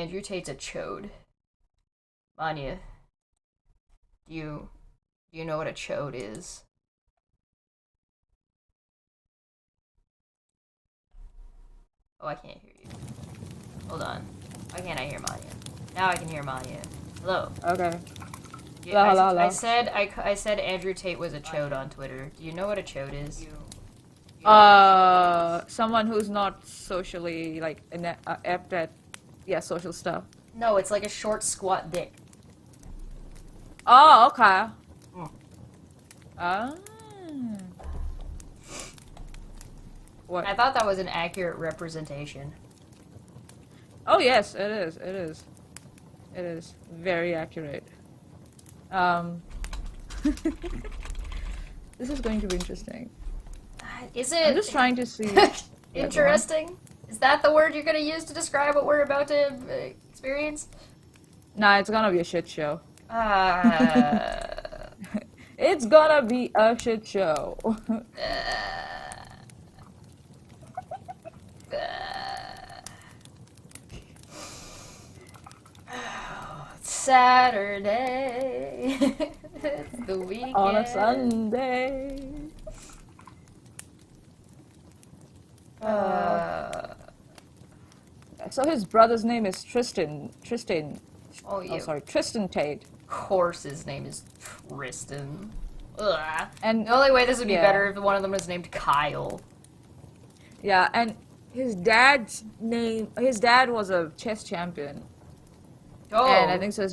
Andrew Tate's a chode. Maanyaa, do you know what a chode is? Oh, I can't hear you. Hold on. Why can't I hear Maanyaa? Now I can hear Maanyaa. Hello. Okay. Yeah, Hello, hello, hello. I said Andrew Tate was a chode on Twitter. Do you know what a chode is? Someone who's not socially like apt at social stuff. No, it's like a short, squat dick. Oh, okay. Mm. Ah. What? I thought that was an accurate representation. Oh yes, it is. It is. It is very accurate. This is going to be interesting. Is it? I'm just trying to see. Interesting? Is that the word you're gonna use to describe what we're about to experience? Nah, it's gonna be a shit show. Uh, It's gonna be a shit show. Saturday. It's the weekend. On a Sunday. So his brother's name is Tristan. Oh, yeah. Oh, sorry, Tristan Tate. Of course his name is Tristan. Ugh. And The only way this would be yeah. better if one of them was named Kyle. yeah, and his dad was a chess champion. Oh. And I think so.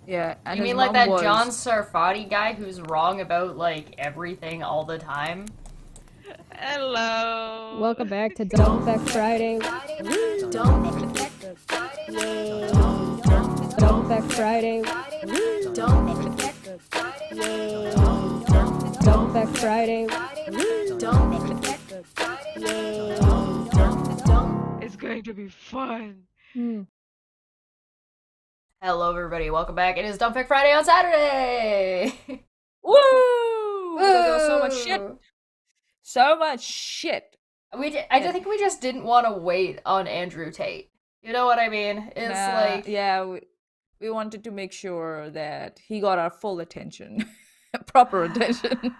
Yeah, and You his mean like mom that was, John Sarfati guy who's wrong about, like, everything all the time? Hello. Welcome back to Don't Fekk Friday. Don't Fekk Friday. Don't Fekk Friday. It's going to be fun. Hello, everybody. Welcome back. It is Dumb Fake Friday on Saturday. woo! Because there was so much shit. So much shit. I think we just didn't want to wait on Andrew Tate. You know what I mean? It's like yeah, we wanted to make sure that he got our full attention, proper attention.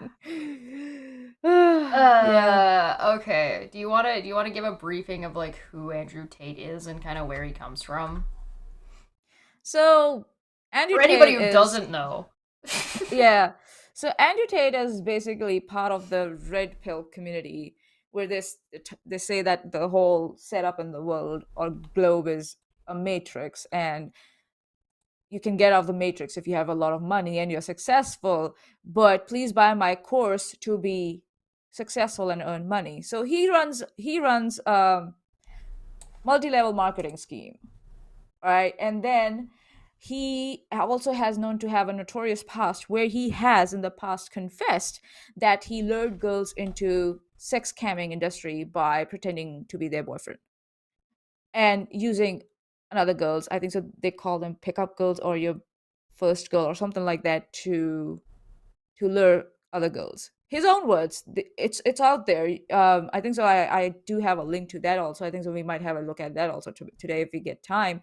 Yeah. Okay. Do you want to give a briefing of like who Andrew Tate is and kind of where he comes from? So Andrew For anybody Tate who is, doesn't know. yeah. So Andrew Tate is basically part of the red pill community, where they say that the whole setup in the world or globe is a matrix, and you can get out of the matrix if you have a lot of money and you're successful, but please buy my course to be successful and earn money. So he runs a multi-level marketing scheme, right? And then he also has known to have a notorious past where he has in the past confessed that he lured girls into sex scamming industry by pretending to be their boyfriend and using another girls. I think so they call them pickup girls or your first girl or something like that to lure other girls. His own words. It's out there. I think so. I do have a link to that also. I think so. We might have a look at that also today if we get time.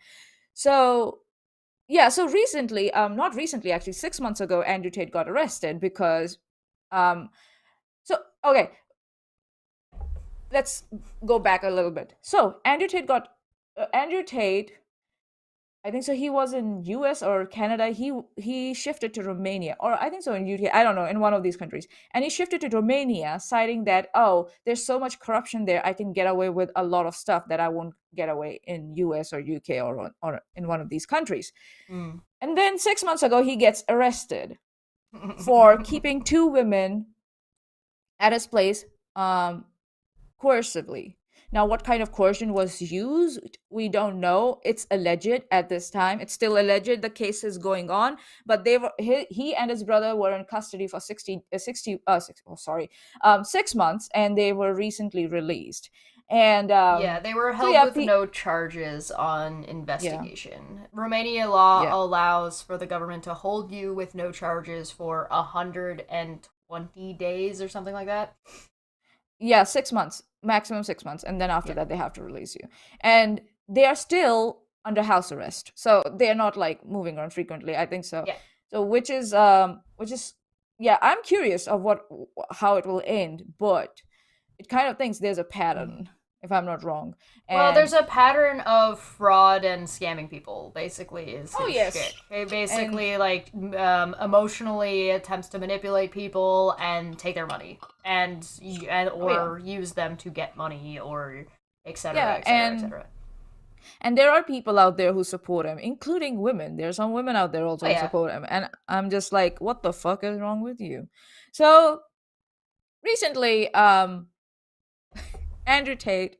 So yeah, so recently, not recently, actually, 6 months ago, Andrew Tate got arrested because, so, okay, let's go back a little bit. So, Andrew Tate, I think so, he was in US or Canada, he shifted to Romania, or I think so in UK, I don't know, in one of these countries, and he shifted to Romania, citing that, oh, there's so much corruption there, I can get away with a lot of stuff that I won't get away in US or UK or in one of these countries. Mm. And then 6 months ago, he gets arrested for keeping two women at his place coercively. Now, what kind of coercion was used? We don't know. It's alleged at this time. It's still alleged. The case is going on. But he and his brother were in custody for 6 months, and they were recently released. And yeah, they were held with no charges on investigation. Yeah. Romania law allows for the government to hold you with no charges for 120 days or something like that. Yeah, 6 months, maximum 6 months, and then after that they have to release you. And they are still under house arrest, so they're not like moving around frequently, I think so. Yeah. So which is yeah, I'm curious of how it will end, but it kind of thinks there's a pattern, if I'm not wrong. Well, there's a pattern of fraud and scamming people, basically, is his shit. It basically, emotionally attempts to manipulate people and take their money, or use them to get money, or etc., etc., etc. And there are people out there who support him, including women. There are some women out there also who support him. And I'm just like, what the fuck is wrong with you? So, recently, Andrew Tate,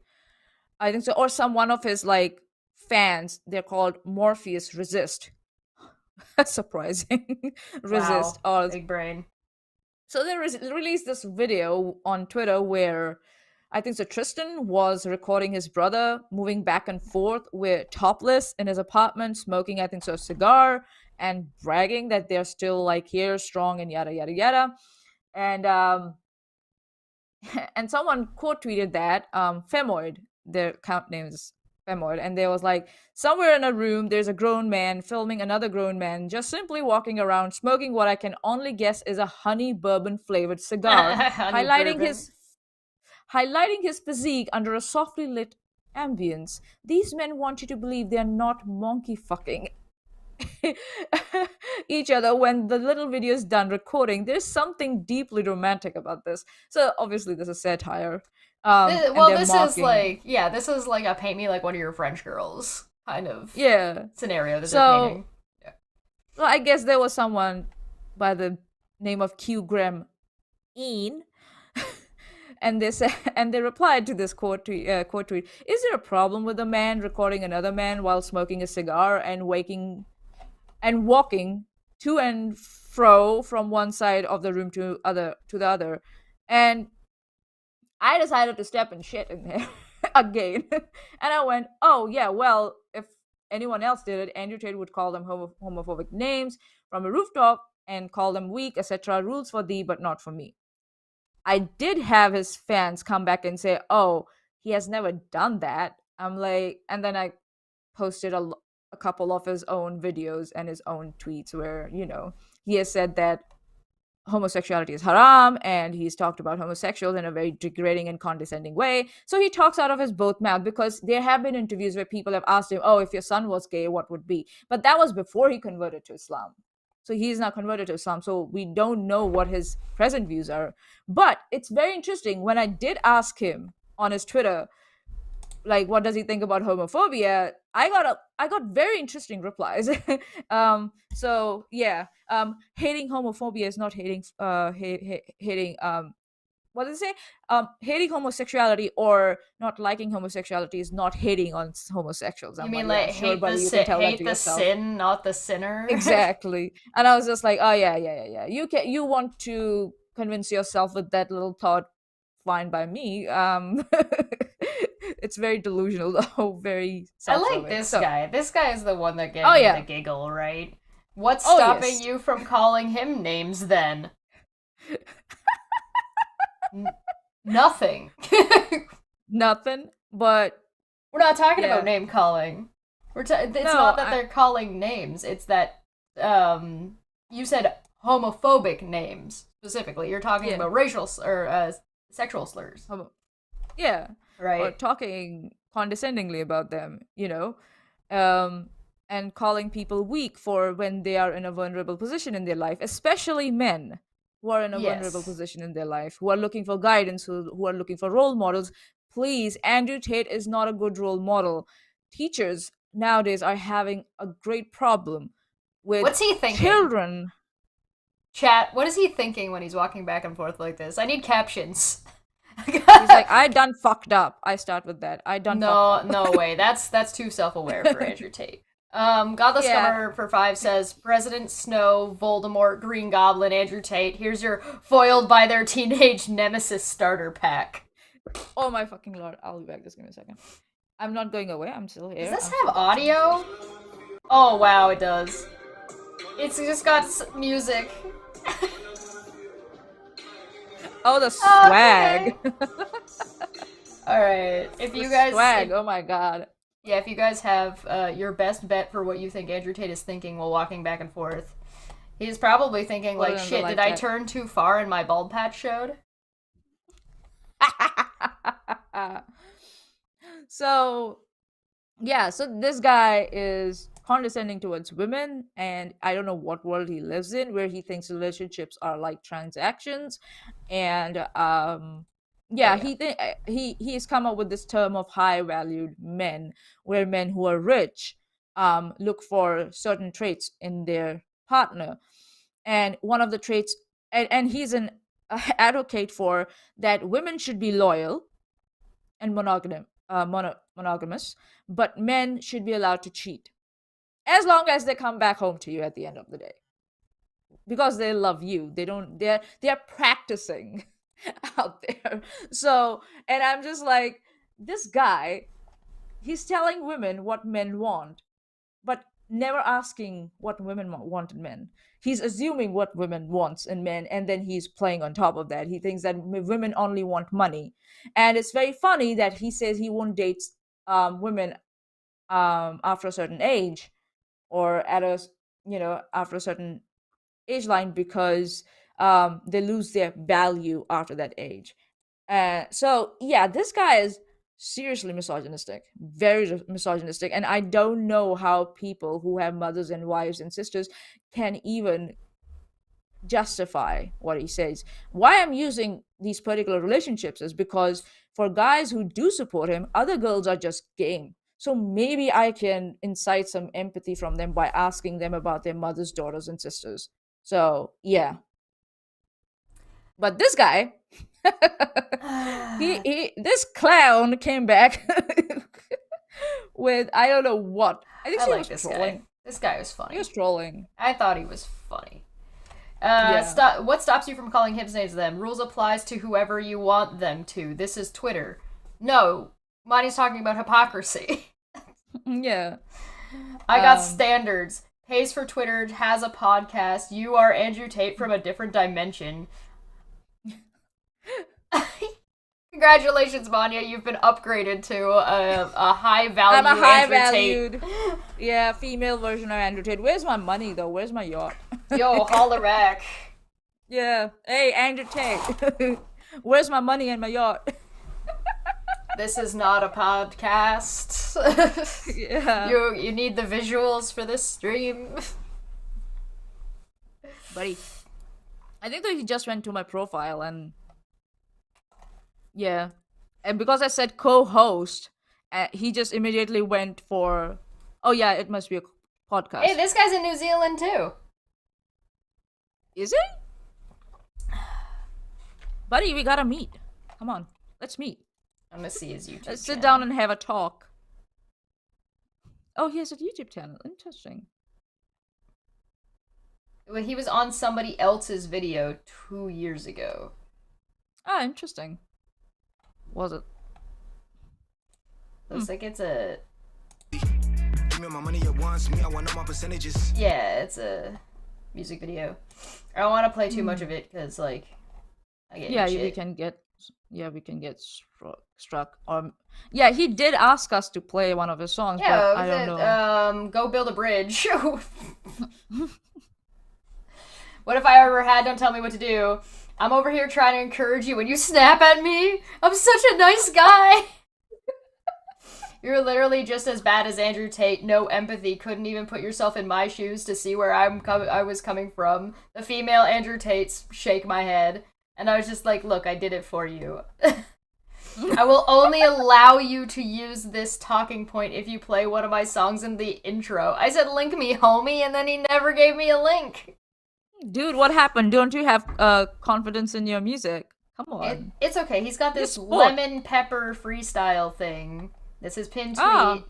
I think so, or one of his like fans, they're called Morpheus Resist. Surprising. Resist. Wow, big brain. So they released this video on Twitter where I think so Tristan was recording his brother moving back and forth with topless in his apartment, smoking, I think so, a cigar, and bragging that they're still like here, strong, and yada yada yada. And and someone quote tweeted that Femoid, their account name is Femoid, and there was like, somewhere in a room there's a grown man filming another grown man just simply walking around smoking what I can only guess is a honey bourbon flavored cigar, highlighting his physique under a softly lit ambience. These men want you to believe they're not monkey fucking each other when the little video is done recording. There's something deeply romantic about this. So obviously this is satire. This is like a paint me like one of your French girls kind of scenario that they're painting. Yeah. Well, I guess there was someone by the name of Q Graham Een, and they replied to this quote tweet. Is there a problem with a man recording another man while smoking a cigar and walking to and fro from one side of the room to the other? And I decided to step in shit in there again. And I went, oh yeah, well, if anyone else did it, Andrew Tate would call them homophobic names from a rooftop and call them weak, etc. Rules for thee, but not for me. I did have his fans come back and say, oh, he has never done that. I'm like, and then I posted a couple of his own videos and his own tweets where, he has said that homosexuality is haram, and he's talked about homosexuals in a very degrading and condescending way. So he talks out of his both mouth, because there have been interviews where people have asked him, oh, if your son was gay, what would be? But that was before he converted to Islam. So he's now converted to Islam, so we don't know what his present views are. But it's very interesting. When I did ask him on his Twitter, like, what does he think about homophobia, I got very interesting replies. So yeah, hating homophobia is not hating hating what does it say? Hating homosexuality or not liking homosexuality is not hating on homosexuals. You mean like hate the sin, not the sinner? Exactly. And I was just like, oh yeah. You want to convince yourself with that little thought, fine by me. It's very delusional though, very self-serving. I like this guy. This guy is the one that gave me the giggle, right? What's stopping you from calling him names then? Nothing. Nothing, but we're not talking about name calling. It's not that they're calling names. It's that you said homophobic names specifically. You're talking about racial or sexual slurs. Right. Or talking condescendingly about them, and calling people weak for when they are in a vulnerable position in their life, especially men who are in a vulnerable position in their life, who are looking for guidance, who are looking for role models. Please, Andrew Tate is not a good role model. Teachers nowadays are having a great problem with what's he thinking? Children. Chat, what is he thinking when he's walking back and forth like this? I need captions. He's like, I done fucked up. I start with that. No way. That's too self-aware for Andrew Tate. Godless Scummer for 5 says, President Snow, Voldemort, Green Goblin, Andrew Tate, here's your foiled by their teenage nemesis starter pack. Oh my fucking lord. I'll be back. Just give me a second. I'm not going away. I'm still here. Does this have audio? Oh wow, it does. It's just got music. Oh, the swag. Okay. Alright, if you guys... Swag, oh my god. Yeah, if you guys have your best bet for what you think Andrew Tate is thinking while walking back and forth, he's probably thinking, like, shit, did I turn too far and my bald patch showed? So, yeah, so this guy is condescending towards women, and I don't know what world he lives in where he thinks relationships are like transactions. And he's come up with this term of high valued men, where men who are rich look for certain traits in their partner. And one of the traits, and he's an advocate for that women should be loyal and monogamous, but men should be allowed to cheat as long as they come back home to you at the end of the day, because they love you. They're practicing out there. So, and I'm just like, this guy, he's telling women what men want, but never asking what women want in men. He's assuming what women wants in men, and then he's playing on top of that. He thinks that women only want money. And it's very funny that he says he won't date women after a certain age, or after a certain age line, because they lose their value after that age. So yeah, this guy is seriously misogynistic, very misogynistic, and I don't know how people who have mothers and wives and sisters can even justify what he says. Why I'm using these particular relationships is because for guys who do support him, other girls are just game. So maybe I can incite some empathy from them by asking them about their mothers, daughters, and sisters. So yeah. But this guy, this clown came back with I don't know what. I think he was trolling. This guy was funny. He was trolling. I thought he was funny. What stops you from calling hips names them? Rules applies to whoever you want them to. This is Twitter. No, Monty's talking about hypocrisy. Yeah. I got standards. Pays for Twitter, has a podcast. You are Andrew Tate from a different dimension. Congratulations, Maanyaa. You've been upgraded to a high value. I'm a high valued, female version of Andrew Tate. Where's my money though? Where's my yacht? Yo, holler back. Yeah. Hey, Andrew Tate. Where's my money and my yacht? This is not a podcast. Yeah. You need the visuals for this stream. Buddy. I think that he just went to my profile and yeah. And because I said co-host, he just immediately went for, oh yeah, it must be a podcast. Hey, this guy's in New Zealand too. Is he? Buddy, we gotta meet. Come on, let's meet. I'm gonna see his YouTube Let's channel. sit down and have a talk. Oh, he has a YouTube channel. Interesting. Well, he was on somebody else's video 2 years ago. Ah, interesting. Was it? Looks like it's a... Give me my money at once, me, I want all my percentages. Yeah, it's a music video. I don't want to play too much of it, because, like, I get shit. we can get struck. Yeah, he did ask us to play one of his songs, yeah, but I don't know. Go build a bridge. What if I ever had Don't Tell Me What to Do? I'm over here trying to encourage you and you snap at me? I'm such a nice guy. You're literally just as bad as Andrew Tate. No empathy. Couldn't even put yourself in my shoes to see where I was coming from. The female Andrew Tates shake my head. And I was just like, look, I did it for you. I will only allow you to use this talking point if you play one of my songs in the intro. I said, link me, homie, and then he never gave me a link. Dude, what happened? Don't you have confidence in your music? Come on. It's okay. He's got this lemon pepper freestyle thing. This is pinned tweet. And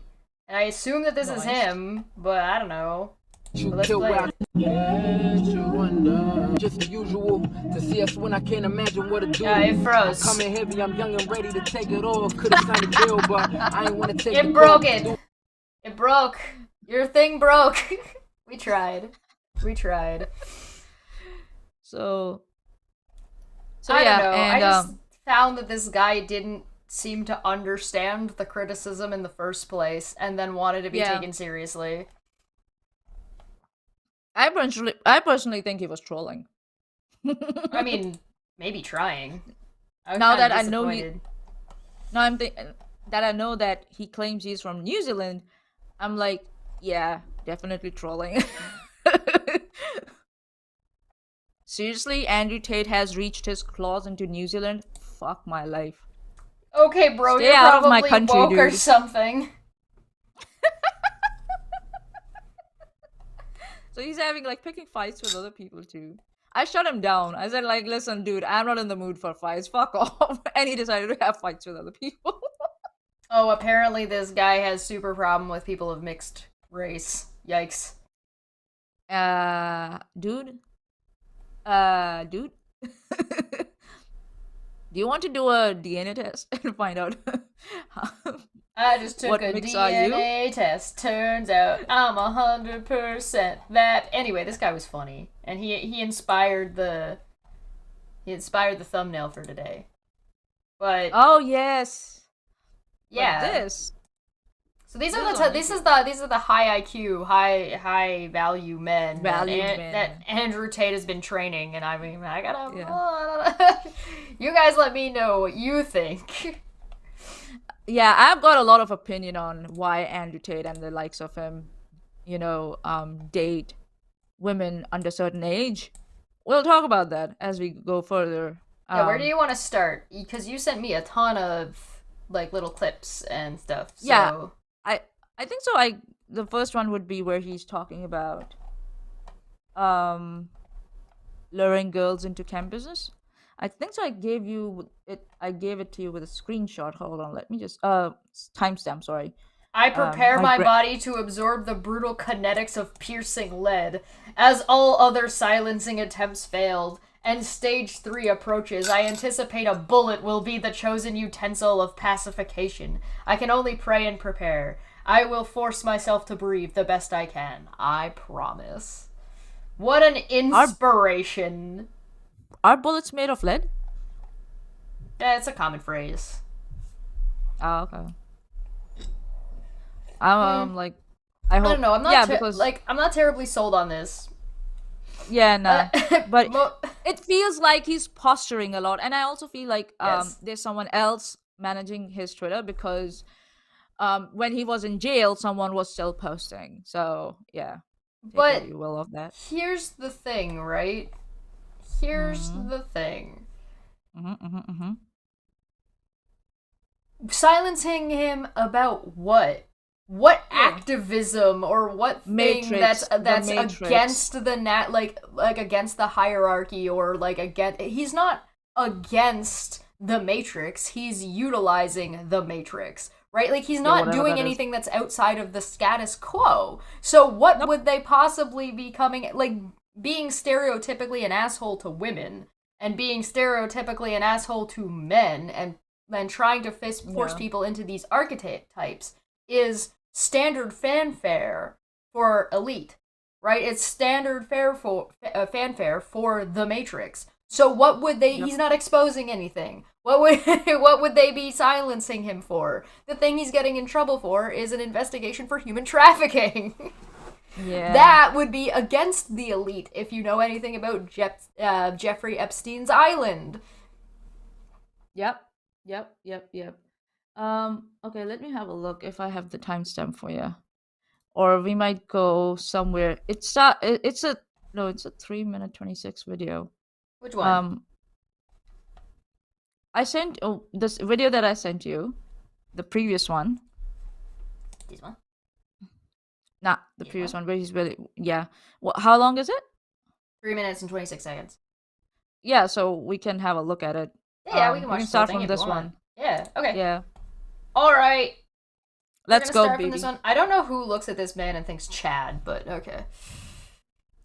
I assume that this is him, but I don't know. But let's play it. Just usual to see us when I can't imagine what to do. Yeah, it froze. Coming heavy, I'm young and ready to take it all. Could have signed a deal, but I ain't want to take it. Broke it. It broke. Your thing broke. We tried. So I don't know. And, I just found that this guy didn't seem to understand the criticism in the first place and then wanted to be taken seriously. I personally think he was trolling. I mean, maybe trying. Now that I know that he claims he's from New Zealand, I'm like, yeah, definitely trolling. Seriously, Andrew Tate has reached his claws into New Zealand? Fuck my life. Okay, bro, Stay you're out of probably my country, woke or dude. something. So he's having, like, picking fights with other people, too. I shut him down. I said, like, listen, dude, I'm not in the mood for fights. Fuck off. And he decided to have fights with other people. Oh, apparently this guy has super problem with people of mixed race. Yikes. Dude? Do you want to do a DNA test and find out I just took a DNA test. Turns out I'm 100% that. Anyway, this guy was funny, and he inspired the thumbnail for today. But oh yes, yeah, but this. So these are the high IQ, high value men that Andrew Tate has been training, and I mean I gotta you guys let me know what you think. Yeah, I've got a lot of opinion on why Andrew Tate and the likes of him, date women under certain age. We'll talk about that as we go further. Yeah, where do you want to start? Because you sent me a ton of like little clips and stuff. So. Yeah. I think so. The first one would be where he's talking about luring girls into campuses. I think so. I gave it to you with a screenshot. Hold on, let me just timestamp. Sorry. I prepare my body to absorb the brutal kinetics of piercing lead. As all other silencing attempts failed, and stage 3 approaches, I anticipate a bullet will be the chosen utensil of pacification. I can only pray and prepare. I will force myself to breathe the best I can. I promise. What an inspiration. Are bullets made of lead? Yeah, it's a common phrase. Oh, okay. I'm like, I hope. I don't know. I'm not I'm not terribly sold on this. Yeah, no. But it feels like he's posturing a lot, and I also feel like there's someone else managing his Twitter because when he was in jail, someone was still posting. So yeah, but you will of that. Here's the thing, right? Here's the thing. Silencing him about what? What activism or what thing that's against the against the hierarchy or like against? He's not against the Matrix. He's utilizing the Matrix, right? Like he's not doing anything that's outside of the status quo. So what would they possibly be being stereotypically an asshole to women and being stereotypically an asshole to men and then trying to force people into these archetypes is standard fanfare for elite, right? It's standard fanfare for the Matrix. So what would they? He's not exposing anything. What would they be silencing him for? The thing he's getting in trouble for is an investigation for human trafficking. Yeah, that would be against the elite if you know anything about Jeffrey Epstein's island. Yep. Okay, let me have a look if I have the timestamp for you, or we might go somewhere. It's a 3-minute 26 video. Which one? I sent this video that I sent you, the previous one. This one? Nah, the previous one where he's really how long is it? 3 minutes and 26 seconds. Yeah, so we can have a look at it. Yeah, we can watch. Start from this one. Yeah. Okay. Yeah. All right. Let's go, baby. From this one. I don't know who looks at this man and thinks Chad, but okay.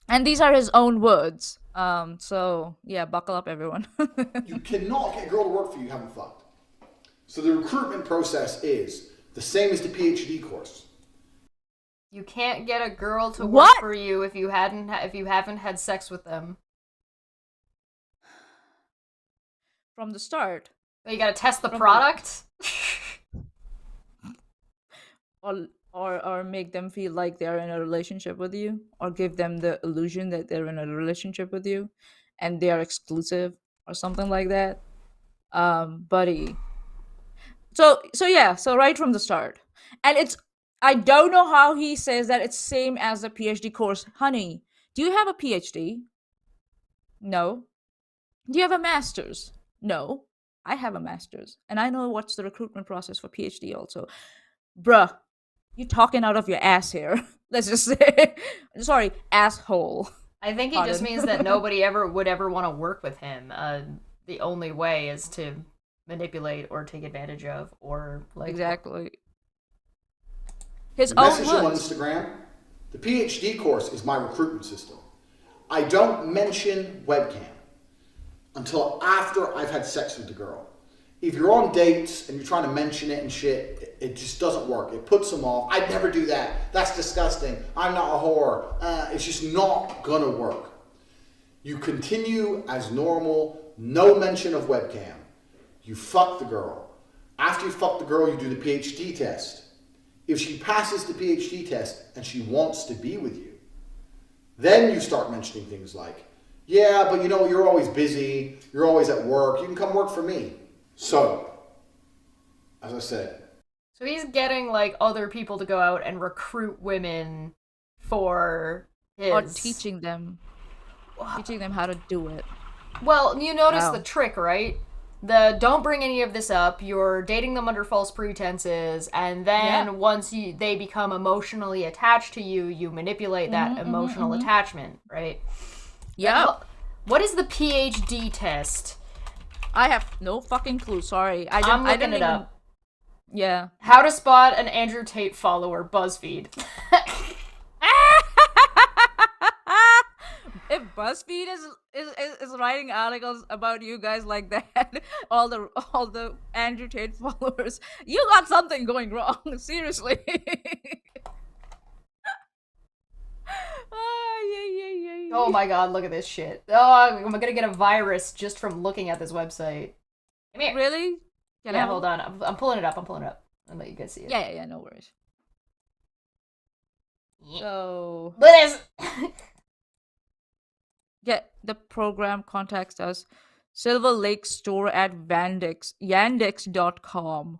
And these are his own words. So yeah, buckle up, everyone. You cannot get a girl to work for you having fucked. So the recruitment process is the same as the PhD course. You can't get a girl to work for you if you haven't had sex with them. From the start. So you gotta test the product? Or make them feel like they're in a relationship with you, or give them the illusion that they're in a relationship with you and they are exclusive or something like that. Buddy. So right from the start. And I don't know how he says that it's same as the PhD course. Honey, do you have a PhD? No. Do you have a master's? No. I have a master's. And I know what's the recruitment process for PhD also. Bruh, you're talking out of your ass here. Let's just say. Sorry, asshole. I think he just means that nobody would ever want to work with him. The only way is to manipulate or take advantage of, or like exactly his the own message on Instagram. The PhD course is my recruitment system. I don't mention webcam until after I've had sex with the girl. If you're on dates and you're trying to mention it and shit, it just doesn't work. It puts them off. I'd never do that. That's disgusting. I'm not a whore. It's just not gonna work. You continue as normal, no mention of webcam. You fuck the girl. After you fuck the girl, you do the PhD test. If she passes the PhD test and she wants to be with you, then you start mentioning things like, yeah, but you know, you're always busy. You're always at work. You can come work for me. So, as I said. So he's getting, like, other people to go out and recruit women for his... Or teaching them how to do it. Well, you notice the trick, right? Don't bring any of this up. You're dating them under false pretenses, and then once they become emotionally attached to you, you manipulate that emotional attachment, right? Yeah. What is the PhD test? I have no fucking clue. Sorry, I'm looking it up. Yeah. How to spot an Andrew Tate follower. BuzzFeed. If BuzzFeed is writing articles about you guys like that, all the Andrew Tate followers, you got something going wrong. Seriously. Oh my god, look at this shit. Oh, I'm gonna get a virus just from looking at this website. Come here. Really? Yeah, hold on. I'm pulling it up. I'll let you guys see it. Yeah, no worries. So... Liz! Yeah, the program contacts us. Silver Lake store at yandex.com.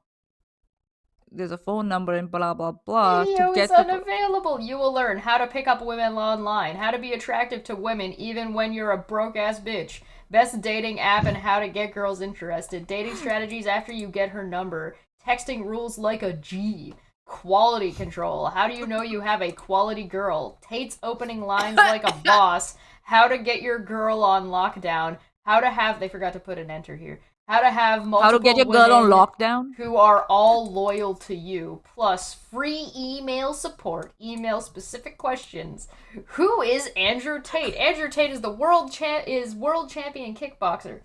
There's a phone number and blah, blah, blah. Video is unavailable. You will learn how to pick up women online, how to be attractive to women even when you're a broke-ass bitch, best dating app and how to get girls interested, dating strategies after you get her number, texting rules like a G, quality control, how do you know you have a quality girl, Tate's opening lines like a boss, how to get your girl on lockdown, how to have, they forgot to put an enter here, how to have multiple How to get your girl on lockdown? Who are all loyal to you, plus free email support, email specific questions. Who is Andrew Tate? Andrew Tate is the world champion kickboxer.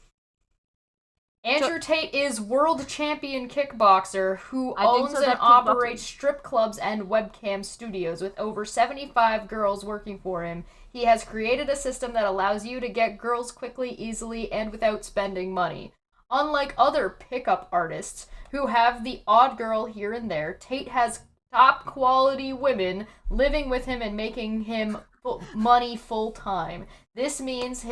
Andrew Tate is world champion kickboxer who owns and operates strip clubs and webcam studios with over 75 girls working for him. He has created a system that allows you to get girls quickly, easily, and without spending money. Unlike other pickup artists who have the odd girl here and there, Tate has top quality women living with him and making him money full time. This makes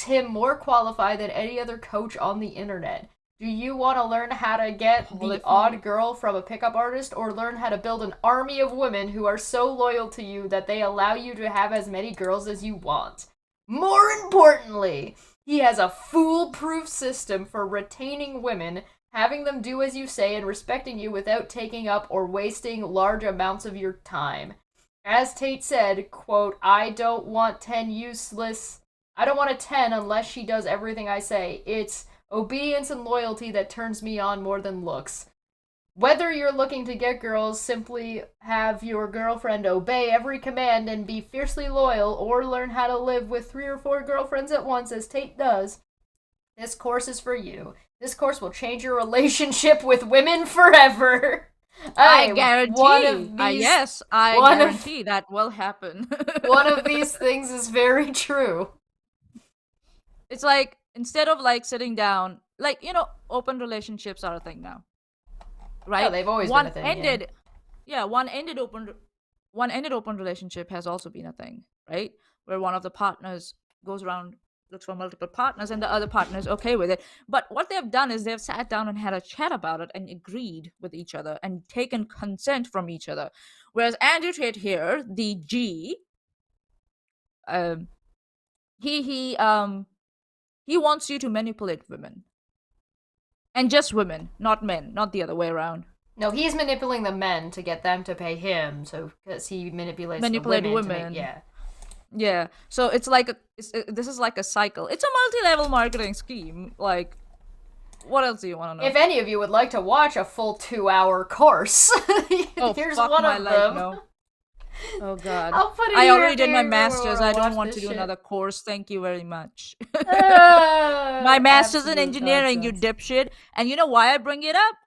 him more qualified than any other coach on the internet. Do you want to learn how to get the odd girl from a pickup artist, or learn how to build an army of women who are so loyal to you that they allow you to have as many girls as you want? More importantly, he has a foolproof system for retaining women, having them do as you say, and respecting you without taking up or wasting large amounts of your time. As Tate said, quote, I don't want a 10 unless she does everything I say. It's obedience and loyalty that turns me on more than looks. Whether you're looking to get girls, simply have your girlfriend obey every command and be fiercely loyal, or learn how to live with 3 or 4 girlfriends at once as Tate does, this course is for you. This course will change your relationship with women forever. I guarantee. Yes, I guarantee that will happen. One of these things is very true. It's like, instead of like sitting down, like, open relationships are a thing now, right? Yeah, they've always been a thing. One ended open relationship has also been a thing, right? Where one of the partners goes around, looks for multiple partners, and the other partner is okay with it. But what they've done is they've sat down and had a chat about it and agreed with each other and taken consent from each other. Whereas Andrew Tate here, the G, he wants you to manipulate women, and just women, not men, not the other way around. No, he's manipulating the men to get them to pay him, so because he manipulates the women. Yeah. So it's like this is like a cycle. It's a multi-level marketing scheme. Like, what else do you want to know? If any of you would like to watch a full 2-hour course, here's one of them. No. Oh God! I'll put it I here already did my if you master's. wanna I don't watch want to this do shit. another course. Thank you very much. My master's in engineering, you dipshit. And you know why I bring it up?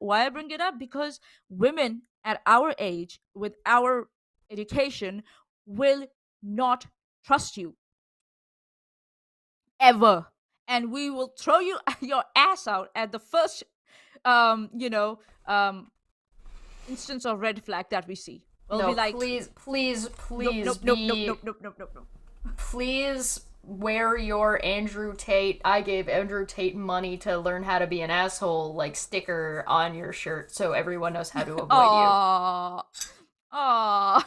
Because women at our age, with our education, will not trust you ever, and we will throw your ass out at the first, instance of red flag that we see. We'll be like, please, nope. Please wear your Andrew Tate, I gave Andrew Tate money to learn how to be an asshole, like, sticker on your shirt so everyone knows how to avoid you. Aww.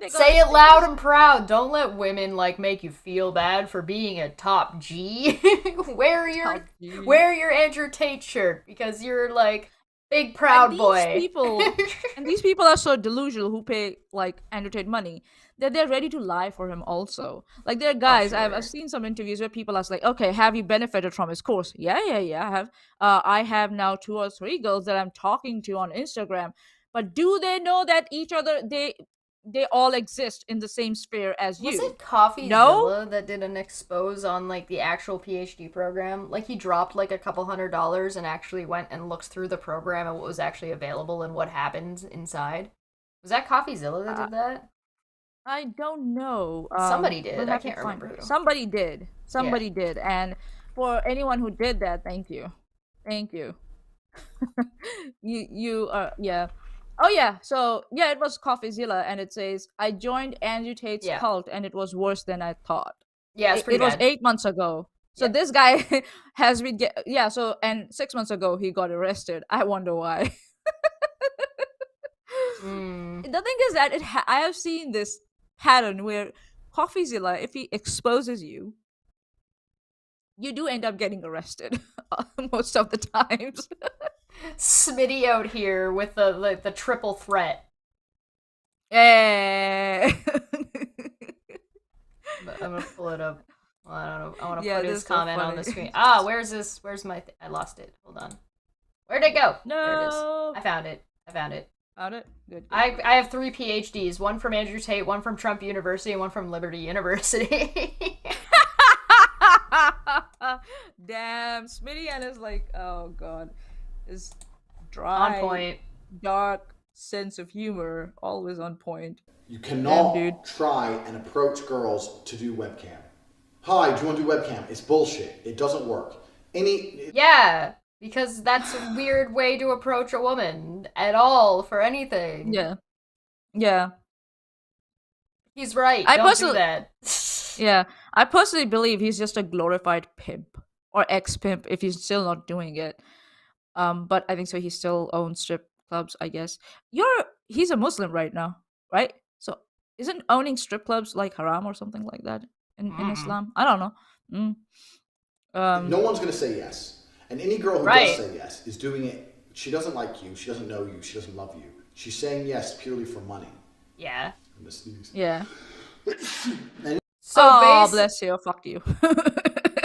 Say it loud and proud. Don't let women, like, make you feel bad for being a top G. wear your Andrew Tate shirt because you're, like, big proud boy. These people are so delusional who pay, like, Andrew Tate money that they're ready to lie for him also. Like, there are guys, I've seen some interviews where people are like, okay, have you benefited from his course? Yeah, I have. I have now 2 or 3 girls that I'm talking to on Instagram. But do they know that each other, they all exist in the same sphere as you? Was it CoffeeZilla that did an expose on, like, the actual PhD program? Like, he dropped, like, a couple $100 and actually went and looked through the program and what was actually available and what happened inside. Was that CoffeeZilla that did that? I don't know. Somebody did. I can't remember who. Somebody did. And for anyone who did that, thank you. you yeah. Oh yeah, so yeah, it was CoffeeZilla, and it says, I joined Andrew Tate's cult, and it was worse than I thought. Yeah, it's pretty bad. Was 8 months ago. So this guy has been and 6 months ago he got arrested. I wonder why. The thing is that I have seen this pattern where CoffeeZilla, if he exposes you, you do end up getting arrested most of the times. Smitty out here with the triple threat. Yeah. I'm gonna pull it up. Well, I don't know. I want to put this his is so comment on funny. the screen. Where's this? Where's my? I lost it. Hold on. Where'd it go? No. There it is. I found it. Found it? Good. I have 3 PhDs. One from Andrew Tate, one from Trump University, and one from Liberty University. Damn, Smitty and his, like, oh god, his dry, on point, dark sense of humor, always on point. You cannot try and approach girls to do webcam. Hi, do you want to do webcam? It's bullshit. It doesn't work. Yeah, because that's a weird way to approach a woman at all for anything. Yeah. He's right. Don't do that. Yeah, I personally believe he's just a glorified pimp or ex-pimp if he's still not doing it. But I think so. He still owns strip clubs, I guess. He's a Muslim right now, right? So isn't owning strip clubs like haram or something like that in Islam? I don't know. No one's going to say yes. And any girl who does say yes is doing it. She doesn't like you. She doesn't know you. She doesn't love you. She's saying yes purely for money. Yeah. Yeah. So bless you. Fuck you.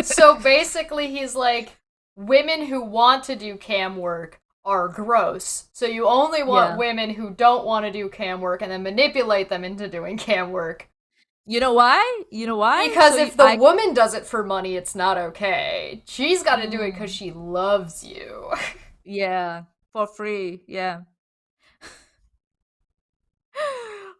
So basically, he's like, women who want to do cam work are gross. So you only want women who don't want to do cam work and then manipulate them into doing cam work. You know why? Because if the woman does it for money, it's not okay. She's got to do it because she loves you. Yeah, for free. Yeah.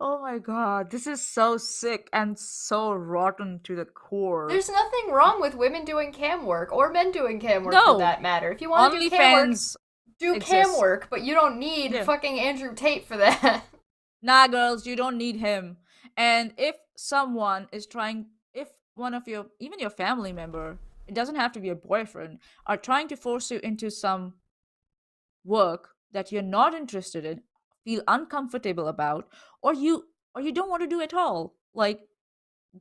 Oh my god, this is so sick and so rotten to the core. There's nothing wrong with women doing cam work or men doing cam work for No. that matter. If you want to do cam work, OnlyFans do cam exists. work, but you don't need Yeah. fucking Andrew Tate for that. Nah, girls, you don't need him. And if someone is trying, if one of your, even your family member, it doesn't have to be a boyfriend, are trying to force you into some work that you're not interested in, feel uncomfortable about, or you don't want to do at all, like,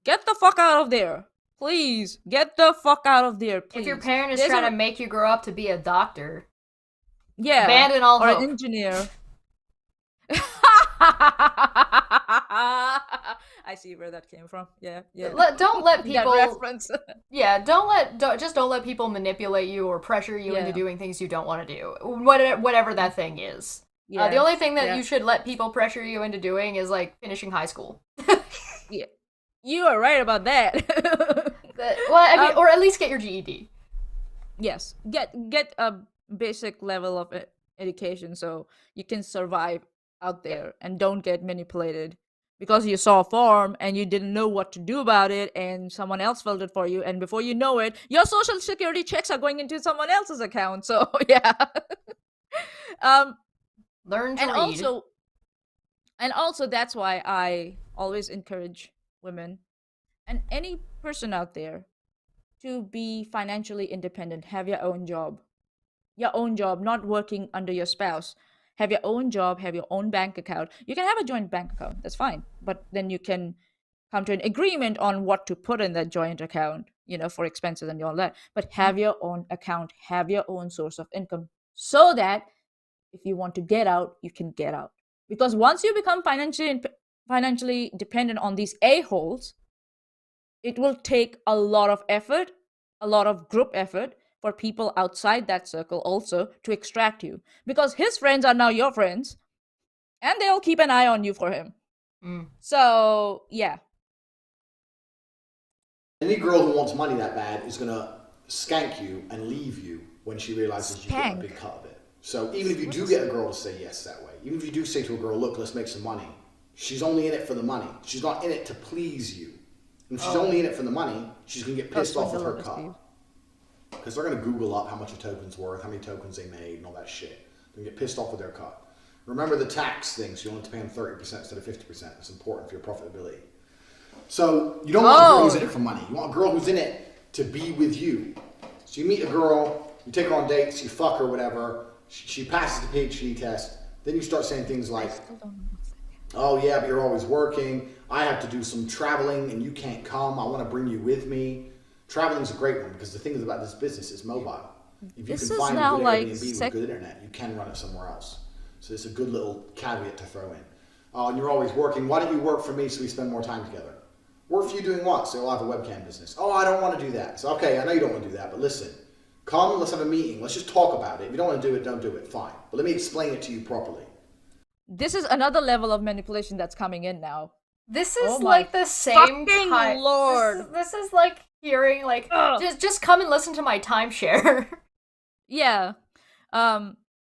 get the fuck out of there. Please, get the fuck out of there, please. If your parent is There's trying to make you grow up to be a doctor, yeah, abandon all or hope. an engineer. I see where that came from. Yeah. Don't let people. That reference. Yeah, don't let people manipulate you or pressure you into doing things you don't want to do. Whatever that thing is. Yeah. The only thing that you should let people pressure you into doing is like finishing high school. Yeah, you are right about that. Or at least get your GED. Yes, get a basic level of education so you can survive out there and don't get manipulated because you saw a form and you didn't know what to do about it and someone else filled it for you, and before you know it, your social security checks are going into someone else's account. So yeah. Learn to read. And also that's why I always encourage women and any person out there to be financially independent. Have your own job, not working under your spouse. Have your own job, have your own bank account. You can have a joint bank account, that's fine, but then you can come to an agreement on what to put in that joint account, for expenses and all that. But have your own account, have your own source of income, so that if you want to get out, you can get out. Because once you become financially dependent on these a-holes, it will take a lot of effort, a lot of group effort, for people outside that circle also to extract you. Because his friends are now your friends, and they'll keep an eye on you for him. So, yeah. Any girl who wants money that bad is going to skank you and leave you when she realizes you get a big cut of it. So even if you do get a girl to say yes that way, even if you do say to a girl, look, let's make some money, she's only in it for the money. She's not in it to please you. And if she's only in it for the money, she's going to get pissed off with her cut. Because they're going to Google up how much a token's worth, how many tokens they made, and all that shit. They're going to get pissed off with their cut. Remember the tax thing, so you only have to pay them 30% instead of 50%. That's important for your profitability. So you don't want a girl who's in it for money. You want a girl who's in it to be with you. So you meet a girl, you take her on dates, you fuck her, whatever. She passes the PhD test. Then you start saying things like, oh yeah, but you're always working. I have to do some traveling and you can't come. I want to bring you with me. Traveling is a great one because the thing about this business is mobile. If you can find a good Airbnb with good internet, you can run it somewhere else. So it's a good little caveat to throw in. Oh, and you're always working. Why don't you work for me so we spend more time together? Work for you doing what? So you'll have a webcam business. Oh, I don't want to do that. So okay, I know you don't want to do that, but listen. Come, let's have a meeting. Let's just talk about it. If you don't want to do it, don't do it. Fine. But let me explain it to you properly. This is another level of manipulation that's coming in now. This is like the same kind. Lord. This is like hearing like just come and listen to my timeshare. Yeah.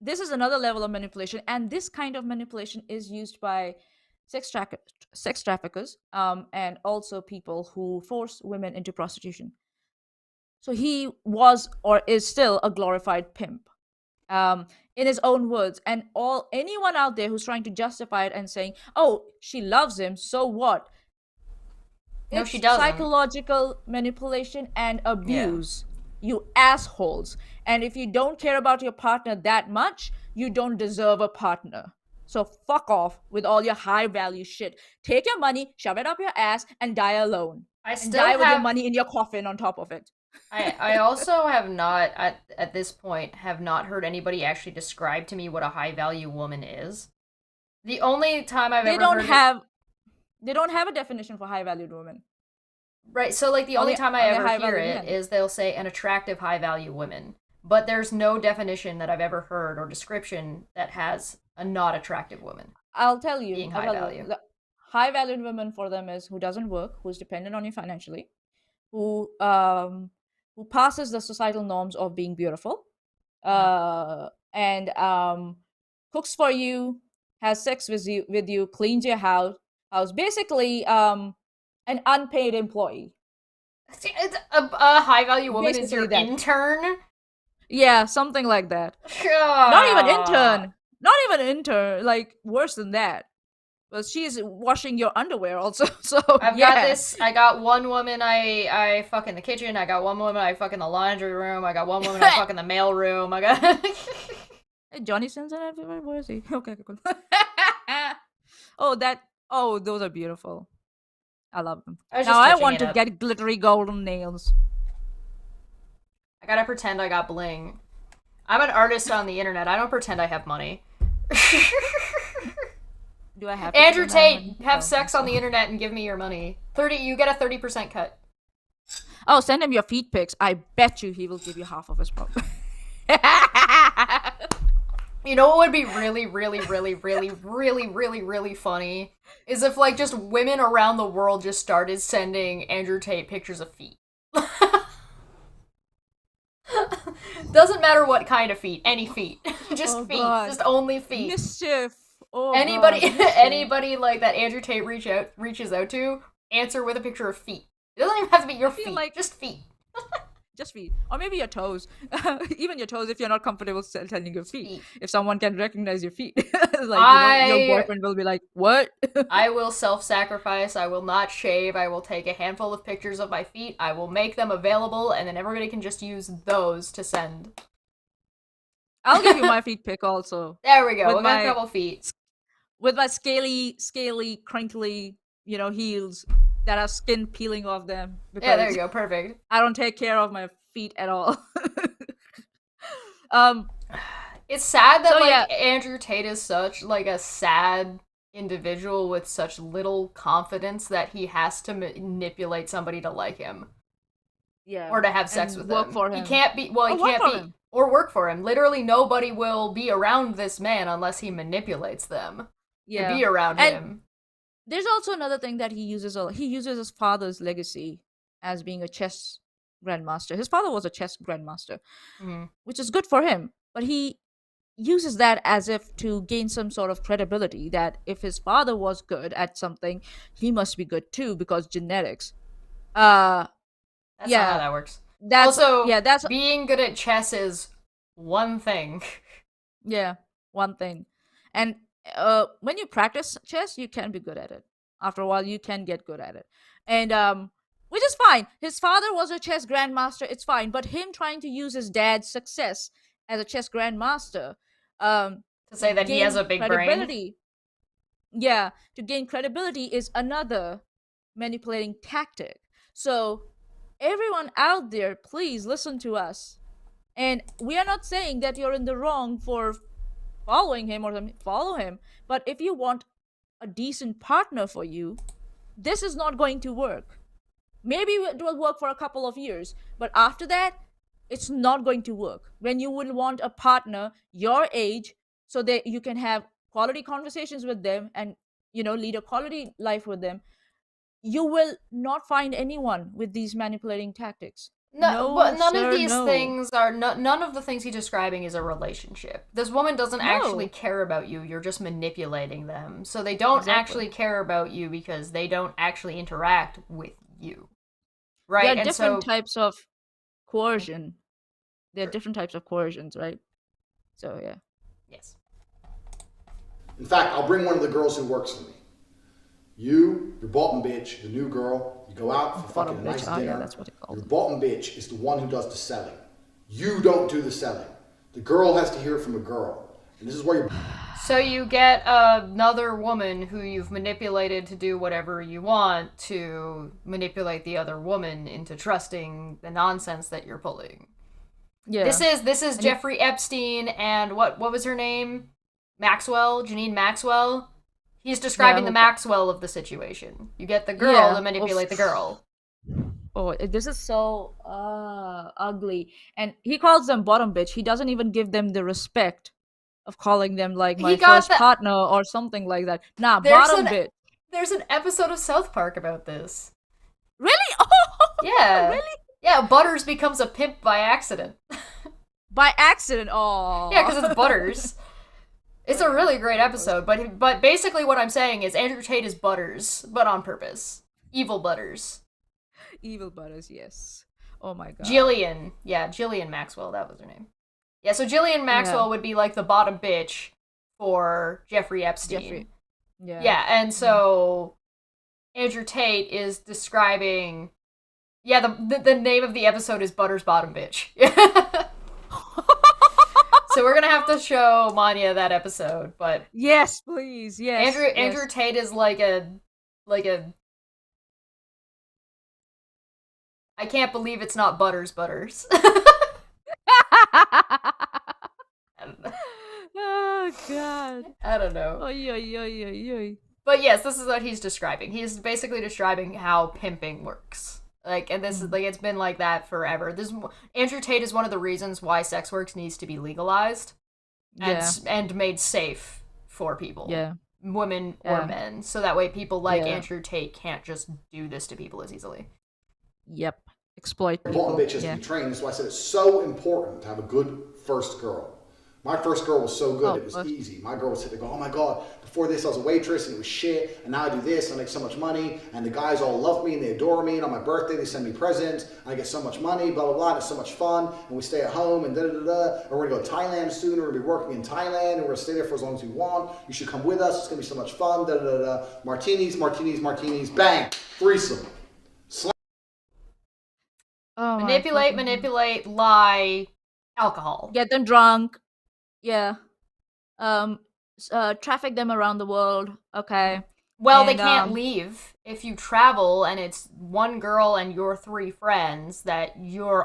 This is another level of manipulation, and this kind of manipulation is used by sex traffickers and also people who force women into prostitution. So he was or is still a glorified pimp. In his own words, and anyone out there who's trying to justify it and saying, oh, she loves him, so what? No, it's she doesn't. Psychological manipulation and abuse. You assholes. And if you don't care about your partner that much, you don't deserve a partner. So fuck off with all your high value shit. Take your money, shove it up your ass, and die alone. And die with your money in your coffin on top of it. I also have not, at this point, have not heard anybody actually describe to me what a high value woman is. The only time I've ever heard they don't have a definition for high valued woman. Right, so like the only time I ever hear it is they'll say an attractive high value woman. But there's no definition that I've ever heard or description that has a not attractive woman. I'll tell you. Being high value. High valued woman for them is who doesn't work, who's dependent on you financially, who passes the societal norms of being beautiful, and cooks for you, has sex with you, cleans your house, house. Basically, an unpaid employee. It's a high value woman is Basically your that. intern. Yeah, something like that. Not even intern. Not even intern. Like worse than that. But she's washing your underwear also. So I've got this. I got one woman I fuck in the kitchen. I got one woman I fuck in the laundry room. I got one woman I fuck in the mail room. I got. Hey, Johnny Simpson everywhere. Where is he? Okay, cool. Oh, those are beautiful. I love them. Now I want to get glittery golden nails. I gotta pretend I got bling. I'm an artist on the internet. I don't pretend I have money. Do I have Andrew Tate, have sex on the internet and give me your money. You get a 30% cut. Oh, send him your feet pics. I bet you he will give you half of his profit. You know what would be really, really, really, really, really, really, really funny? Is if, like, just women around the world just started sending Andrew Tate pictures of feet. Doesn't matter what kind of feet. Any feet. Just feet. God. Just only feet. Mischief. Oh, anybody like that Andrew Tate reaches out to, answer with a picture of feet. It doesn't even have to be your feet. Like, just feet. Just feet. Or maybe your toes. Even your toes if you're not comfortable telling your feet. If someone can recognize your feet. Like, your boyfriend will be like, what? I will self-sacrifice. I will not shave. I will take a handful of pictures of my feet. I will make them available, and then everybody can just use those to send. I'll give you my feet pic also. There we go. We got a couple feet. With my scaly, crinkly, heels that have skin peeling off them. Yeah, there you go. Perfect. I don't take care of my feet at all. It's sad that Andrew Tate is such like a sad individual with such little confidence that he has to manipulate somebody to like him. Yeah. Or to have sex with work him. For him. He can't be or work for him. Literally nobody will be around this man unless he manipulates them. To be around him. There's also another thing that he uses. He uses his father's legacy as being a chess grandmaster. His father was a chess grandmaster, which is good for him. But he uses that as if to gain some sort of credibility that if his father was good at something, he must be good too because genetics. That's not how that works. That's being good at chess is one thing. Yeah, one thing. And when you practice chess, you can be good at it. After a while, you can get good at it. And which is fine. His father was a chess grandmaster. It's fine. But him trying to use his dad's success as a chess grandmaster to say that he has a big brain. Yeah, to gain credibility is another manipulating tactic. So everyone out there, please listen to us. And we are not saying that you're in the wrong for following him or something. Follow him. But if you want a decent partner for you, this is not going to work. Maybe it will work for a couple of years, but after that, it's not going to work. When you will want a partner your age so that you can have quality conversations with them and, lead a quality life with them, you will not find anyone with these manipulating tactics. None of the things he's describing is a relationship. This woman doesn't actually care about you. You're just manipulating them. So they don't actually care about you because they don't actually interact with you. Right? There are different types of coercion. There are different types of coercions, right? So, yeah. Yes. In fact, I'll bring one of the girls who works for me. Your bottom bitch, the new girl, you go out for fucking a nice dinner. Yeah, that's what it calls. Your bottom bitch is the one who does the selling. You don't do the selling. The girl has to hear it from a girl. And this is where you're... So you get another woman who you've manipulated to do whatever you want to manipulate the other woman into trusting the nonsense that you're pulling. Yeah. This is Jeffrey Epstein and what was her name? Janine Maxwell. He's describing the Maxwell of the situation. You get the girl to manipulate the girl. Oh, this is so ugly. And he calls them bottom bitch. He doesn't even give them the respect of calling them like my first partner or something like that. Nah, bottom bitch. There's an episode of South Park about this. Really? Oh, yeah. Really? Yeah, Butters becomes a pimp by accident. By accident? Oh. Yeah, because it's Butters. It's a really great episode, but basically what I'm saying is Andrew Tate is Butters, but on purpose. Evil Butters. Evil Butters, yes. Oh my god. Jillian Maxwell, that was her name. Yeah, so Jillian Maxwell would be like the bottom bitch for Jeffrey Epstein. Yeah. Yeah, and so Andrew Tate is describing... Yeah, the name of the episode is Butters Bottom Bitch. So we're gonna have to show Maanyaa that episode, but... Yes, please, yes. Andrew Tate is like a... I can't believe it's not Butters. Oh god. I don't know. Oy. But yes, this is what he's describing. He's basically describing how pimping works. Like, and this is like, it's been like that forever. Andrew Tate is one of the reasons why sex work needs to be legalized and made safe for people. Yeah. Women or men. So that way people like Andrew Tate can't just do this to people as easily. Yep. Exploit people. Important bitches to be trained. That's why I said it's so important to have a good first girl. My first girl was so good, it was easy. My girl would sit there and go, oh my god, before this I was a waitress and it was shit, and now I do this and I make so much money, and the guys all love me and they adore me, and on my birthday they send me presents, and I get so much money, blah blah blah, and it's so much fun, and we stay at home, and and we're gonna go to Thailand soon, we're gonna be working in Thailand, and we're gonna stay there for as long as we want, you should come with us, it's gonna be so much fun, martinis, bang, threesome. Oh, Manipulate, lie, alcohol. Get them drunk. Yeah. Traffic them around the world. Okay. Well, they can't leave. If you travel and it's one girl and your 3 friends that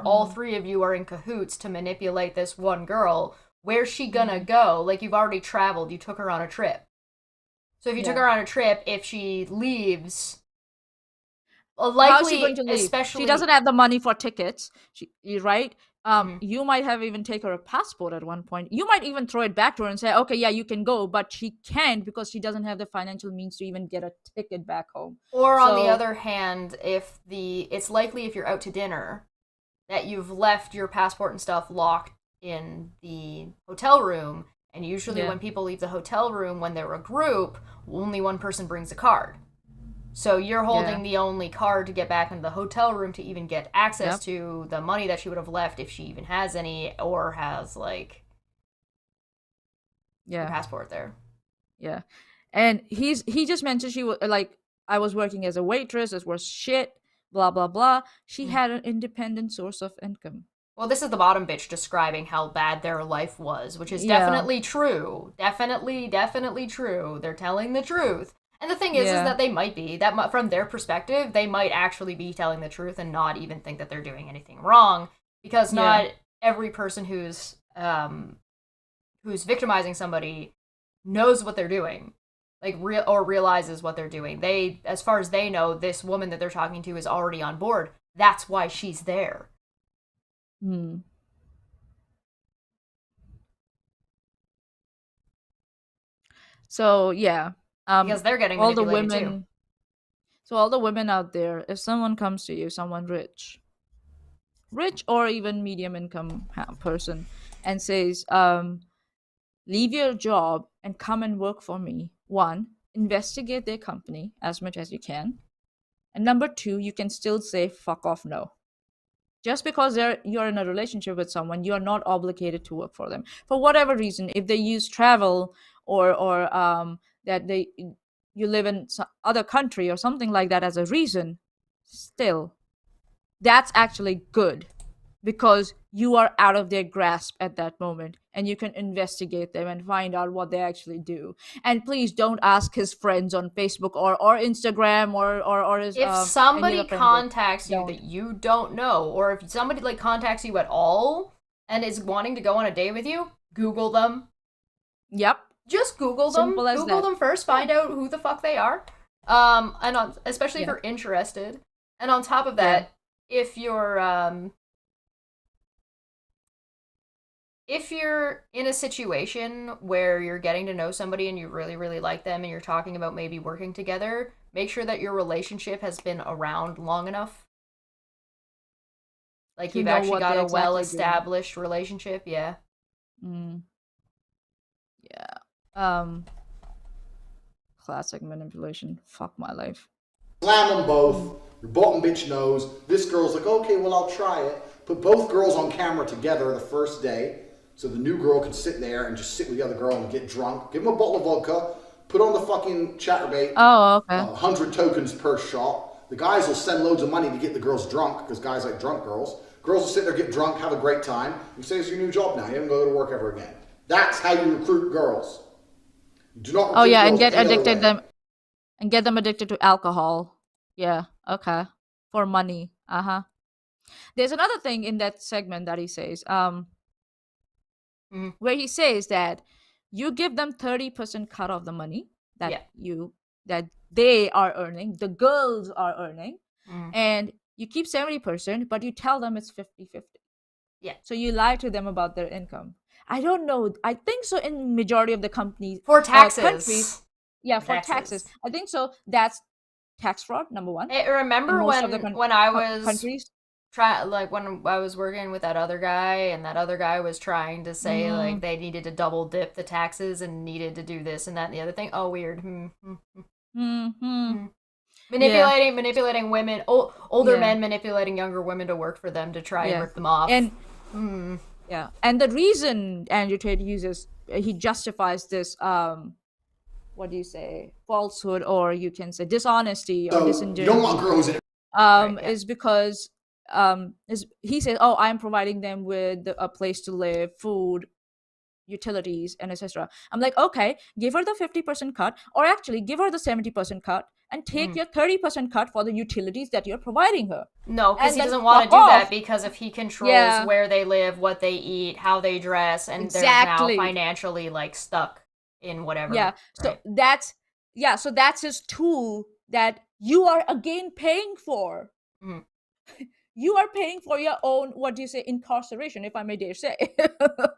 all 3 of you are in cahoots to manipulate this one girl, where's she gonna go? Like, you've already traveled. You took her on a trip. So if you took her on a trip, if she leaves... likely, how's she going to leave? Especially... She doesn't have the money for tickets. Right? You might have even taken her passport at one point. You might even throw it back to her and say, okay, yeah, you can go, but she can't because she doesn't have the financial means to even get a ticket back home. Or on the other hand, it's likely if you're out to dinner that you've left your passport and stuff locked in the hotel room, and usually when people leave the hotel room, when they're a group, only one person brings a card. So you're holding the only card to get back into the hotel room to even get access to the money that she would have left if she even has any, or has, like, her passport there. Yeah. And he just mentioned she was, like, I was working as a waitress, it was shit, blah, blah, blah. She had an independent source of income. Well, this is the bottom bitch describing how bad their life was, which is definitely true. Definitely true. They're telling the truth. And the thing is that they might be, that from their perspective, they might actually be telling the truth and not even think that they're doing anything wrong, because not every person who's victimizing somebody knows what they're doing, like or realizes what they're doing. They, as far as they know, this woman that they're talking to is already on board. That's why she's there. So yeah. Because they're getting manipulated too. So all the women out there, if someone comes to you, someone rich or even medium income person, and says, leave your job and come and work for me. 1, investigate their company as much as you can. And number 2, you can still say, fuck off, no. Just because you're in a relationship with someone, you are not obligated to work for them. For whatever reason, if they use travel or that you live in some other country or something like that as a reason, still, that's actually good, because you are out of their grasp at that moment and you can investigate them and find out what they actually do. And please don't ask his friends on Facebook or Instagram or his... If somebody contacts you that you don't know, or if somebody like contacts you at all and is wanting to go on a date with you, Google them. Yep. Just Google them. Google them first. Find out who the fuck they are. Especially if you're interested. And on top of that, if you're in a situation where you're getting to know somebody and you really, really like them and you're talking about maybe working together, make sure that your relationship has been around long enough. Like, you've actually got a well-established relationship. Yeah. Yeah. Classic manipulation. Fuck my life. Slam them both. Your bottom bitch knows. This girl's like, okay, well, I'll try it. Put both girls on camera together the first day, so the new girl can sit there and just sit with the other girl and get drunk. Give them a bottle of vodka. Put on the fucking chatterbait. Oh, okay. 100 tokens per shot. The guys will send loads of money to get the girls drunk, because guys like drunk girls. Girls will sit there, get drunk, have a great time. You say it's your new job now. You haven't go to work ever again. That's how you recruit girls. You do not recruit Oh yeah, girls and get any other addicted way. them, and get them addicted to alcohol. Yeah. Okay. For money. There's another thing in that segment that he says, where he says that you give them 30% cut of the money that that they are earning, the girls are earning, and you keep 70%, but you tell them it's 50-50. Yeah. So you lie to them about their income. I don't know. I think so in majority of the companies. For taxes. Countries, yeah, for taxes. I think so. That's tax fraud, number one. Remember when I was countries? when I was working with that other guy, and that other guy was trying to say like they needed to double dip the taxes and needed to do this and that and the other thing. Oh, weird. Manipulating women, older men manipulating younger women to work for them to try and rip them off. And and the reason Andrew Tate uses, he justifies this what do you say, falsehood, or you can say dishonesty or disingenuity, is because he says, oh, I'm providing them with a place to live, food, utilities, and etc. I'm like, okay, give her the 50% cut, or actually give her the 70% cut and take your 30% cut for the utilities that you're providing her. No, because he doesn't want to do that, because if he controls where they live, what they eat, how they dress, and they're now financially like stuck in whatever. Yeah. So that's his tool that you are again paying for. You are paying for your own, what do you say, incarceration, if I may dare say.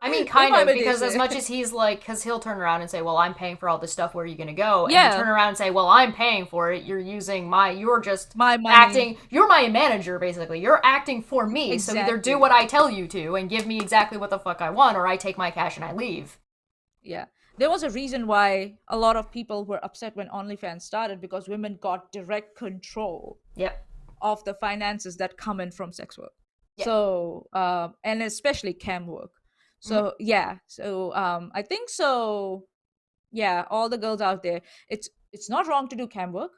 I mean, kind of, because as much as he's like, because he'll turn around and say, well, I'm paying for all this stuff, where are you going to go? And you turn around and say, well, I'm paying for it, you're using you're just my money. Acting, you're my manager, basically. You're acting for me, exactly. So either do what I tell you to and give me exactly what the fuck I want, or I take my cash and I leave. Yeah. There was a reason why a lot of people were upset when OnlyFans started, because women got direct control. Yep. Of the finances that come in from sex work. So and especially cam work. So I think so all the girls out there, it's not wrong to do cam work,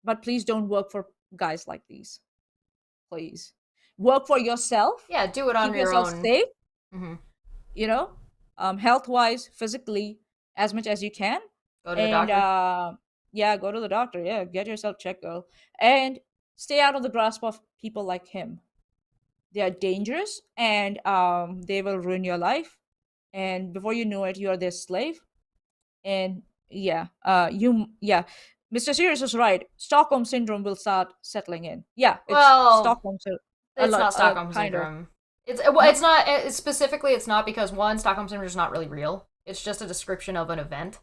but please don't work for guys like these. Please work for yourself. Do it on keep your yourself own. Safe. Health wise, physically, as much as you can. Go to the doctor. Go to the doctor. Get yourself checked, girl, and stay out of the grasp of people like him. They are dangerous, and they will ruin your life. And before you know it, you are their slave. And Mr. Sirius is right. Stockholm syndrome will start settling in. Stockholm syndrome. It's not Stockholm syndrome. It's not specifically. It's not because one, Stockholm syndrome is not really real. It's just a description of an event.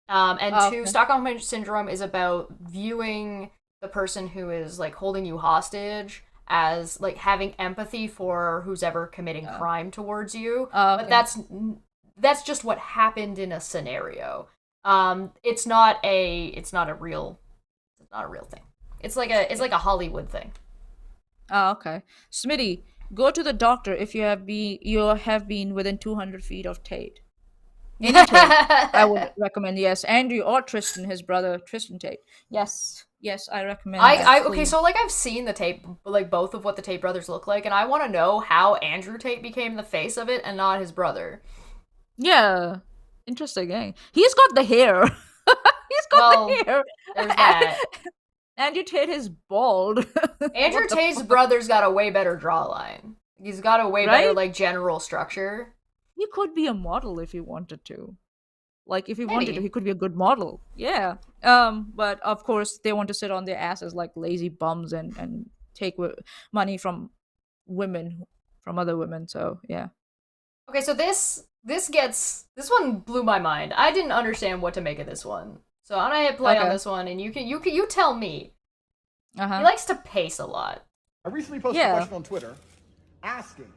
And two, Stockholm syndrome is about viewing the person who is like holding you hostage as like having empathy for who's ever committing crime towards you. But that's just what happened in a scenario. It's not a real thing. It's like a Hollywood thing. Oh, okay. Smitty, go to the doctor if you have been within 200 feet of Tate. Any Tate, I would recommend. Yes, Andrew or Tristan, his brother Tristan Tate. Yes, I recommend. Okay, so like I've seen the Tate, like both of what the Tate brothers look like, and I want to know how Andrew Tate became the face of it and not his brother. Yeah, interesting. Eh? He's got the hair. He's got the hair. There's that. Andrew Tate is bald. Andrew Tate's brother's got a way better jawline. He's got a way better like general structure. He could be a model if he wanted to. Like, if he wanted to, he could be a good model. Yeah. But, of course, they want to sit on their asses like lazy bums and take money from other women. So, yeah. Okay, so this one blew my mind. I didn't understand what to make of this one. So I'm gonna hit play on this one, and you tell me. He likes to pace a lot. I recently posted a question on Twitter asking,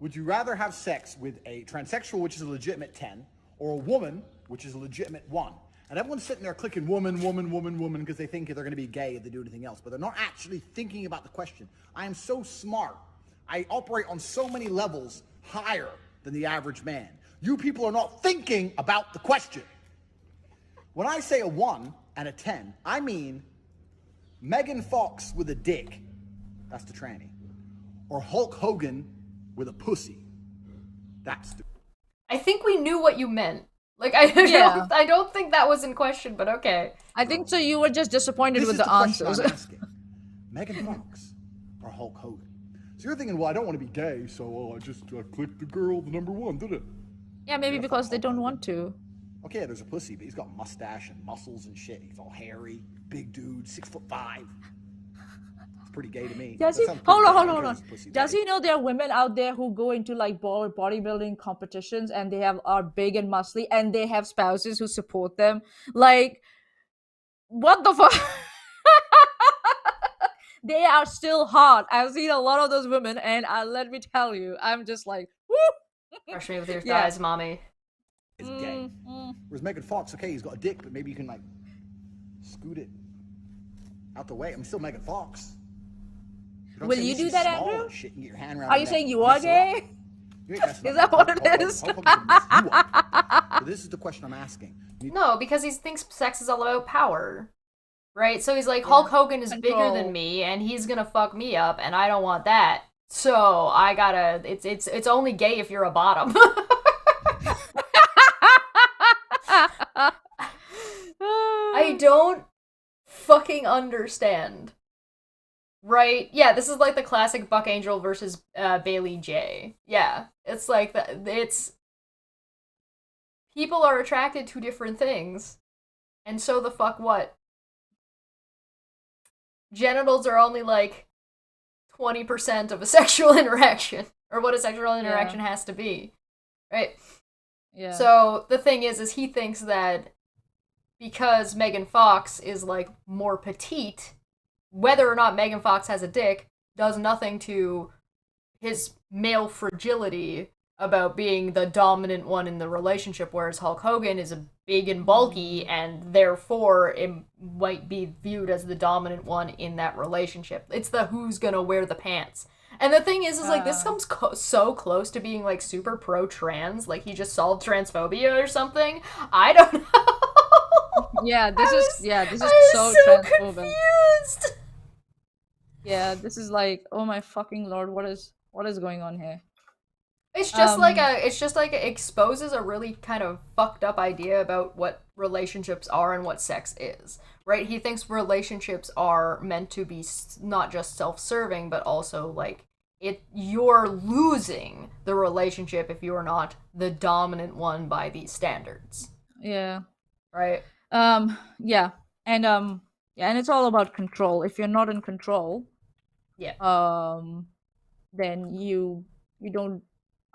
would you rather have sex with a transsexual, which is a legitimate 10, or a woman, which is a legitimate one. And everyone's sitting there clicking woman, woman, woman, woman, because they think they're going to be gay if they do anything else. But they're not actually thinking about the question. I am so smart. I operate on so many levels higher than the average man. You people are not thinking about the question. When I say a 1 and a 10, I mean Megan Fox with a dick. That's the tranny. Or Hulk Hogan with a pussy. That's the... I think we knew what you meant. Like, I don't think that was in question, but okay. I think so. You were just disappointed This with is the question answers. I'm asking. Megan Fox or Hulk Hogan? So you're thinking, well, I don't want to be gay, so I just clicked the girl, the number 1, did it? Yeah, maybe because they don't want to. Okay, yeah, there's a pussy, but he's got mustache and muscles and shit. He's all hairy, big dude, 6'5". It's pretty gay to me. Does he? Hold on. Does he know there are women out there who go into like bodybuilding competitions and they are big and muscly and they have spouses who support them? Like, what the fuck? They are still hot. I've seen a lot of those women, and let me tell you, I'm just like, woo! Brush me with your thighs, mommy. Is gay. Whereas Megan Fox, okay, he's got a dick, but maybe you can like scoot it out the way. I'm still Megan Fox. Will you do that, Andrew? Shit, and get your hand around Are you saying you are gay? Is that what it is? So this is the question I'm asking. No, because he thinks sex is all about power. Right? So he's like, Hulk Hogan is bigger than me, and he's gonna fuck me up, and I don't want that. So I gotta... It's only gay if you're a bottom. I don't fucking understand. Right? Yeah, this is like the classic Buck Angel versus Bailey J. Yeah, it's like it's... People are attracted to different things. And so the fuck what? Genitals are only like 20% of a sexual interaction, or what a sexual interaction has to be, right? Yeah. So the thing is he thinks that because Megan Fox is like more petite, whether or not Megan Fox has a dick does nothing to his male fragility about being the dominant one in the relationship, whereas Hulk Hogan is big and bulky, and therefore it might be viewed as the dominant one in that relationship. It's the who's gonna wear the pants. And the thing is like, this comes so close to being like super pro-trans, like he just solved transphobia or something. I don't know. Yeah, this is so transphobic. Confused. Yeah, this is like, oh my fucking lord, what is going on here? It's just like it exposes a really kind of fucked up idea about what relationships are and what sex is, right? He thinks relationships are meant to be not just self-serving, but also like you're losing the relationship if you're not the dominant one by these standards. Yeah. Right? Yeah. And and it's all about control. If you're not in control, then you don't,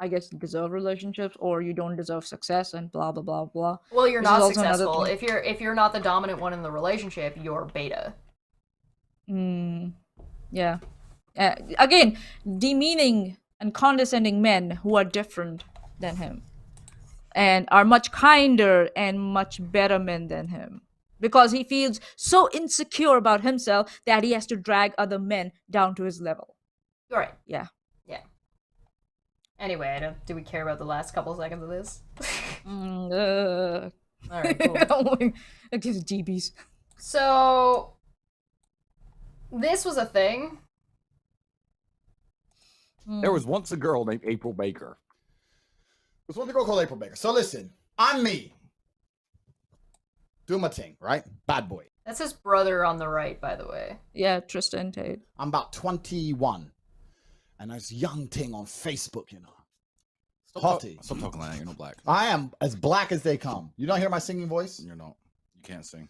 I guess, deserve relationships, or you don't deserve success, and blah blah blah blah. Well, you're not successful if you're not the dominant one in the relationship. You're beta. Yeah. Again, demeaning and condescending men who are different than him, and are much kinder and much better men than him, because he feels so insecure about himself that he has to drag other men down to his level. Right. Yeah. Anyway, do we care about the last couple seconds of this? All right, cool. It gives GBs. So, this was a thing. There was once a girl named April Baker. There's one girl called April Baker. So listen, I'm me. Doing my thing, right? Bad boy. That's his brother on the right, by the way. Yeah, Tristan Tate. I'm about 21. And there's a young thing on Facebook, you know. Stop talking like that. You're not black. I am as black as they come. You don't hear my singing voice? You're not. You can't sing.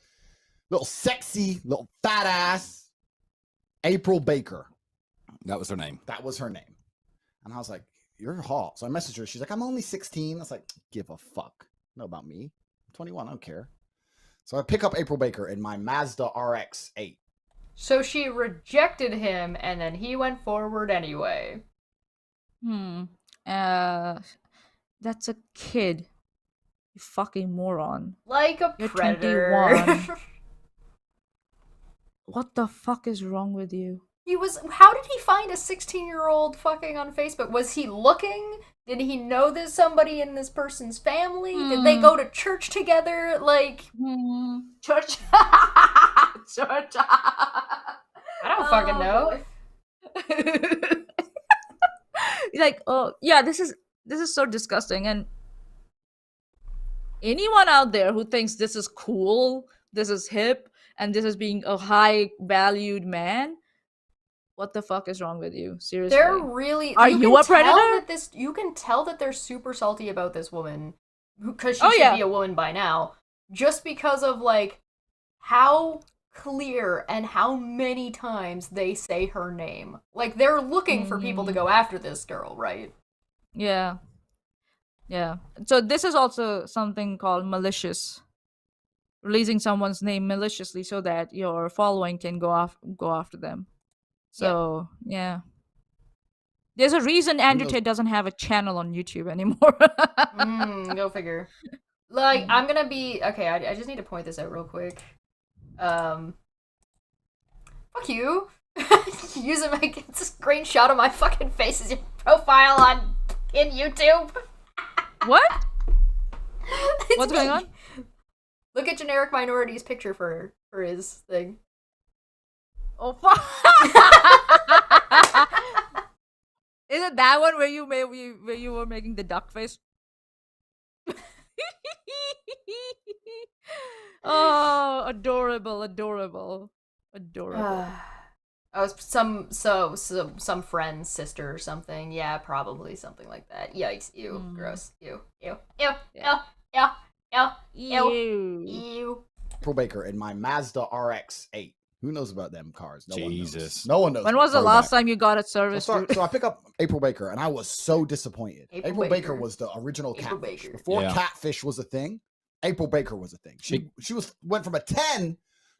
Little sexy, little fat ass April Baker. That was her name. That was her name. And I was like, you're hot. So I messaged her. She's like, I'm only 16. I was like, give a fuck. Know about me. I'm 21. I don't care. So I pick up April Baker in my Mazda RX 8. So she rejected him, and then he went forward anyway. That's a kid. You fucking moron. Like a You're predator. 21. What the fuck is wrong with you? How did he find a 16-year-old fucking on Facebook? Was he looking? Did he know there's somebody in this person's family? Did they go to church together? Like, Church. Church. I don't fucking know. Like, oh yeah, this is so disgusting. And anyone out there who thinks this is cool, this is hip, and this is being a high valued man, what the fuck is wrong with you? Seriously. They're really... Are you a predator? You can tell that they're super salty about this woman, because she should be a woman by now, just because of, like, how clear and how many times they say her name. Like, they're looking for people to go after this girl, right? Yeah. Yeah. So this is also something called malicious. Releasing someone's name maliciously so that your following can go after them. So, yeah. There's a reason Andrew Tate doesn't have a channel on YouTube anymore. Go figure. Like, I'm gonna be... Okay, I just need to point this out real quick. Fuck you. Using my screenshot of my fucking face as your profile in YouTube. What? What's going on? Look at generic minorities picture for his thing. Oh fuck! Is it that one where you were making the duck face? Oh, adorable. Oh, some friend's sister or something. Yeah, probably something like that. Yikes! Ew! Gross! Ew! April Baker in my Mazda RX-8. Who knows about them cars? Jesus. No one knows. When was the last time you got a service? So I pick up April Baker, and I was so disappointed. April Baker was the original Catfish. Before Catfish was a thing, April Baker was a thing. She went from a 10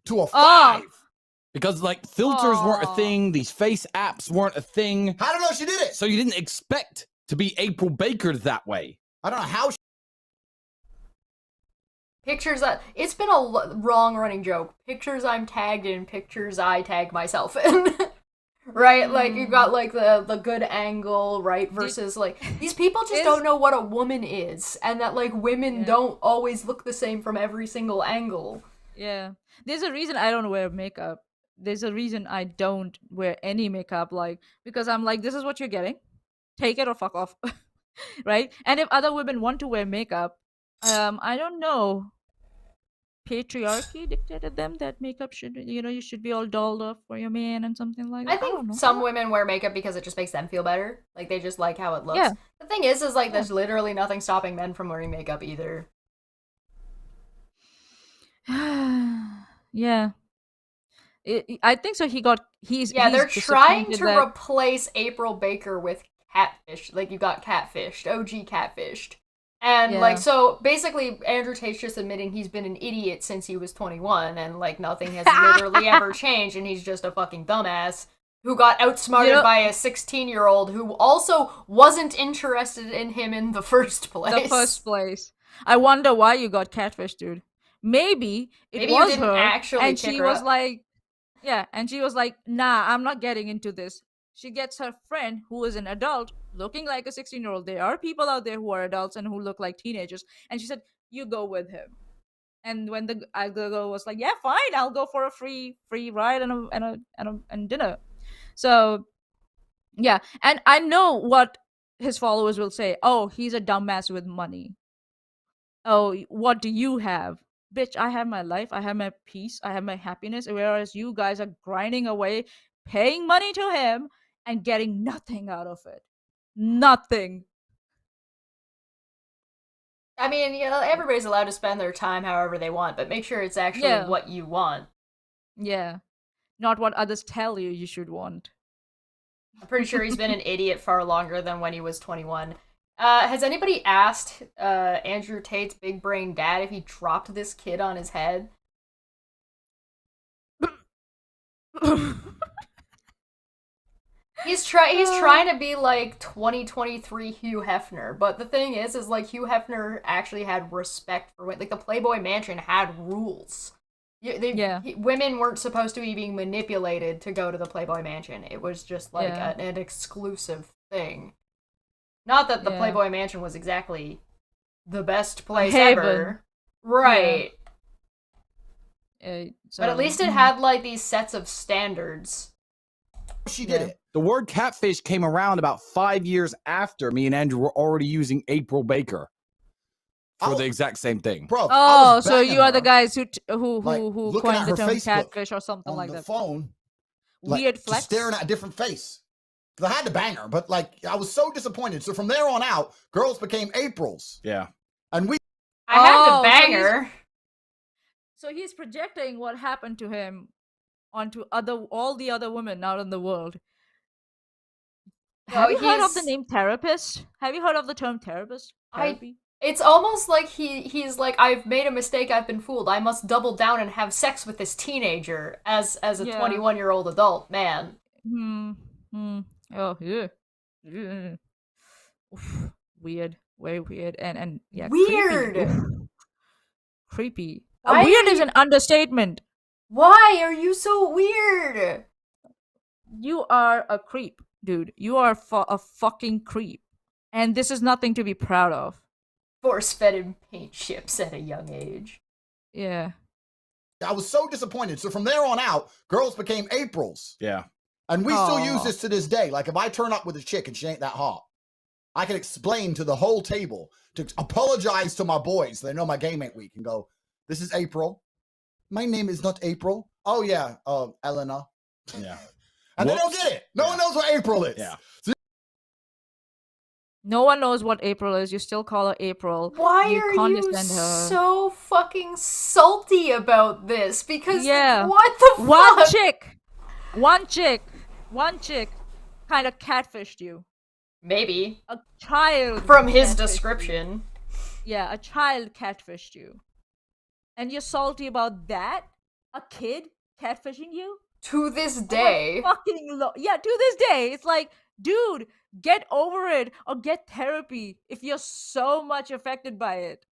to a 5. Because, like, filters weren't a thing. These face apps weren't a thing. I don't know she did it. So you didn't expect to be April Baker that way. I don't know how Pictures that... It's been a wrong running joke. Pictures I'm tagged in, pictures I tag myself in. Right? Like, you got, like, the good angle, right? Versus, like... These people just don't know what a woman is. And that, like, women don't always look the same from every single angle. Yeah. There's a reason I don't wear makeup. There's a reason I don't wear any makeup, like... Because I'm like, this is what you're getting. Take it or fuck off. Right? And if other women want to wear makeup... I don't know. Patriarchy dictated them that makeup should, you should be all dolled up for your man and something like that. I think some women wear makeup because it just makes them feel better. Like, they just like how it looks. Yeah. The thing is like, there's literally nothing stopping men from wearing makeup either. Yeah. I think so. He's they're trying to replace April Baker with Catfish. Like, you got Catfished, OG Catfished. And, like, so, basically, Andrew Tate's just admitting he's been an idiot since he was 21, and, like, nothing has literally ever changed, and he's just a fucking dumbass who got outsmarted by a 16-year-old who also wasn't interested in him in the first place. I wonder why you got Catfish, dude. Maybe it was her, and she was like, and she was like, nah, I'm not getting into this. She gets her friend, who is an adult, looking like a 16-year-old. There are people out there who are adults and who look like teenagers. And she said, you go with him. And when the girl was like, yeah, fine, I'll go for a free ride and dinner. So, yeah. And I know what his followers will say. Oh, he's a dumbass with money. Oh, what do you have? Bitch, I have my life. I have my peace. I have my happiness. Whereas you guys are grinding away, paying money to him, and getting nothing out of it. Nothing. I mean, everybody's allowed to spend their time however they want, but make sure it's actually what you want. Yeah. Not what others tell you should want. I'm pretty sure he's been an idiot far longer than when he was 21. Has anybody asked Andrew Tate's big brain dad if he dropped this kid on his head? He's trying to be like 2023 Hugh Hefner, but the thing is like Hugh Hefner actually had respect for like the Playboy Mansion had rules. Women weren't supposed to be being manipulated to go to the Playboy Mansion. It was just like an exclusive thing. Not that the Playboy Mansion was exactly the best place ever. Right. But at least it had like these sets of standards. She did it. The word catfish came around about 5 years after me and Andrew were already using April Baker for the exact same thing. Bro, oh, so you are the guys who like, coined the term Facebook catfish or something like that. On the phone. Weird like, flex? Just staring at a different face. Because I had to bang her, but like I was so disappointed. So from there on out, girls became Aprils. Yeah. And I had to bang her. So he's projecting what happened to him onto all the other women out in the world. Have you heard of the name therapist? Have you heard of the term therapist? Therapy? It's almost like he's like, I've made a mistake, I've been fooled. I must double down and have sex with this teenager as a 21-year-old adult man. Oh, yeah. Oof. Weird. Very weird. And yeah, weird. Creepy. Weird is an understatement. Why are you so weird? You are a creep, dude. You are a fucking creep. And this is nothing to be proud of. Force-fed in paint chips at a young age. Yeah. I was so disappointed. So from there on out, girls became Aprils. Yeah. And we still use this to this day. Like if I turn up with a chick and she ain't that hot, I can explain to the whole table, to apologize to my boys. So they know my game ain't weak and go, this is April. My name is not April. Oh yeah, Elena. Yeah. And they don't get it. No one knows what April is. Yeah. So no one knows what April is. You still call her April. Why are you so fucking salty about this? Because what the fuck? One chick kind of catfished you. Maybe. A child. From his description. Yeah, a child catfished you. And you're salty about that? A kid catfishing you? To this day. To this day. It's like, dude, get over it or get therapy if you're so much affected by it.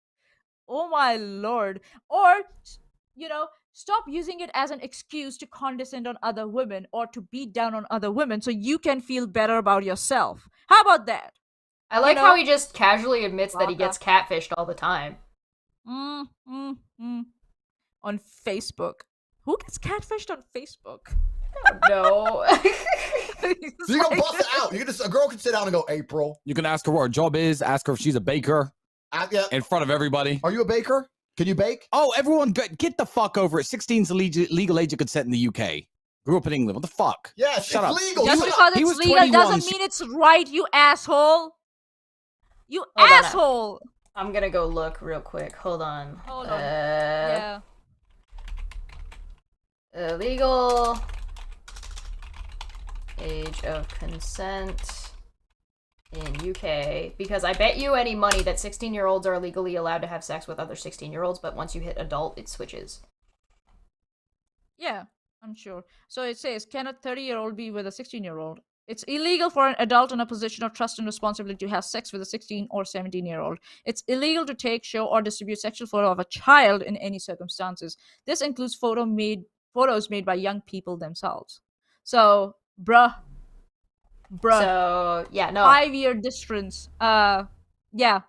Oh my lord. Or, stop using it as an excuse to condescend on other women or to beat down on other women so you can feel better about yourself. How about that? I like how he just casually admits that he gets catfished all the time. On Facebook. Who gets catfished on Facebook? No. So you can bust it out. A girl can sit down and go, April. You can ask her what her job is, ask her if she's a baker in front of everybody. Are you a baker? Can you bake? Oh, everyone, get the fuck over it. 16 is the legal age of consent in the UK. Grew up in England. What the fuck? Yeah, Shut up. legal. Just because it's legal doesn't mean it's right, you asshole. You asshole. I'm gonna go look real quick. Hold on. Yeah. Legal age of consent in UK, because I bet you any money that 16-year-olds are legally allowed to have sex with other 16-year-olds, but once you hit adult, it switches. Yeah, I'm sure. So it says, can a 30-year-old be with a 16-year-old? It's illegal for an adult in a position of trust and responsibility to have sex with a 16 or 17-year-old. It's illegal to take, show, or distribute sexual photo of a child in any circumstances. This includes photos made by young people themselves. So, bruh. So, yeah, no. 5-year distance. Yeah.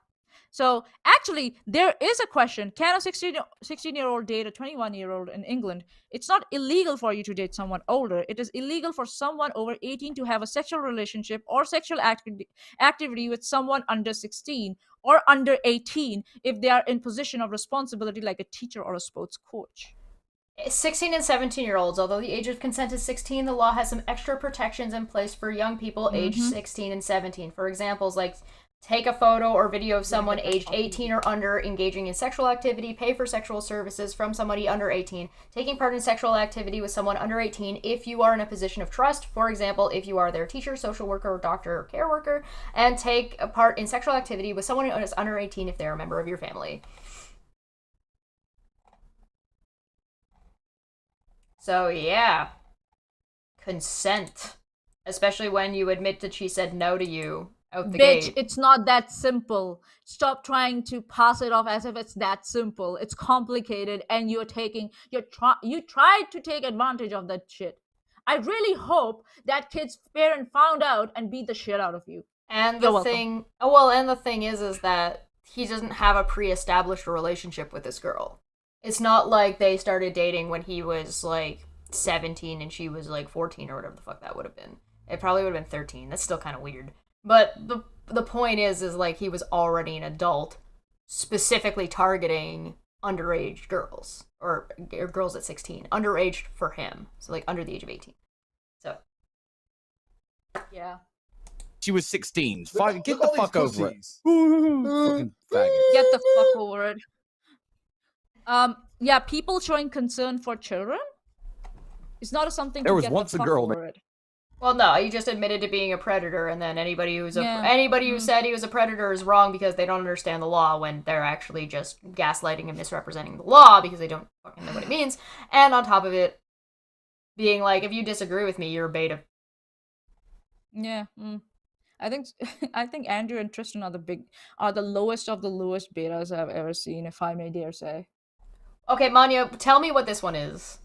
So, actually, there is a question. Can a 16-year-old date a 21-year-old in England? It's not illegal for you to date someone older. It is illegal for someone over 18 to have a sexual relationship or sexual activity with someone under 16 or under 18 if they are in position of responsibility like a teacher or a sports coach. 16 and 17-year-olds, although the age of consent is 16, the law has some extra protections in place for young people aged 16 and 17. For examples like take a photo or video of someone aged 18 or under engaging in sexual activity, pay for sexual services from somebody under 18, taking part in sexual activity with someone under 18 if you are in a position of trust, for example, if you are their teacher, social worker, doctor, or care worker, and take a part in sexual activity with someone who is under 18 if they're a member of your family. So, yeah. Consent. especially when you admit that she said no to you out the Bitch, gate. it's not that simple. Stop trying to pass it off as if it's that simple. It's complicated, and you tried to take advantage of that shit. I really hope that kid's parent found out and beat the shit out of you. And the thing is that he doesn't have a pre-established relationship with this girl. It's not like they started dating when he was like 17 and she was like 14 or whatever the fuck that would have been. It probably would have been 13. That's still kind of weird. But the point is like he was already an adult, specifically targeting underage girls or girls at 16, underage for him, so like under the age of 18. So yeah, she was 16. Get the fuck over it. Fucking faggot. Get the fuck over it. Yeah, people showing concern for children. It's not something. There was once a girl. Well, no, he just admitted to being a predator, and then anybody who said he was a predator is wrong because they don't understand the law when they're actually just gaslighting and misrepresenting the law because they don't fucking know what it means. And on top of it, being like, if you disagree with me, you're a beta. Yeah, I think Andrew and Tristan are the lowest of the lowest betas I've ever seen, if I may dare say. Okay, Maanyaa, tell me what this one is.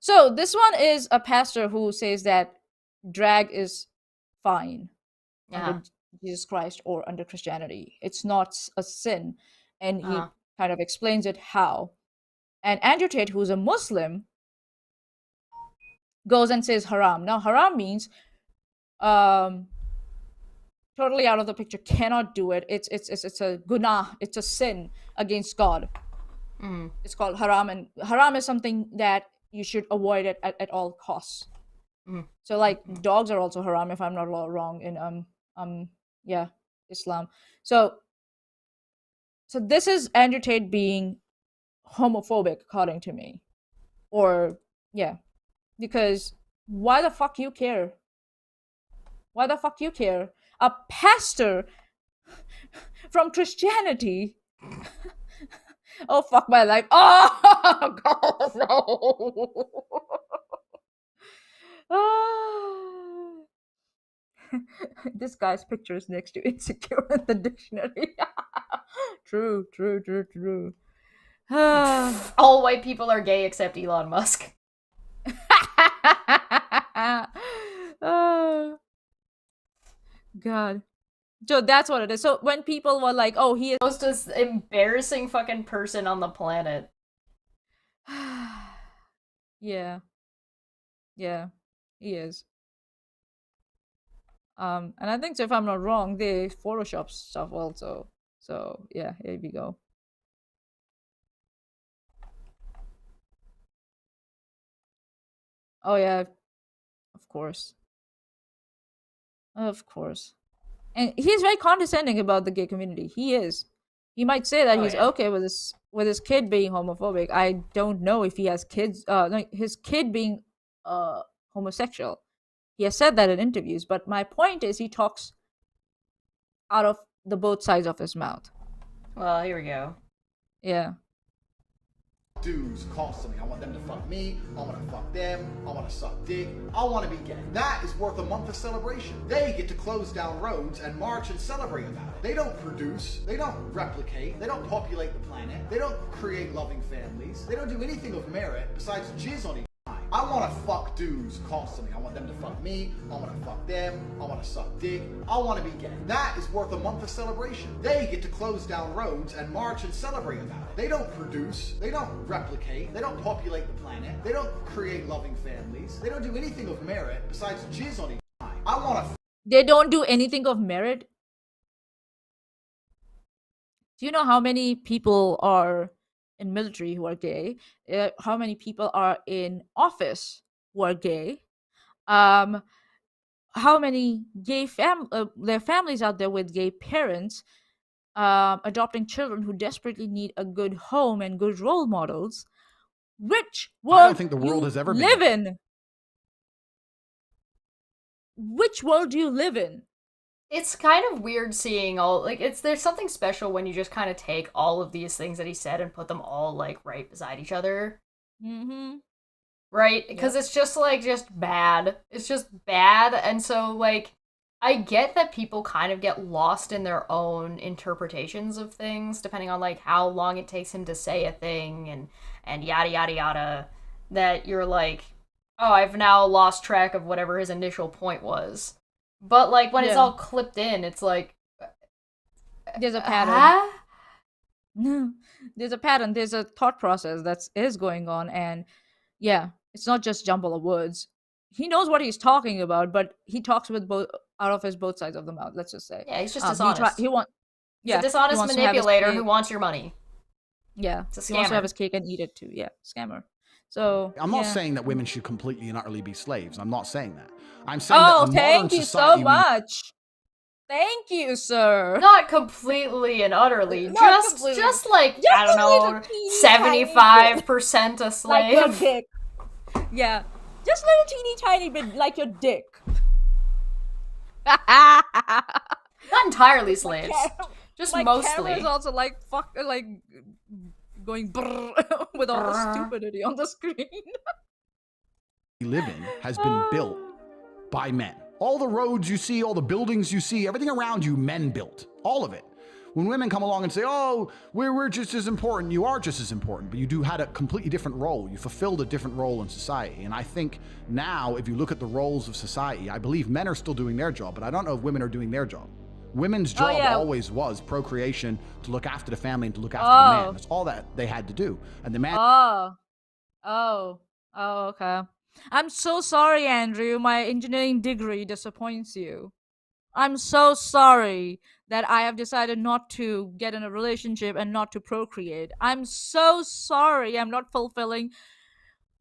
So this one is a pastor who says that drag is fine under Jesus Christ or under Christianity. It's not a sin. And he kind of explains it how. And Andrew Tate, who's a Muslim, goes and says haram. Now, haram means totally out of the picture, cannot do it. It's a gunah, it's a sin against God. It's called haram, and haram is something that you should avoid it at all costs. So like dogs are also haram, if I'm not wrong, in Islam. So this is Andrew Tate being homophobic, according to me. Or because why the fuck you care? Why the fuck you care? A pastor from Christianity. Oh, fuck my life. Oh, God, no. This guy's picture is next to insecure in the dictionary. True. All white people are gay except Elon Musk. Oh, God. So that's what it is. So when people were like, oh, he is the most embarrassing fucking person on the planet. Yeah, he is. And I think, so if I'm not wrong, they Photoshop stuff also. So yeah, here we go. Oh yeah, of course. And he's very condescending about the gay community. He is. He might say that he's okay with his kid being homophobic. I don't know if he has kids. His kid being homosexual. He has said that in interviews. But my point is, he talks out of the both sides of his mouth. Well, here we go. Yeah. Dudes constantly. I want them to fuck me. I want to fuck them. I want to suck dick. I want to be gay. That is worth a month of celebration. They get to close down roads and march and celebrate about it. They don't produce. They don't replicate. They don't populate the planet. They don't create loving families. They don't do anything of merit besides jizz on each other. I want to fuck dudes constantly. I want them to fuck me. I want to fuck them. I want to suck dick. I want to be gay. That is worth a month of celebration. They get to close down roads and march and celebrate about it. They don't produce. They don't replicate. They don't populate the planet. They don't create loving families. They don't do anything of merit besides jizz on each other. I want to. They don't do anything of merit. Do you know how many people are in military who are gay? How many people are in office who are gay? How many gay their families out there with gay parents adopting children who desperately need a good home and good role models? Which world I don't think the world has ever live been. in? Which world do you live in? It's kind of weird seeing there's something special when you just kind of take all of these things that he said and put them all like right beside each other. right? Because it's just bad. It's just bad, and so like I get that people kind of get lost in their own interpretations of things, depending on like how long it takes him to say a thing and yada yada yada. That you're like, oh, I've now lost track of whatever his initial point was. But like when it's all clipped in, it's like there's a pattern. There's a pattern. There's a thought process that is going on, and yeah, it's not just jumble of words. He knows what he's talking about, but he talks with both out of his both sides of the mouth. Let's just say. Yeah, he's just dishonest. He's a dishonest manipulator who wants your money. Yeah, he wants to have his cake and eat it too. Yeah, scammer. So I'm not saying that women should completely and utterly be slaves. I'm not saying that. I'm saying that in modern society, so much. Thank you, sir. Not completely and utterly. Just I don't know, 75% a slave. Like your dick. Yeah. Just little teeny tiny bit like your dick. Not entirely slaves. Just mostly. Camera's also like going brrr with all the stupidity on the screen. we live in has been built by men. All the roads you see, all the buildings you see, everything around you, men built. All of it. When women come along and say, oh, we're just as important, you are just as important, but you had a completely different role. You fulfilled a different role in society. And I think now, if you look at the roles of society, I believe men are still doing their job, but I don't know if women are doing their job. Women's job always was procreation, to look after the family and to look after the man. That's all that they had to do. And the man... Okay. I'm so sorry, Andrew. My engineering degree disappoints you. I'm so sorry that I have decided not to get in a relationship and not to procreate. I'm so sorry I'm not fulfilling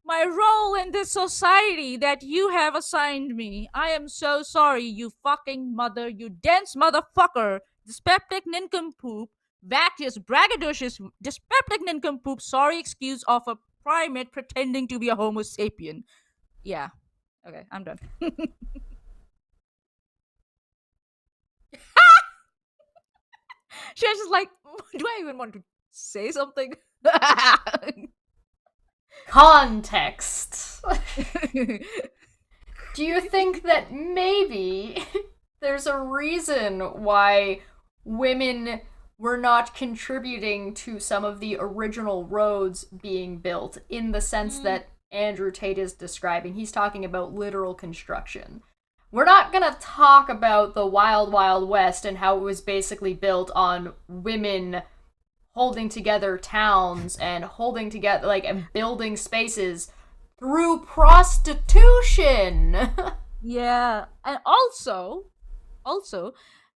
my role in this society that you have assigned me. I am so sorry, you fucking mother, you dense motherfucker, dyspeptic nincompoop, vacuous, braggadocious, dyspeptic nincompoop, sorry excuse of a primate pretending to be a homo sapien. Yeah. Okay, I'm done. She's just like, do I even want to say something? Context. Do you think that maybe there's a reason why women were not contributing to some of the original roads being built, in the sense that Andrew Tate is describing? He's talking about literal construction. We're not gonna talk about the Wild Wild West and how it was basically built on women holding together towns and holding together, and building spaces through prostitution. Yeah, and also,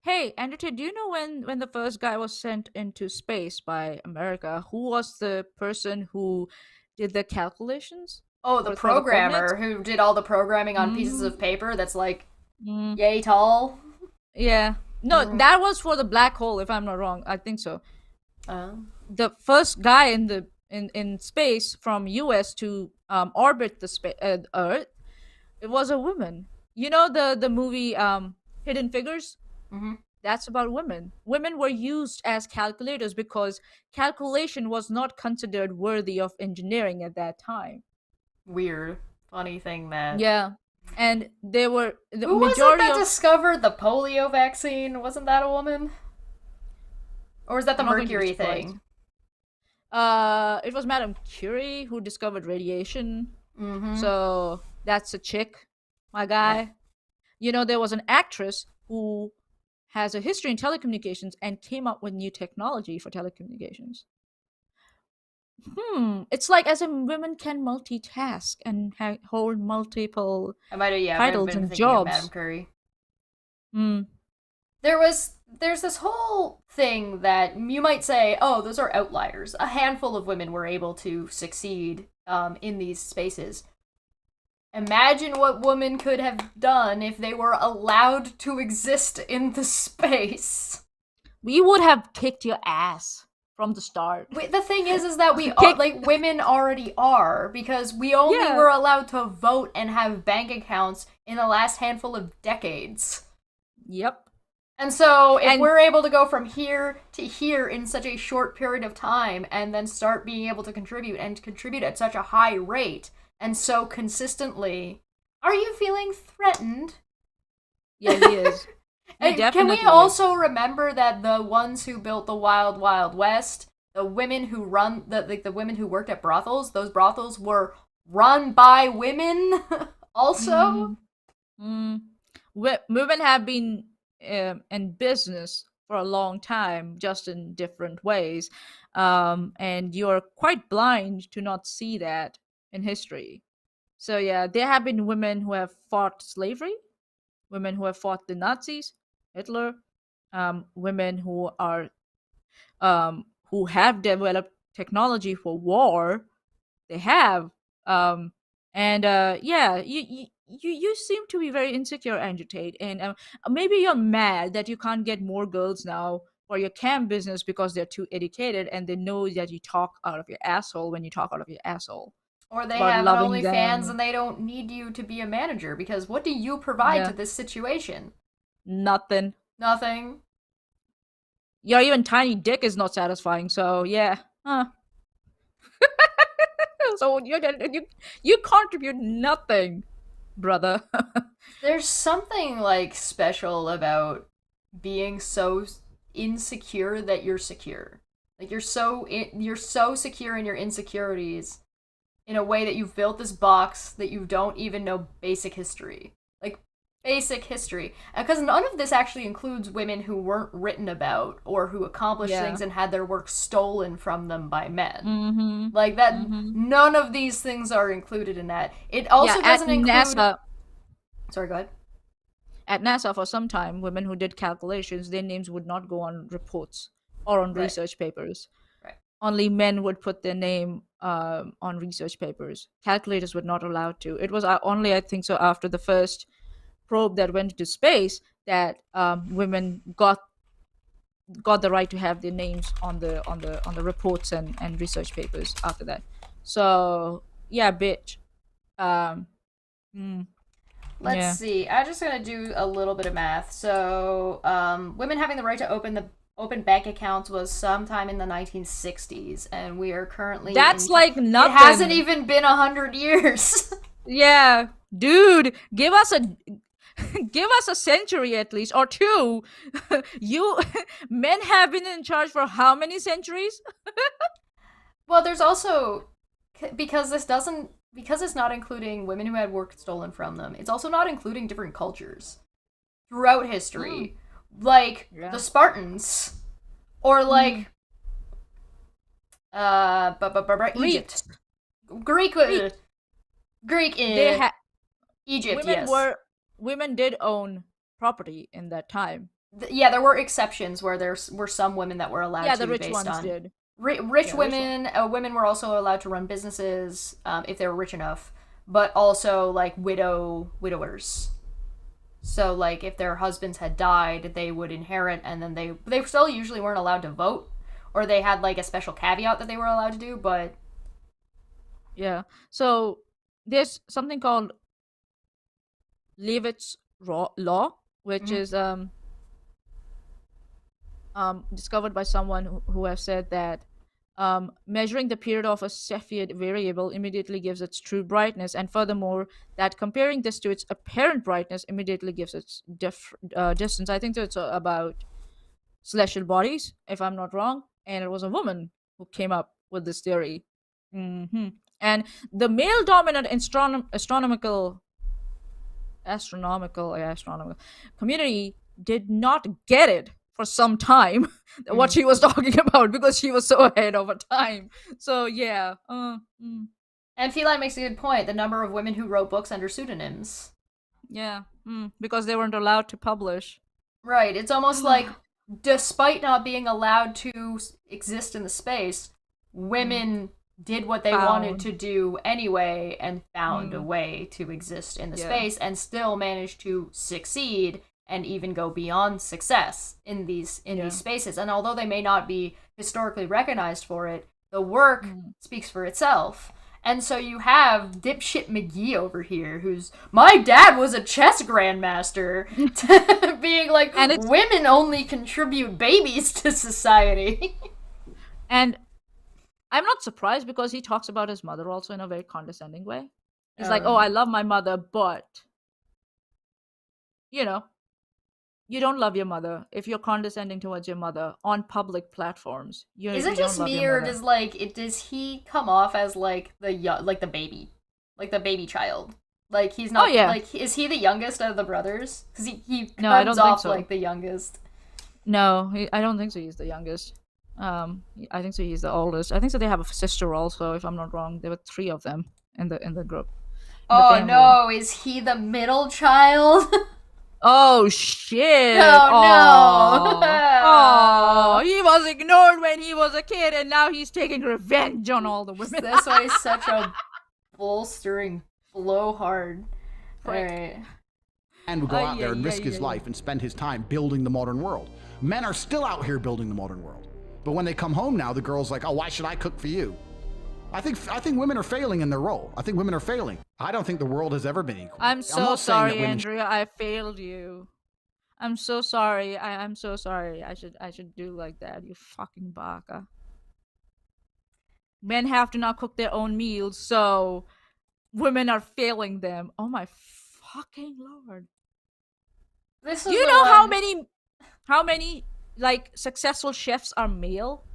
hey, Andrew Tate, do you know when the first guy was sent into space by America, who was the person who did the calculations? Oh, the programmer who did all the programming on pieces of paper that's yay tall. Yeah. No, that was for the black hole, if I'm not wrong. I think so. The first guy in space from US to orbit the Earth, it was a woman. You know the movie Hidden Figures? Mm-hmm. That's about women. Women were used as calculators because calculation was not considered worthy of engineering at that time. Weird. Funny thing that... Yeah. And they were... Who was it that discovered the polio vaccine? Wasn't that a woman? Or was that the mercury thing? It was Madame Curie who discovered radiation. Mm-hmm. So that's a chick, my guy. Yeah. You know, there was an actress who has a history in telecommunications and came up with new technology for telecommunications. It's like as if women can multitask and hold multiple titles and jobs. Madame Curie. There's this whole thing that you might say, oh, those are outliers. A handful of women were able to succeed in these spaces. Imagine what women could have done if they were allowed to exist in the space. We would have kicked your ass from the start. The thing is that we women already are, because we only were allowed to vote and have bank accounts in the last handful of decades. Yep. And so if we're able to go from here to here in such a short period of time and then start being able to contribute at such a high rate, and so consistently, are you feeling threatened? Yeah, he is. And can we also remember that the ones who built the Wild Wild West, the women who run the women who worked at brothels, those brothels were run by women also? Women have been in business for a long time, just in different ways. And you're quite blind to not see that in history. So yeah, there have been women who have fought slavery, women who have fought the Nazis, Hitler, women who are who have developed technology for war. They have, and yeah, you seem to be very insecure, Andrew Tate, and maybe you're mad that you can't get more girls now for your cam business because they're too educated and they know that you talk out of your asshole when you talk out of your asshole. Or they have an OnlyFans and they don't need you to be a manager, because what do you provide to this situation? Nothing. Your even tiny dick is not satisfying, so yeah. So you contribute nothing, brother. There's something like special about being so insecure that you're secure. Like you're so secure in your insecurities in a way that you've built this box that you don't even know basic history. Like basic history. Because none of this actually includes women who weren't written about or who accomplished things and had their work stolen from them by men. Like that, none of these things are included in that. It also doesn't include... NASA, sorry, go ahead. At NASA, for some time, women who did calculations, their names would not go on reports or on research papers. Right. Only men would put their name on research papers. Calculators were not allowed to. It was only, I think so, after the first probe that went into space that women got the right to have their names on the reports and research papers after that. So yeah, bitch. Let's see. I'm just gonna do a little bit of math. So women having the right to open bank accounts was sometime in the 1960s, and we are currently like nothing. It hasn't even been 100 years. Yeah, dude, give us a century at least, or two. Men have been in charge for how many centuries? Well, there's also, because it's not including women who had work stolen from them, it's also not including different cultures throughout history. Like the Spartans, or like Egypt. Greek in Egypt, women did own property in that time. There were exceptions where there were some women that were allowed to. Yeah, the rich ones did. Rich women were also allowed to run businesses if they were rich enough, but also like widowers. So like if their husbands had died, they would inherit, and then they still usually weren't allowed to vote, or they had like a special caveat that they were allowed to do, but yeah. So there's something called Leavitt's law, which is discovered by someone who has said that measuring the period of a Cepheid variable immediately gives its true brightness, and furthermore, that comparing this to its apparent brightness immediately gives its distance. I think it's about celestial bodies, if I'm not wrong, and it was a woman who came up with this theory. And the male-dominant astronomical community did not get it for some time, what she was talking about, because she was so ahead of her time. So yeah. And Feline makes a good point. The number of women who wrote books under pseudonyms. Yeah, because they weren't allowed to publish. Right. It's almost like, despite not being allowed to exist in the space, women did what they wanted to do anyway and found a way to exist in the space and still managed to succeed and even go beyond success in these spaces. And although they may not be historically recognized for it, the work speaks for itself. And so you have dipshit McGee over here, who's, my dad was a chess grandmaster, being like, and women only contribute babies to society. And I'm not surprised, because he talks about his mother also in a very condescending way. He's like, oh, I love my mother, but you know, you don't love your mother if you're condescending towards your mother on public platforms. Is it just me, or does he come off as like the baby child? Like he's not. Oh, yeah. Like, is he the youngest of the brothers? Because he comes off like the youngest. No, I don't think so. He's the youngest. I think so. He's the oldest. I think so. They have a sister also, if I'm not wrong. There were 3 of them in the group. Oh no! Is he the middle child? Oh shit! Oh no! Oh, he was ignored when he was a kid, and now he's taking revenge on all the women. That's why he's such a bolstering blowhard. Right. And would go out there and risk his life and spend his time building the modern world. Men are still out here building the modern world, but when they come home now, the girl's like, "Oh, why should I cook for you?" I think women are failing in their role. I think women are failing. I don't think the world has ever been equal. I'm so sorry, Andrea. I failed you. I'm so sorry. I'm so sorry. I should do like that. You fucking baka. Men have to now cook their own meals, so women are failing them. Oh my fucking lord! This do you know how many like successful chefs are male?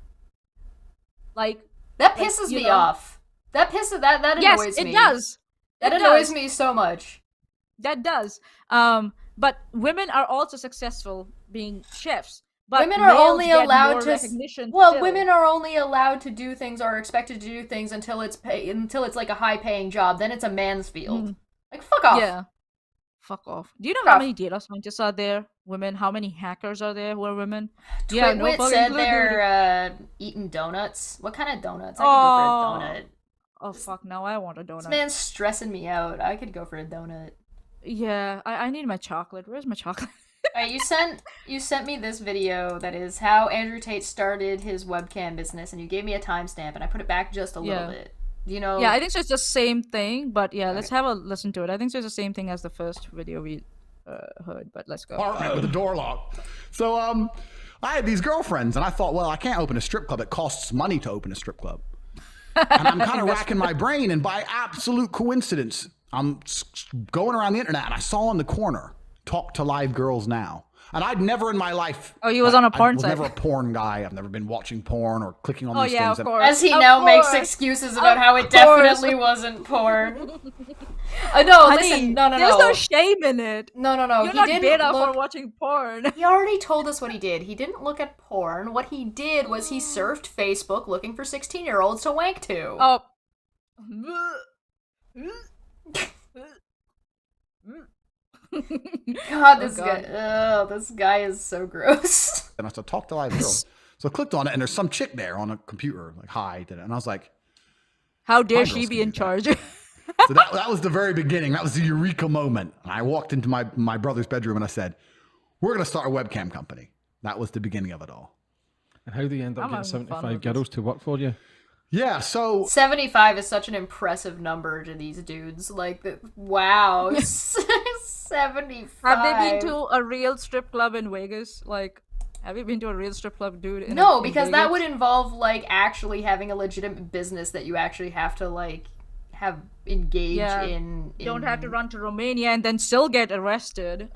Like. That pisses me off. That annoys me. Yes, it does. That annoys me so much. That does. But women are also successful being chefs. But women are only allowed to. Well, women are only allowed to do things or are expected to do things until it's like a high-paying job. Then it's a man's field. Like fuck off. Yeah. Fuck off. Do you know how many data scientists are there? Women. How many hackers are there who are women? Twitwit said they're eating donuts. What kind of donuts? I could go for a donut. Oh fuck! Now I want a donut. This man's stressing me out. I could go for a donut. Yeah, I need my chocolate. Where's my chocolate? Alright, you sent me this video that is how Andrew Tate started his webcam business, and you gave me a timestamp, and I put it back just a little bit. You know? Yeah, I think so. It's the same thing, but yeah, let's have a listen to it. I think so. It's the same thing as the first video we heard, but let's go. Apartment with the door locked. So I had these girlfriends, and I thought, well, I can't open a strip club. It costs money to open a strip club. And I'm kind of racking my brain, and by absolute coincidence, I'm going around the internet, and I saw in the corner, "Talk to Live Girls Now." And I'd never in my life. Oh, you was on a porn site. I was never a porn guy. I've never been watching porn or clicking on these things. Of course. As he now makes excuses about how it definitely wasn't porn. No, honey, listen, no. There's no shame in it. No. You're not beta for watching porn. He already told us what he did. He didn't look at porn. What he did was he surfed Facebook looking for 16-year-olds to wank to. Oh. God, this guy is so gross. And I said, "Talk to Live Girls." So I clicked on it, and there's some chick there on a computer, like, "Hi," did it, and I was like, "How dare she be in charge?" So that was the very beginning. That was the eureka moment. And I walked into my brother's bedroom, and I said, "We're going to start a webcam company." That was the beginning of it all. And how do you end up getting 75 girls to work for you? Yeah, so 75 is such an impressive number to these dudes. Like, wow, 75. Have they been to a real strip club in Vegas? Like, have you been to a real strip club, dude? No, because that would involve like actually having a legitimate business that you actually have to like have engage in. You don't have to run to Romania and then still get arrested.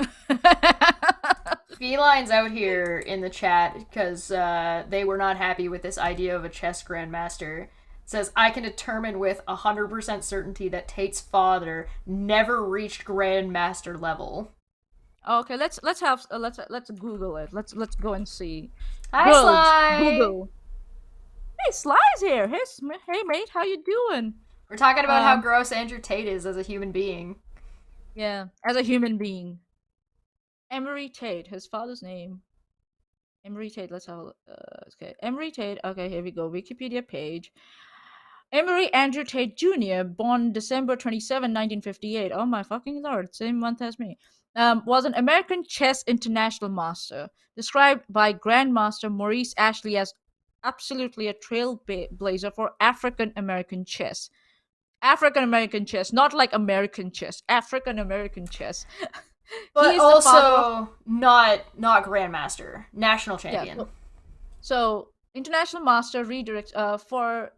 Felines out here in the chat because they were not happy with this idea of a chess grandmaster. It says, "I can determine with 100% certainty that Tate's father never reached grandmaster level." Okay, let's Google it. Let's go and see. Hi, Sly. Google. Hey, Sly's here. Hey, mate, how you doing? We're talking about how gross Andrew Tate is as a human being. Yeah, as a human being. Emery Tate, his father's name. Emery Tate, let's have a look. Okay, Emery Tate, okay, here we go. Wikipedia page. Emery Andrew Tate Jr., born December 27, 1958. Oh my fucking lord, same month as me. Was an American chess international master, described by Grandmaster Maurice Ashley as absolutely a trailblazer for African American chess. African American chess, not like American chess. African American chess. But also not grandmaster, national champion. Yeah, so international master redirects for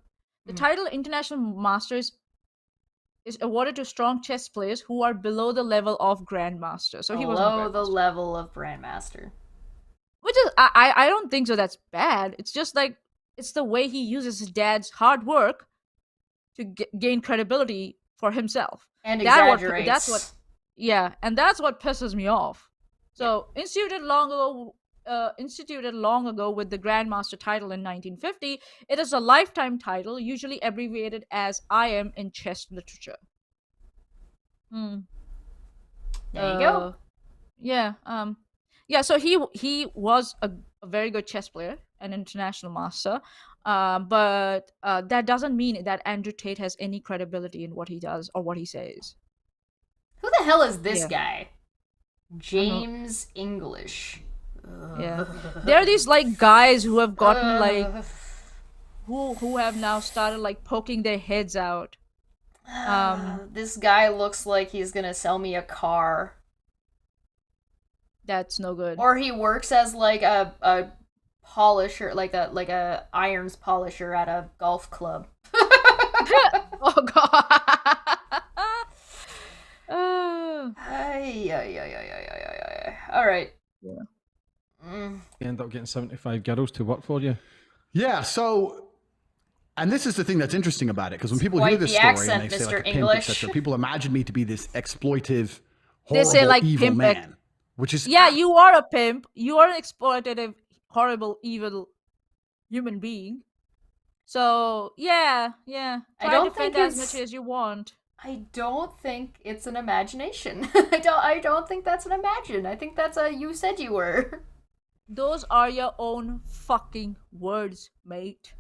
the title international master is is awarded to strong chess players who are below the level of grandmaster. So he was below the level of grandmaster. Which is, I don't think so that's bad. It's just like, it's the way he uses his dad's hard work to gain credibility for himself. And exaggerates. That's what, yeah, and that's what pisses me off. So, instituted long ago with the Grandmaster title in 1950, it is a lifetime title, usually abbreviated as IM in chess literature. There you go. Yeah. Yeah. So he was a very good chess player, an international master. But that doesn't mean that Andrew Tate has any credibility in what he does or what he says. Who the hell is this guy? James English. Yeah, there are these like guys who have gotten like who have now started like poking their heads out. This guy looks like he's gonna sell me a car. That's no good. Or he works as like a polisher, like a irons polisher at a golf club. Oh god. All right. Yeah. You end up getting 75 girls to work for you. Yeah, so, and this is the thing that's interesting about it, because when people hear this story accent, and they say Mr. like a pimp, English. etc., people imagine me to be this exploitive, They horrible, say, like, evil pimp, man. Which is... Yeah, you are a pimp. You are an exploitative, horrible, evil human being. So, yeah. Try to defend as much as you want. I don't think it's an imagination. I don't think that's an imagine. I think that's a you said you were. Those are your own fucking words, mate.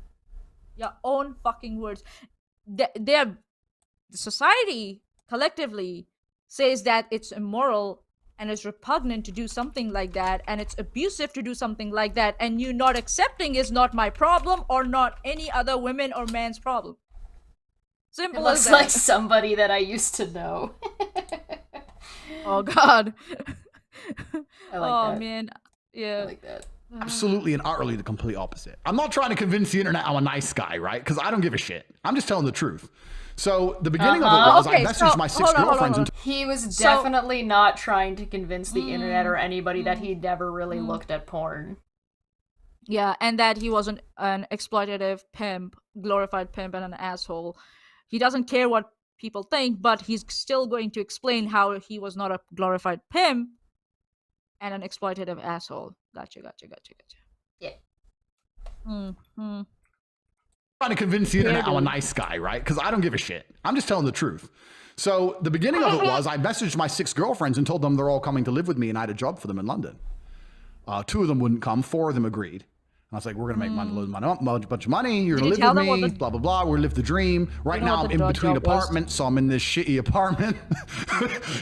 Your own fucking words. The society collectively says that it's immoral and it's repugnant to do something like that, and it's abusive to do something like that, and you not accepting is not my problem or not any other women or man's problem. Simple it looks as that. like somebody that I used to know. Oh god. I like oh that. Man. Yeah. I like that. Absolutely and utterly the complete opposite. I'm not trying to convince the internet I'm a nice guy, right? Because I don't give a shit. I'm just telling the truth. So the beginning of it was I messaged my 6 girlfriends. And he was definitely not trying to convince the internet or anybody that he'd never really looked at porn. Yeah, and that he was an exploitative pimp, glorified pimp, and an asshole. He doesn't care what people think, but he's still going to explain how he was not a glorified pimp and an exploitative asshole. Gotcha. Yeah. Trying to convince the internet I'm a nice guy, right? Because I don't give a shit. I'm just telling the truth. So the beginning of it was I messaged my 6 girlfriends and told them they're all coming to live with me, and I had a job for them in London. 2 of them wouldn't come. 4 of them agreed. And I was like, we're going to make a bunch of money. You're going to live with me, blah, blah, blah. We're going to live the dream. Right now, I'm in between apartments, so I'm in this shitty apartment.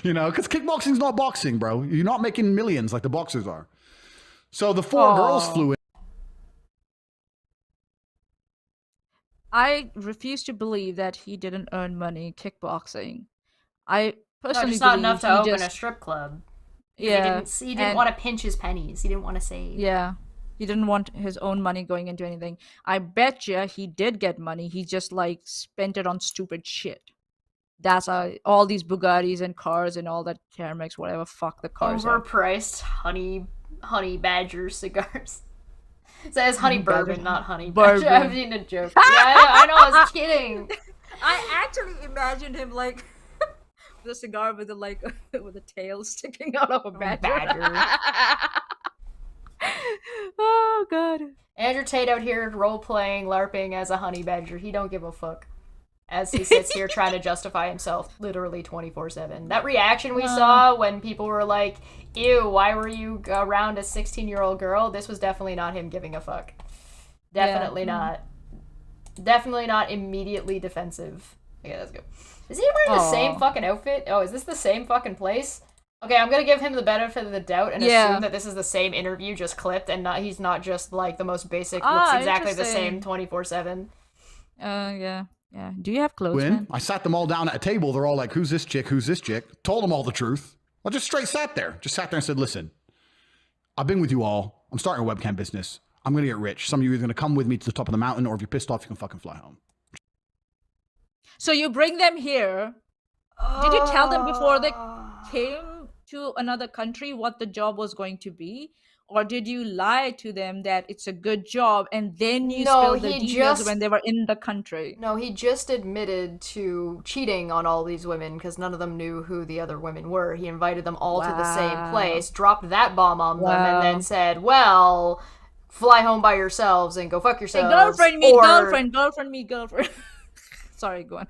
You know, because kickboxing's not boxing, bro. You're not making millions like the boxers are. So the 4 girls flew in. I refuse to believe that he didn't earn money kickboxing. I personally it's not believe enough to open a strip club. Yeah. He didn't want to pinch his pennies. He didn't want to save. Yeah. He didn't want his own money going into anything. I bet you he did get money. He just like spent it on stupid shit. That's all these Bugattis and cars and all that Carmex, whatever fuck the cars overpriced honey badger cigars. It says honey bourbon, not honey bourbon. badger. I'm being a joke. Yeah, I know. I was kidding. I actually imagined him like with a cigar with with a tail sticking out of a badger. Oh god. Andrew Tate out here role-playing, LARPing as a honey badger. He don't give a fuck. As he sits here trying to justify himself literally 24/7. That reaction we saw when people were like, ew, why were you around a 16-year-old girl? This was definitely not him giving a fuck. Definitely not. Definitely not immediately defensive. Okay, let's go. Is he wearing the same fucking outfit? Oh, is this the same fucking place? Okay, I'm gonna give him the benefit of the doubt and assume that this is the same interview just clipped and he's not just like the most basic, looks exactly the same 24/7. Yeah. Do you have clothes, man? I sat them all down at a table. They're all like, who's this chick? Who's this chick? Told them all the truth. I just straight sat there. Just sat there and said, listen, I've been with you all. I'm starting a webcam business. I'm going to get rich. Some of you are going to come with me to the top of the mountain, or if you're pissed off, you can fucking fly home. So you bring them here Did you tell them before they came to another country what the job was going to be? Or did you lie to them that it's a good job and then you spilled the details when they were in the country? No, he just admitted to cheating on all these women because none of them knew who the other women were. He invited them all to the same place, dropped that bomb on them, and then said, well, fly home by yourselves and go fuck yourselves. Hey, girlfriend, meet girlfriend, girlfriend, meet girlfriend. Sorry, go on.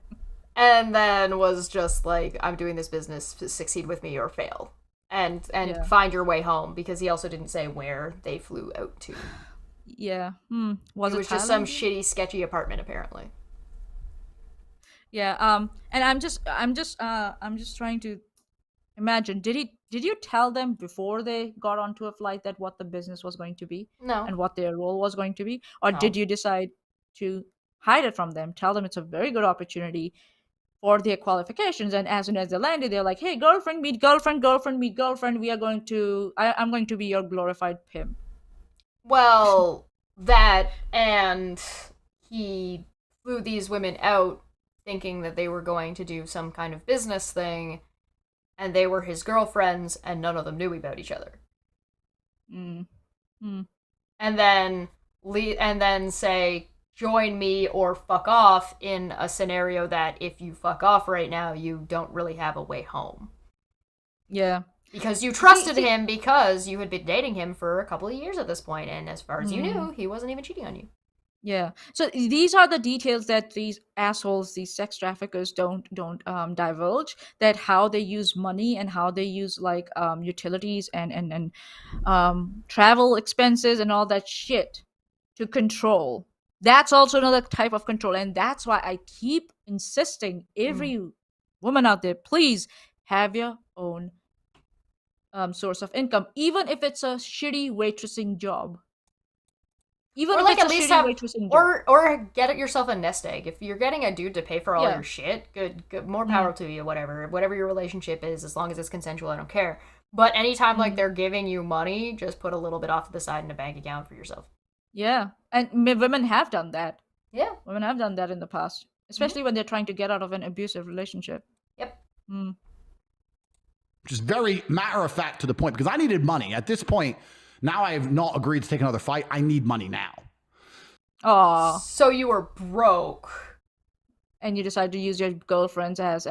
And then was just like, I'm doing this business, succeed with me or fail. And find your way home, because he also didn't say where they flew out to. Yeah. Was it was just some shitty, sketchy apartment, apparently. Yeah. And I'm just trying to imagine. Did you tell them before they got onto a flight that what the business was going to be? No. And what their role was going to be? Or did you decide to hide it from them? Tell them it's a very good opportunity for their qualifications, and as soon as they landed, they're like, hey, girlfriend, meet girlfriend, girlfriend, meet girlfriend, I'm going to be your glorified pimp. Well, that, and he flew these women out thinking that they were going to do some kind of business thing, and they were his girlfriends, and none of them knew about each other. And then say, join me or fuck off, in a scenario that if you fuck off right now, you don't really have a way home. Yeah. Because you trusted him because you had been dating him for a couple of years at this point, and as far as you knew, he wasn't even cheating on you. Yeah. So these are the details that these assholes, these sex traffickers don't divulge, that how they use money and how they use like utilities and travel expenses and all that shit to control. That's also another type of control. And that's why I keep insisting, every woman out there, please have your own source of income, even if it's a shitty waitressing job. Even or if like it's at a least shitty waitressing job. Or get yourself a nest egg. If you're getting a dude to pay for all your shit, good, more power to you, whatever your relationship is, as long as it's consensual, I don't care. But anytime like they're giving you money, just put a little bit off to the side in a bank account for yourself. Yeah. And women have done that. Yeah. Women have done that in the past, especially when they're trying to get out of an abusive relationship. Yep. Which is very matter of fact to the point, because I needed money. At this point, now I have not agreed to take another fight. I need money now. Oh. So you were broke. And you decided to use your girlfriends as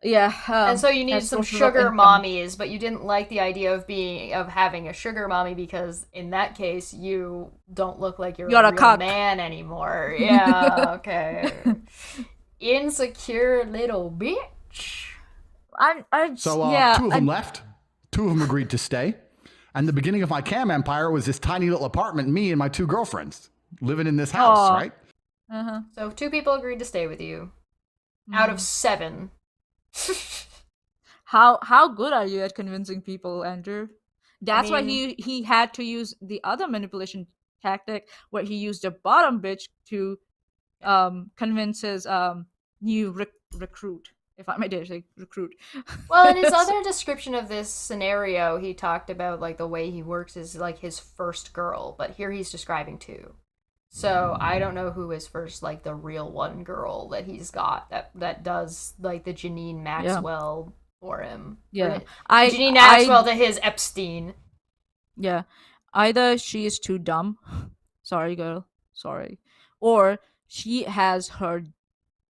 and so you needed some sugar mommies, but you didn't like the idea of having a sugar mommy, because in that case you don't look like you're a real man anymore. Yeah, okay. Insecure little bitch. Two of them left. Two of them agreed to stay. And the beginning of my cam empire was this tiny little apartment, me and my two girlfriends living in this house, right? So 2 people agreed to stay with you out of 7. How good are you at convincing people, Andrew? That's why he had to use the other manipulation tactic, where he used a bottom bitch to convince his new recruit, if I may dare say recruit. Well, in his other description of this scenario, he talked about like the way he works is like his first girl, but here he's describing 2. So I don't know who his first, like the real one girl that he's got that does like the Janine Maxwell for him. Yeah. Janine Maxwell to his Epstein. Yeah. Either she is too dumb. Sorry, girl. Sorry. Or she has her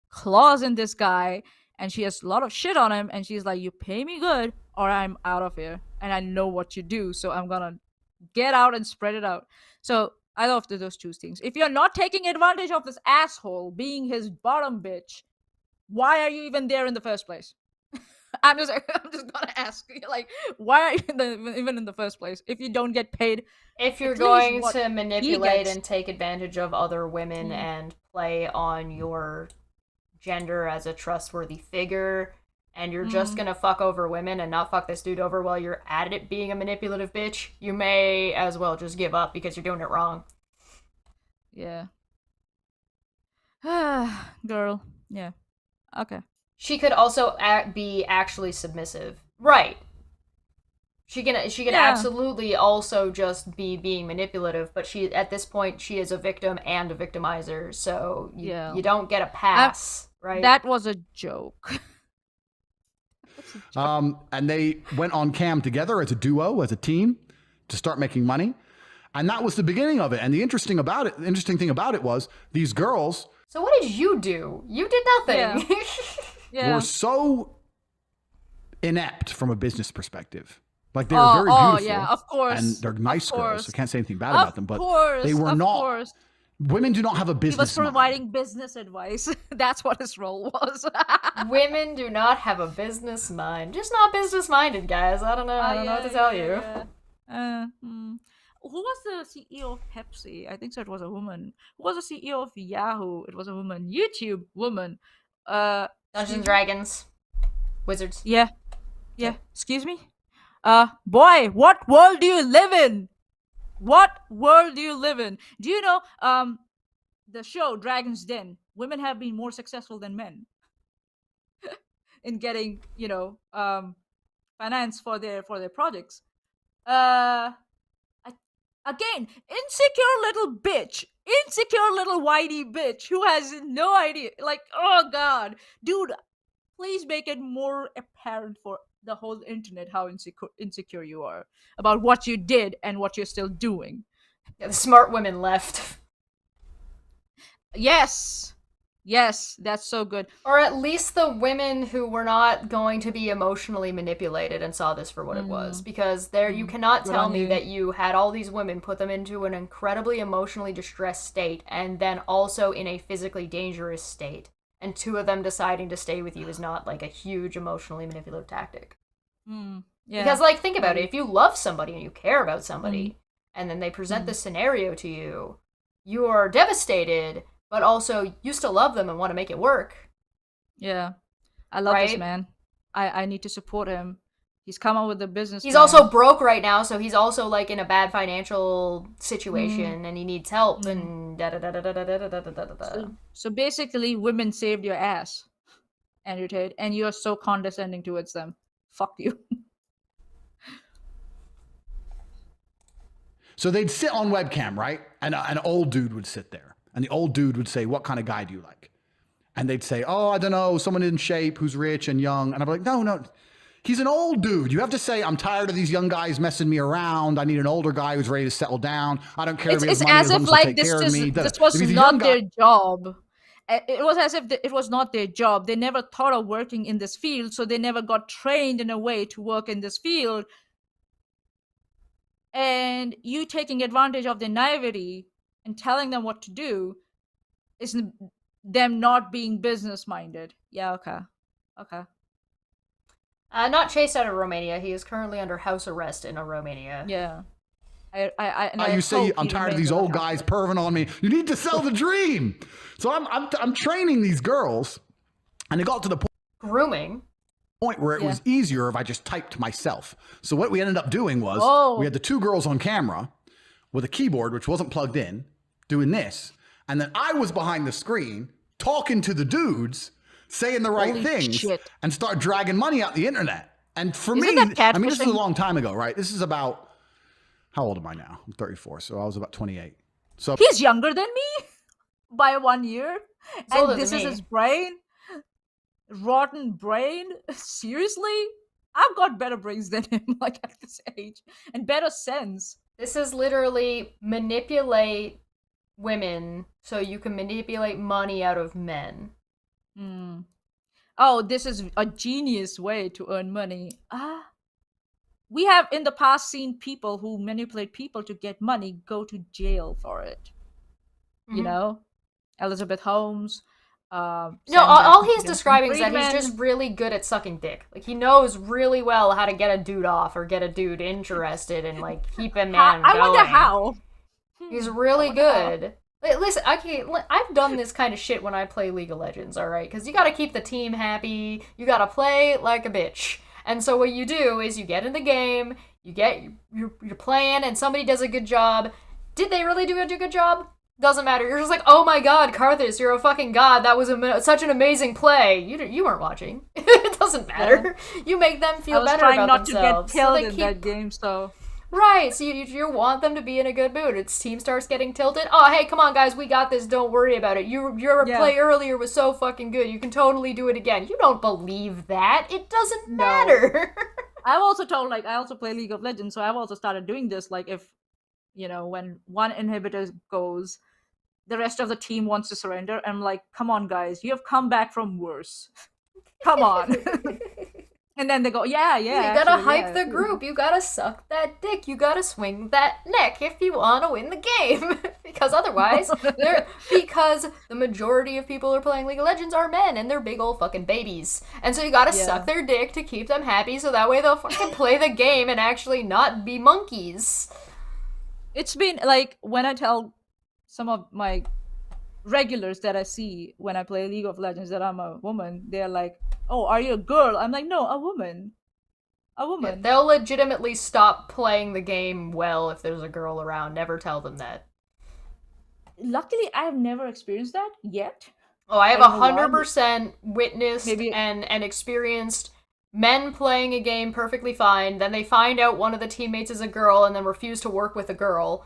claws in this guy and she has a lot of shit on him and she's like, you pay me good or I'm out of here. And I know what you do. So I'm going to get out and spread it out. So I love those 2 things. If you're not taking advantage of this asshole being his bottom bitch, why are you even there in the first place? I'm just gonna ask, like, why are you even in the first place if you don't get paid? If you're going to manipulate and take advantage of other women and play on your gender as a trustworthy figure, and you're just gonna fuck over women and not fuck this dude over while you're at it being a manipulative bitch, you may as well just give up because you're doing it wrong. Yeah. Girl. Yeah. Okay. She could also be actually submissive. Right. She can absolutely also just be being manipulative, but she at this point she is a victim and a victimizer, so you don't get a pass, right? That was a joke. And they went on cam together as a duo, as a team, to start making money. And that was the beginning of it. And the interesting thing about it was these girls. So what did you do? You did nothing. Were so inept from a business perspective. Like they were very beautiful. Yeah, of course. And they're nice girls. I can't say anything bad about them, but they were not. Course. Women do not have a business. He was providing business advice. That's what his role was. Women do not have a business mind. Just not business minded, guys. I don't know. I don't know what to tell you. Who was the CEO of Pepsi? I think so. It was a woman. Who was the CEO of Yahoo? It was a woman. YouTube woman. Dungeons and Dragons, Wizards. Yeah. Excuse me. Boy, what world do you live in? What world do you live in? Do you know the show Dragon's Den? Women have been more successful than men in getting, finance for their projects. Again, insecure little whiny bitch who has no idea. Like, oh god, dude, please make it more apparent for the whole internet how insecure you are about what you did and what you're still doing. Yeah, the smart women left. Yes, that's so good. Or at least the women who were not going to be emotionally manipulated and saw this for what it was. Because you cannot tell me that you had all these women, put them into an incredibly emotionally distressed state, and then also in a physically dangerous state. And two of them deciding to stay with you is not like a huge emotionally manipulative tactic. Yeah. Because, like, think about it. If you love somebody and you care about somebody, and then they present this scenario to you, you are devastated, but also you still love them and want to make it work. Yeah. I love this man. I need to support him. He's come up with a business. He's also broke right now, so he's also like in a bad financial situation, and he needs help, and So basically, women saved your ass, Andrew Tate, and you're so condescending towards them. Fuck you. So they'd sit on webcam, right? And an old dude would sit there, and the old dude would say, "What kind of guy do you like?" And they'd say, "Oh, I don't know, someone in shape who's rich and young." And I'd be like, "No. He's an old dude. You have to say, I'm tired of these young guys messing me around. I need an older guy who's ready to settle down. I don't care if he has money as long as he'll take care of me." This was not their job. It was as if it was not their job. They never thought of working in this field, so they never got trained in a way to work in this field. And you taking advantage of their naivety and telling them what to do is them not being business-minded. Yeah, okay. Not chased out of Romania. He is currently under house arrest in Romania. Yeah. You say, I'm tired of these old guys perving on me. You need to sell the dream. So I'm training these girls, and it got to the grooming point where it was easier if I just typed myself. So what we ended up doing was we had the two girls on camera with a keyboard, which wasn't plugged in, doing this. And then I was behind the screen talking to the dudes, saying the right things, and start dragging money out the internet. And for me, I mean, this is a long time ago, right? This is about, how old am I now? I'm 34, so I was about 28. So he's younger than me by 1 year. And this is his brain? Rotten brain? Seriously? I've got better brains than him, like, at this age. And better sense. This is literally manipulate women so you can manipulate money out of men. Oh, this is a genius way to earn money. We have in the past seen people who manipulate people to get money go to jail for it. You know? Elizabeth Holmes. All he's describing is that he's just really good at sucking dick. Like, he knows really well how to get a dude off or get a dude interested and, like, keep a man going. I wonder how. He's really good. Listen, I've done this kind of shit when I play League of Legends, alright? Because you gotta keep the team happy, you gotta play like a bitch. And so what you do is you get in the game, you're playing, and somebody does a good job. Did they really do a good job? Doesn't matter. You're just like, oh my god, Karthus, you're a fucking god. That was such an amazing play. You weren't watching. It doesn't matter. Yeah. You make them feel better about themselves. I was trying not to get killed in that game, so... Right, so you want them to be in a good mood. Its team starts getting tilted. Oh, hey, come on, guys, we got this. Don't worry about it. Your play earlier was so fucking good. You can totally do it again. You don't believe that. It doesn't matter. I've also told, like, I also play League of Legends, so I've also started doing this, like, if, you know, when one inhibitor goes, the rest of the team wants to surrender. I'm like, come on, guys, you have come back from worse. Come on. And then they go, yeah. You gotta hype the group. You gotta suck that dick. You gotta swing that neck if you wanna win the game. Because otherwise, because the majority of people who are playing League of Legends are men and they're big old fucking babies. And so you gotta suck their dick to keep them happy so that way they'll fucking play the game and actually not be monkeys. It's been, like, when I tell some of my regulars that I see when I play League of Legends that I'm a woman, they're like, oh, are you a girl? I'm like, no, a woman. Yeah, they'll legitimately stop playing the game well if there's a girl around. Never tell them that. Luckily, I have never experienced that yet. Oh, I have 100% witnessed and experienced men playing a game perfectly fine, then they find out one of the teammates is a girl and then refuse to work with a girl.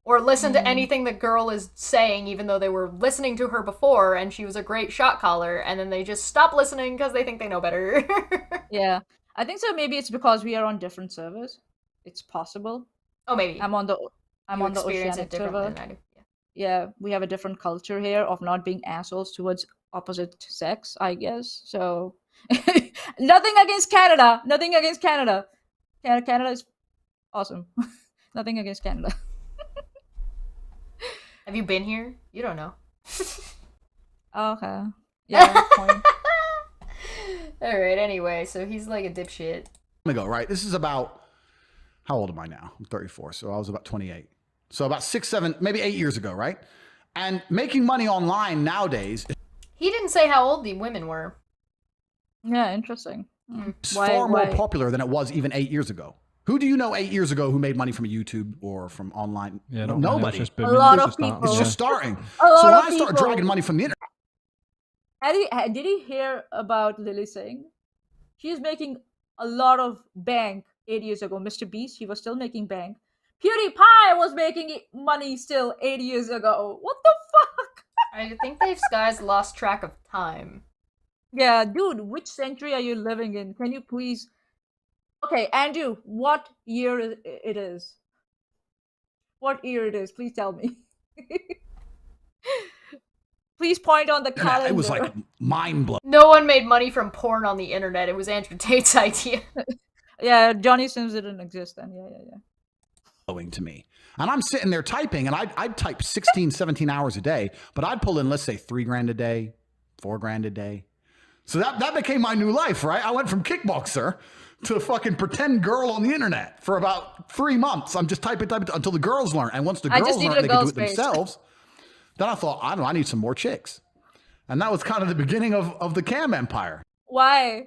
Or listen to anything the girl is saying, even though they were listening to her before, and she was a great shot caller, and then they just stop listening because they think they know better. Yeah. I think so. Maybe it's because we are on different servers. It's possible. Oh, maybe. I'm on the Oceanic server. Than I do. Yeah, we have a different culture here of not being assholes towards opposite sex, I guess. So, nothing against Canada. Nothing against Canada. Canada is awesome. Nothing against Canada. Have you been here? You don't know. Okay. Yeah. Alright, anyway, so he's like a dipshit. Let me go, right? This is about, how old am I now? I'm 34, so I was about 28. So about 6, 7, maybe 8 years ago, right? And making money online nowadays... He didn't say how old the women were. Yeah, interesting. It's far more popular than it was even 8 years ago. Who do you know 8 years ago who made money from YouTube or from online? Yeah, nobody. A lot of people. It's just starting. So when I start dragging money from the internet... Did he hear about Lily Singh? She's making a lot of bank 8 years ago. Mr. Beast, he was still making bank. PewDiePie was making money still 8 years ago. What the fuck? I think these guys lost track of time. Yeah, dude, which century are you living in? Can you please... Okay, Andrew, what year it is? What year it is? Please tell me. Please point on the calendar. It was like mind-blowing. No one made money from porn on the internet. It was Andrew Tate's idea. Yeah, Johnny Sims didn't exist then. Yeah. To me. And I'm sitting there typing, and I'd type 16, 17 hours a day, but I'd pull in, let's say, $3,000 a day, $4,000 a day. So that became my new life, right? I went from kickboxer to fucking pretend girl on the internet for about 3 months. I'm just typing until the girls learn. And once the girls learn they can do it themselves, then I thought, I don't know, I need some more chicks. And that was kind of the beginning of the cam empire. Why?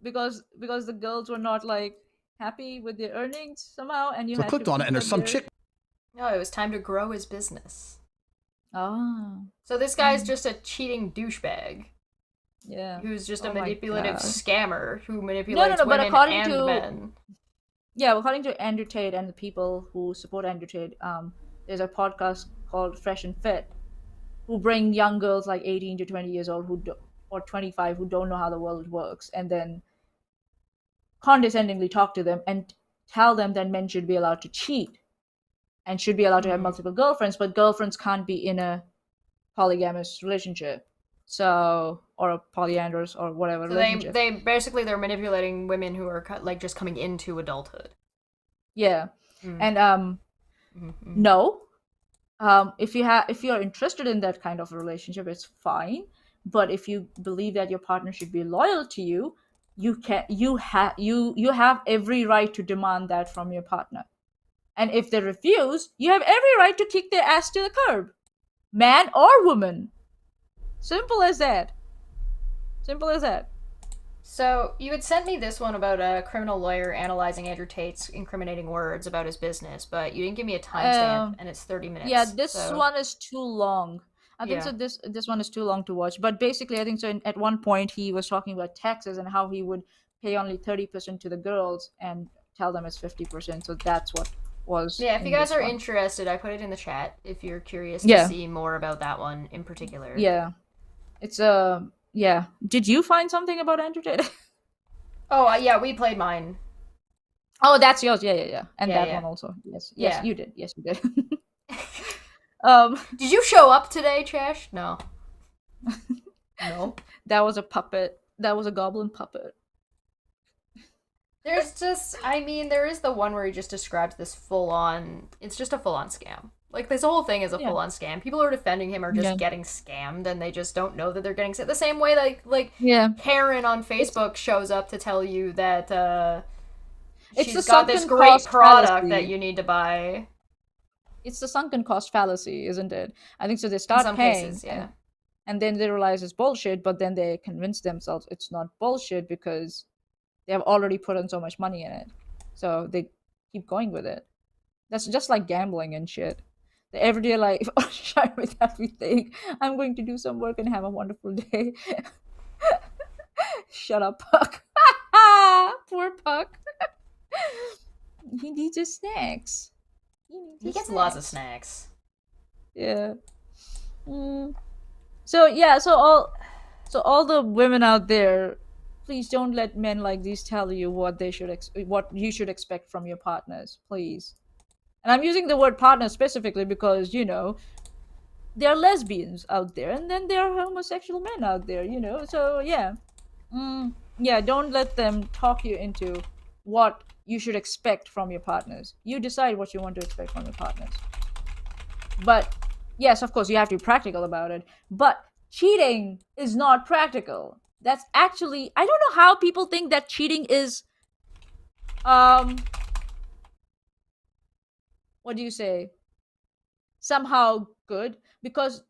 Because the girls were not like happy with their earnings somehow, and you so I clicked on it, and there's some chick. No, it was time to grow his business. Oh. So this guy's just a cheating douchebag. Yeah. Who's just a manipulative scammer who manipulates women and men. Yeah, according to Andrew Tate and the people who support Andrew Tate, there's a podcast called Fresh and Fit, who bring young girls like 18 to 20 years old or 25 who don't know how the world works, and then condescendingly talk to them and tell them that men should be allowed to cheat and should be allowed to have multiple girlfriends, but girlfriends can't be in a polygamous relationship. So, or a polyandrous or whatever relationship. They're manipulating women who are like just coming into adulthood. Yeah. And no. If you're interested in that kind of relationship, it's fine. But if you believe that your partner should be loyal to you, you have every right to demand that from your partner. And if they refuse, you have every right to kick their ass to the curb. Man or woman. Simple as that. Simple as that. So you had sent me this one about a criminal lawyer analyzing Andrew Tate's incriminating words about his business, but you didn't give me a timestamp, and it's 30 minutes. Yeah, this one is too long. I think Yeah. so. This one is too long to watch. But basically, I think so. At one point, he was talking about taxes and how he would pay only 30% to the girls and tell them it's 50%. So that's what was. Yeah, if in you guys this are one. interested, I put it in the chat if you're curious Yeah. to see more about that one in particular. Yeah, it's yeah. Did you find something about Andrew Tate? Oh, yeah, we played mine. Oh, that's yours. Yeah. And Yeah, that yeah. one also. Yes, Yeah. you did. Yes, you did. Did you show up today, Chesh? No. No. That was a puppet. That was a goblin puppet. There's just, I mean, there is the one where he just describes this full-on, it's just a full-on scam. Like, this whole thing is a full-on scam. People who are defending him are just getting scammed, and they just don't know that they're getting scammed. The same way, like Karen on Facebook shows up to tell you that, she's got this great product that you need to buy. It's the sunken cost fallacy, isn't it? I think so. They start some paying, cases, yeah. and then they realize it's bullshit, but then they convince themselves it's not bullshit because they have already put in so much money in it. So they keep going with it. That's just like gambling and shit. The everyday life, shine with everything. I'm going to do some work and have a wonderful day. Shut up, Puck. Poor Puck. He needs his snacks. He gets lots of snacks. Yeah. So yeah, so all the women out there, please don't let men like these tell you what they should what you should expect from your partners, please. And I'm using the word partner specifically because, you know, there are lesbians out there and then there are homosexual men out there, you know. So yeah. Yeah, don't let them talk you into what you should expect from your partners. You decide what you want to expect from your partners. But yes, of course, you have to be practical about it. But cheating is not practical. That's actually, I don't know how people think that cheating is, what do you say? Somehow good, because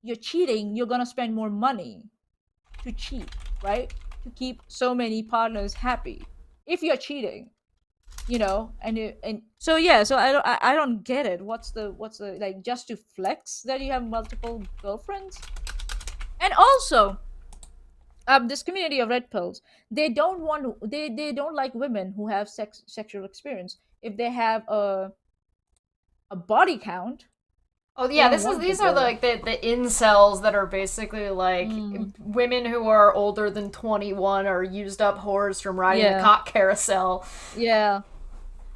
you're cheating, you're gonna spend more money to cheat, right? To keep so many partners happy. If you're cheating, you know, and so yeah, so I don't get it. What's the like, just to flex that you have multiple girlfriends? And also, this community of red pills, they don't like women who have sexual experience if they have a body count. Oh yeah, these are like the incels that are basically like women who are older than 21 or used up whores from riding a cock carousel. Yeah.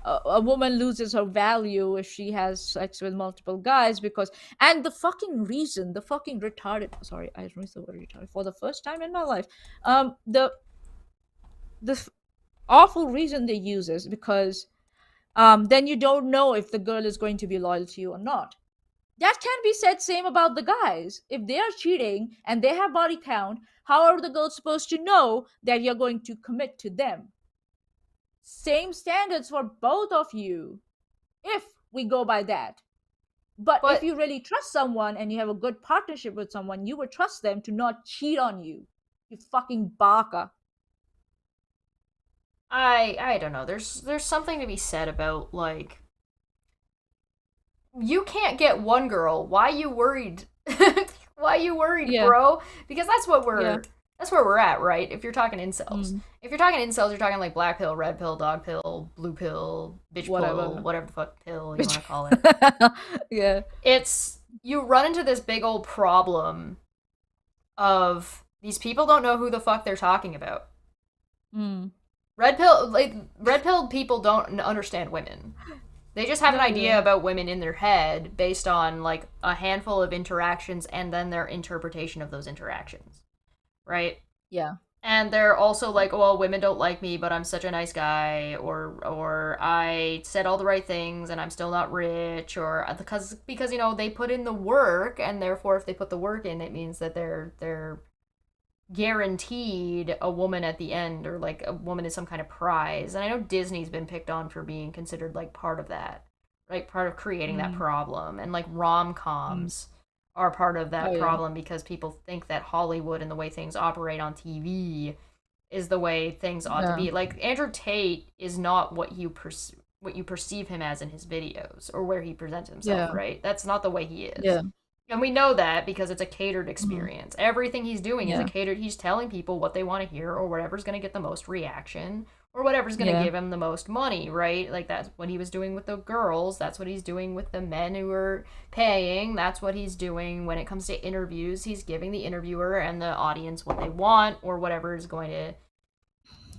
A woman loses her value if she has sex with multiple guys because, and the fucking retarded, sorry, I used the word retarded for the first time in my life. The awful reason they use is because then you don't know if the girl is going to be loyal to you or not. That can be said same about the guys. If they are cheating and they have body count, how are the girls supposed to know that you're going to commit to them? Same standards for both of you, if we go by that. But if you really trust someone and you have a good partnership with someone, you would trust them to not cheat on you. You fucking baka. I don't know. There's something to be said about, like, you can't get one girl. Why you worried? Why you worried, bro? Because that's what that's where we're at, right? If you're talking incels. If you're talking incels, you're talking like black pill, red pill, dog pill, blue pill, bitch pill, whatever the fuck pill you want to call it. Yeah. It's, you run into this big old problem of these people don't know who the fuck they're talking about. Red pill people don't understand women. They just have an idea about women in their head based on like a handful of interactions and then their interpretation of those interactions. Right? Yeah. And they're also like, well, women don't like me, but I'm such a nice guy, or I said all the right things and I'm still not rich, or because you know, they put in the work, and therefore if they put the work in, it means that they're guaranteed a woman at the end, or like a woman is some kind of prize. And I know Disney's been picked on for being considered like part of that, right? Part of creating that problem, and like rom-coms are part of that problem because people think that Hollywood and the way things operate on TV is the way things ought to be. Like, Andrew Tate is not what you perceive him as in his videos or where he presents himself, right? That's not the way he is. Yeah. And we know that because it's a catered experience. Everything he's doing is a catered. He's telling people what they want to hear or whatever's going to get the most reaction or whatever's going to give him the most money, right? Like, that's what he was doing with the girls. That's what he's doing with the men who are paying. That's what he's doing when it comes to interviews. He's giving the interviewer and the audience what they want or whatever is going to...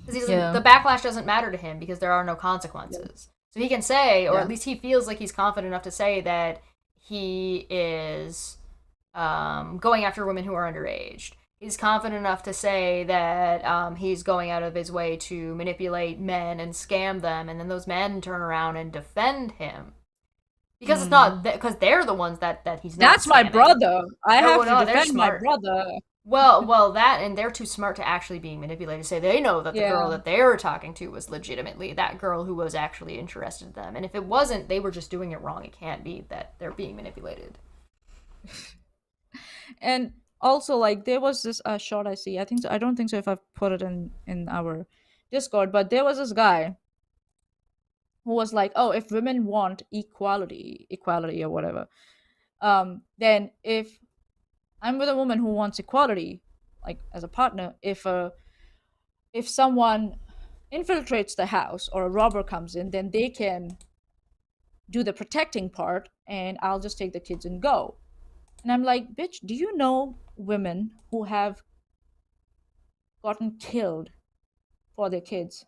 Because the backlash doesn't matter to him because there are no consequences. So he can say, or at least he feels like he's confident enough to say that he is going after women who are underage. He's confident enough to say that he's going out of his way to manipulate men and scam them, and then those men turn around and defend him. Because it's not because they're the ones that he's not. That's my brother. I have to defend my brother. Well, that, and they're too smart to actually being manipulated. Say they know that the girl that they were talking to was legitimately that girl who was actually interested in them. And if it wasn't, they were just doing it wrong. It can't be that they're being manipulated. And also, like, there was this shot I see. I don't think so if I've put it in our Discord, but there was this guy who was like, oh, if women want equality or whatever, then if I'm with a woman who wants equality, like as a partner, if someone infiltrates the house or a robber comes in, then they can do the protecting part and I'll just take the kids and go. And I'm like, bitch, do you know women who have gotten killed for their kids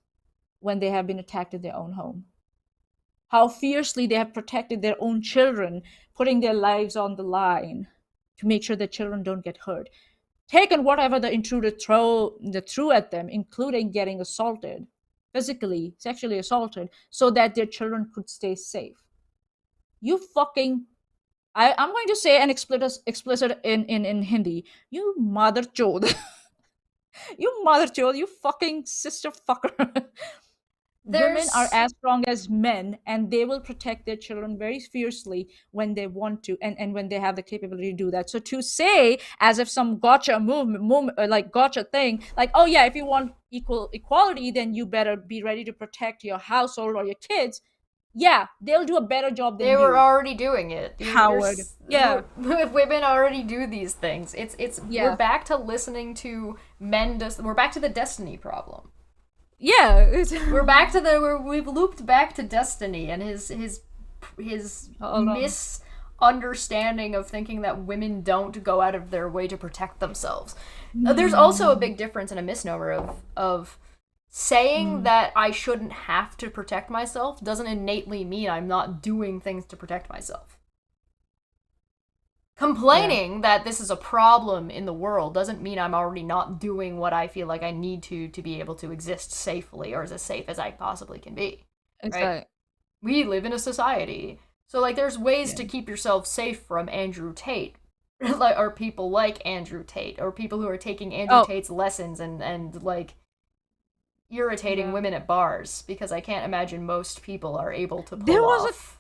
when they have been attacked in their own home? How fiercely they have protected their own children, putting their lives on the line to make sure that children don't get hurt. Taken whatever the intruder threw at them, including getting assaulted, physically, sexually assaulted, so that their children could stay safe. You fucking... I'm going to say an explicit in Hindi. You mother chod. You mother chod, you fucking sister fucker. Women are as strong as men, and they will protect their children very fiercely when they want to, and when they have the capability to do that. So to say, as if some gotcha movement, like gotcha thing, like, oh yeah, if you want equality, then you better be ready to protect your household or your kids. Yeah, they'll do a better job than you. They were already doing it. Howard. Yeah. If women already do these things, we're back to listening to men. We're back to the destiny problem. Yeah, we're back to we've looped back to Destiny and his misunderstanding of thinking that women don't go out of their way to protect themselves. There's also a big difference and a misnomer of saying that I shouldn't have to protect myself doesn't innately mean I'm not doing things to protect myself. Complaining that this is a problem in the world doesn't mean I'm already not doing what I feel like I need to be able to exist safely or as safe as I possibly can be. Exactly. Right? We live in a society. So, like, there's ways to keep yourself safe from Andrew Tate. Or people like Andrew Tate. Or people who are taking Andrew Tate's lessons and like, irritating women at bars. Because I can't imagine most people are able to pull off...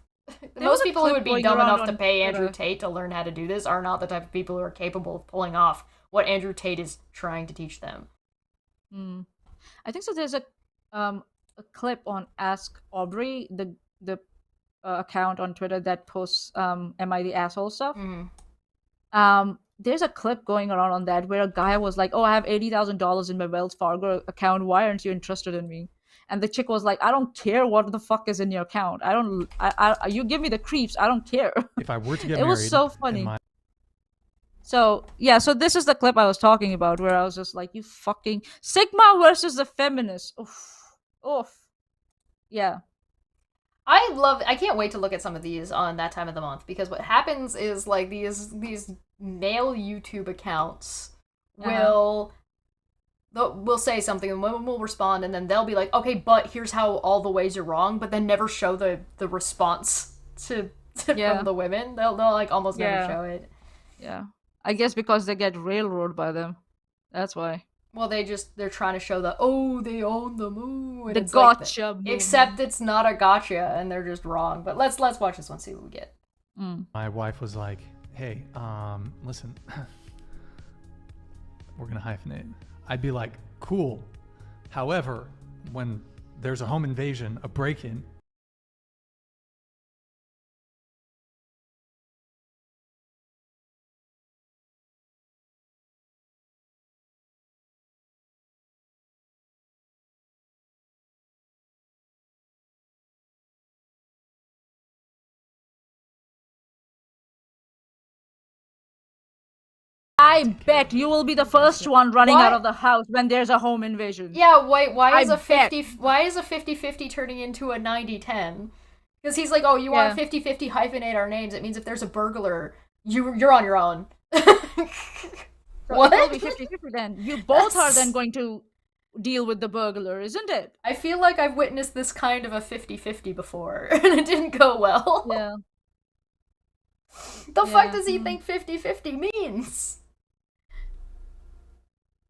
Most people who would be dumb enough to pay Andrew Tate to learn how to do this are not the type of people who are capable of pulling off what Andrew Tate is trying to teach them. I think so. There's a clip on Ask Aubrey, the account on Twitter that posts "Am I the asshole" stuff. There's a clip going around on that where a guy was like, "Oh, I have $80,000 in my Wells Fargo account. Why aren't you interested in me?" And the chick was like, I don't care what the fuck is in your account. You give me the creeps. I don't care. If I were to get married. It was so funny. So, yeah. So this is the clip I was talking about where I was just like, you fucking... Sigma versus the feminists. Oof. Yeah. I can't wait to look at some of these on that time of the month because what happens is like these male YouTube accounts will say something and women will respond and then they'll be like, okay, but here's how all the ways you're wrong, but then never show the response from the women. They'll like almost never show it. Yeah. I guess because they get railroaded by them. That's why. Well, they're trying to show they own the moon. The gotcha moon. Except it's not a gotcha and they're just wrong. But let's watch this one, see what we get. My wife was like, hey, listen, we're gonna hyphenate. I'd be like, cool. However, when there's a home invasion, a break-in, I bet you will be the first one running out of the house when there's a home invasion. Yeah, why is a 50-50 turning into a 90-10? Because he's like, oh, you want 50-50 hyphenate our names. It means if there's a burglar, you're on your own. What? It will be 50-50 then. You both are then going to deal with the burglar, isn't it? I feel like I've witnessed this kind of a 50-50 before, and it didn't go well. Yeah. The fuck does he think 50-50 means?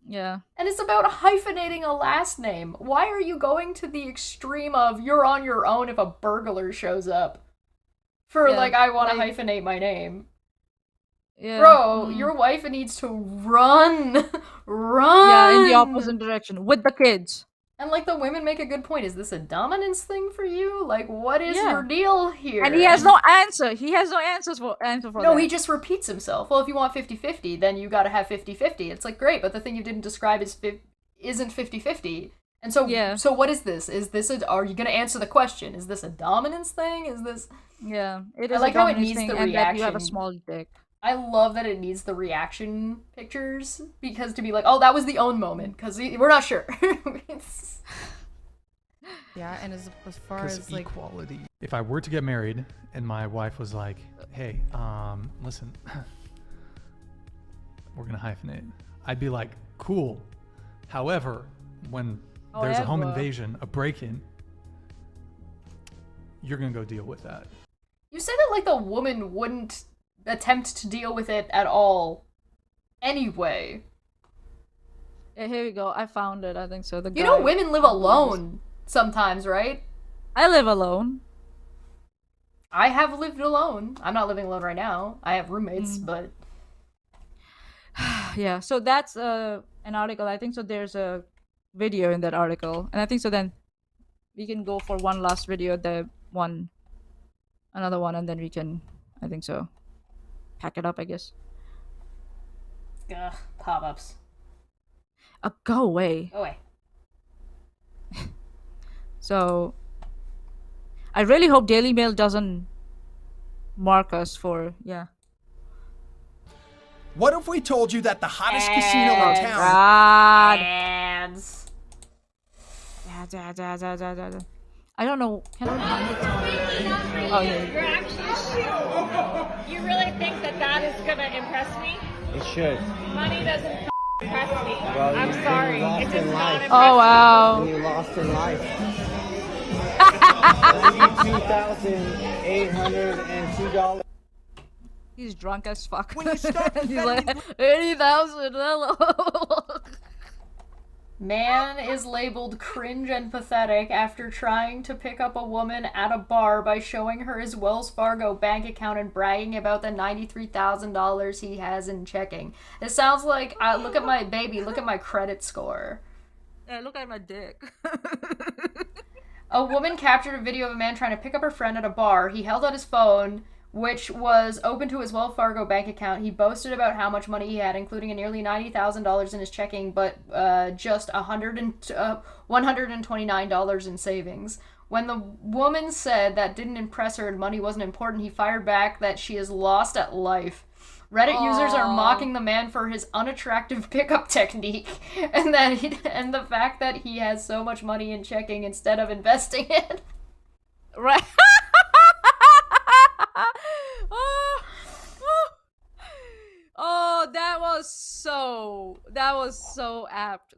Yeah. And it's about hyphenating a last name. Why are you going to the extreme of you're on your own if a burglar shows up? For I want to hyphenate my name. Yeah. Bro, your wife needs to run. Run! Yeah, in the opposite direction, with the kids. And the women make a good point. Is this a dominance thing for you? What is your deal here? And he has no answer. He has no answer for that. No, he just repeats himself. Well, if you want 50-50, then you gotta have 50-50. It's great, but the thing you didn't describe isn't 50-50. And so, so what is this? Is this are you gonna answer the question? Is this a dominance thing? Is this... Yeah, it is I like a how it dominance needs thing the and reaction. that you have a small dick. I love that it needs the reaction pictures, because to be like, oh, that was the own moment, because we're not sure. Yeah, and as far as equality. If I were to get married and my wife was like, hey, listen, we're gonna hyphenate, I'd be like, cool. However, when there's a home invasion, a break-in, you're gonna go deal with that. You say that the woman wouldn't attempt to deal with it at all anyway. Yeah, here we go. I found it. I think so. You know women live alone sometimes, right? I live alone. I have lived alone. I'm not living alone right now. I have roommates, but... Yeah, so that's an article. I think so there's a video in that article. And I think so then we can go for one last video, another one, and then we can, I think so, pack it up, I guess. Ugh, pop-ups. Go away. Go away. So, I really hope Daily Mail doesn't mark us for, What if we told you that the hottest casino in town... God. Ads. I don't know. Can I find it? Oh, yeah. You're actually You really think that is gonna impress me? It should. Money doesn't impress me. Well, I'm sorry. It does not impress me. Oh, wow. You lost in life. $82,802. He's drunk as fuck. When you start He's like, 80,000. Man is labeled cringe and pathetic after trying to pick up a woman at a bar by showing her his Wells Fargo bank account and bragging about the $93,000 he has in checking. It sounds like, look at my baby, look at my credit score. Look at my dick. A woman captured a video of a man trying to pick up her friend at a bar. He held out his phone, which was open to his Wells Fargo bank account. He boasted about how much money he had, including nearly $90,000 in his checking, but just $129 in savings. When the woman said that didn't impress her and money wasn't important, he fired back that she is lost at life. Reddit users are mocking the man for his unattractive pickup technique, and the fact that he has so much money in checking instead of investing it. Right. Oh, that was so apt.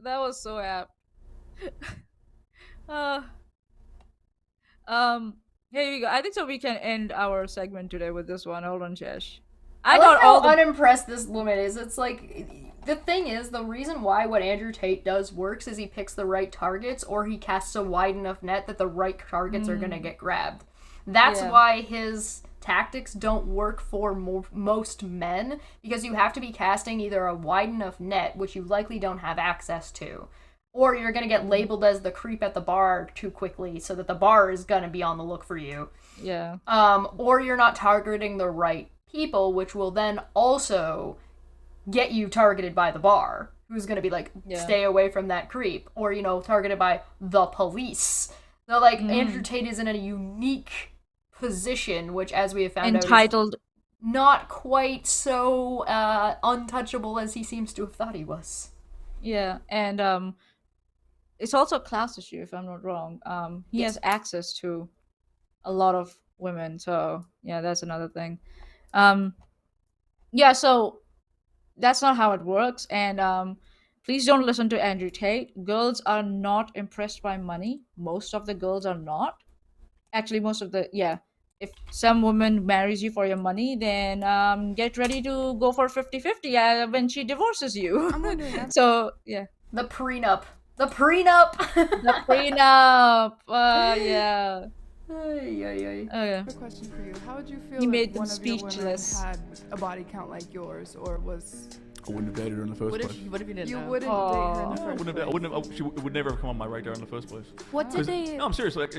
Here you go. I think so we can end our segment today with this one. Hold on, Chesh. I like how unimpressed this woman is. It's the thing is, the reason why what Andrew Tate does works is he picks the right targets, or he casts a wide enough net that the right targets are gonna get grabbed. That's why his tactics don't work for most men, because you have to be casting either a wide enough net, which you likely don't have access to, or you're gonna get labeled as the creep at the bar too quickly, so that the bar is gonna be on the look for you. Yeah. Or you're not targeting the right people, which will then also get you targeted by the bar, who's gonna be like, stay away from that creep, or, you know, targeted by the police. So, like, Andrew Tate is in a unique position, which, as we have found out, is not quite so untouchable as he seems to have thought he was. Yeah, and it's also a class issue, if I'm not wrong. He has access to a lot of women, so yeah, that's another thing. Yeah, so that's not how it works, and please don't listen to Andrew Tate. Girls are not impressed by money. Most of the girls are not. Actually, most of the, if some woman marries you for your money, then get ready to go for 50-50 when she divorces you. I'm wondering. So, yeah. The prenup. The prenup! The prenup! Yeah. I have a question for you. How would you feel if one of your women had a body count like yours, or was... I wouldn't have dated her in the first place. What if you didn't know? Wouldn't date her in the first place? She would never have come on my radar in the first place. What did they... No, I'm serious. Like,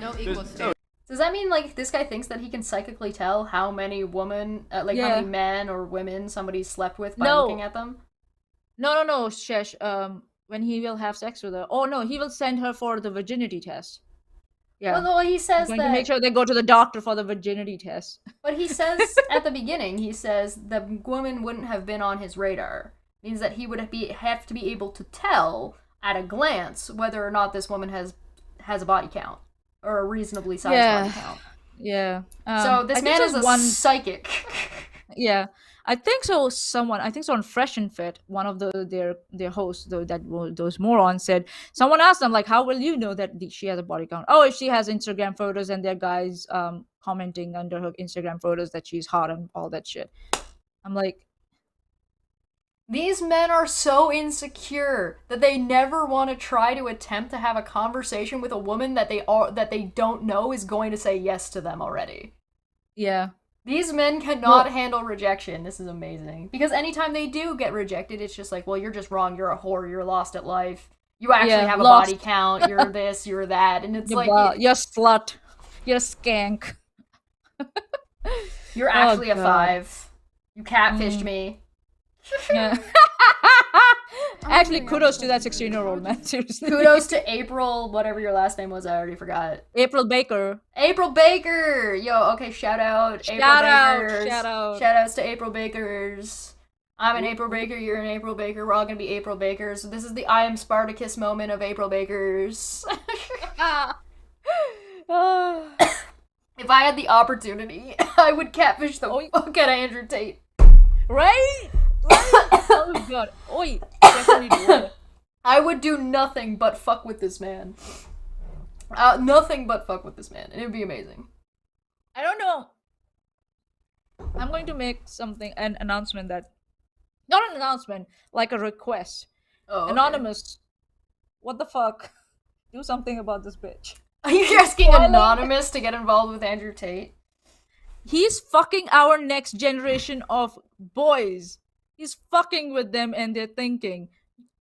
no equal standard. Does that mean, like, this guy thinks that he can psychically tell how many how many men or women somebody slept with by looking at them? No, Chesh. When he will have sex with her. Oh, no, he will send her for the virginity test. Yeah. Well, he says that... to make sure they go to the doctor for the virginity test. But he says, at the beginning, he says the woman wouldn't have been on his radar. It means that he would have to be able to tell, at a glance, whether or not this woman has a body count. Or a reasonably sized body count. Yeah. So this man is a psychic. Yeah. I think so on Fresh and Fit, one of their hosts, those morons, said, someone asked them, like, how will you know that she has a body count? Oh, if she has Instagram photos and there are guys commenting under her Instagram photos that she's hot and all that shit. I'm like, these men are so insecure that they never want to try to attempt to have a conversation with a woman that they don't know is going to say yes to them already. Yeah. These men cannot handle rejection. This is amazing. Because anytime they do get rejected, it's just like, well, you're just wrong. You're a whore. You're lost at life. You actually have a body count. You're this, you're that. And it's you're slut. You're a skank. You're actually a 5. You catfished me. Yeah. Actually, kudos to that 16-year-old man. Seriously. Kudos to April, whatever your last name was. I already forgot. April Baker. April Baker. Yo, okay. Shout out. Shout out. Shout outs to April Bakers. I'm an April Baker. You're an April Baker. We're all gonna be April Bakers. This is the I am Spartacus moment of April Bakers. If I had the opportunity, I would catfish the fuck out of Andrew Tate. Right? Oh god. Oi. Definitely do it. I would do nothing but fuck with this man. Nothing but fuck with this man. And it would be amazing. I don't know. I'm going to make an announcement that... Not an announcement, like a request. Oh, okay. Anonymous. What the fuck? Do something about this bitch. Are you asking Anonymous to get involved with Andrew Tate? He's fucking our next generation of boys. He's fucking with them and they're thinking,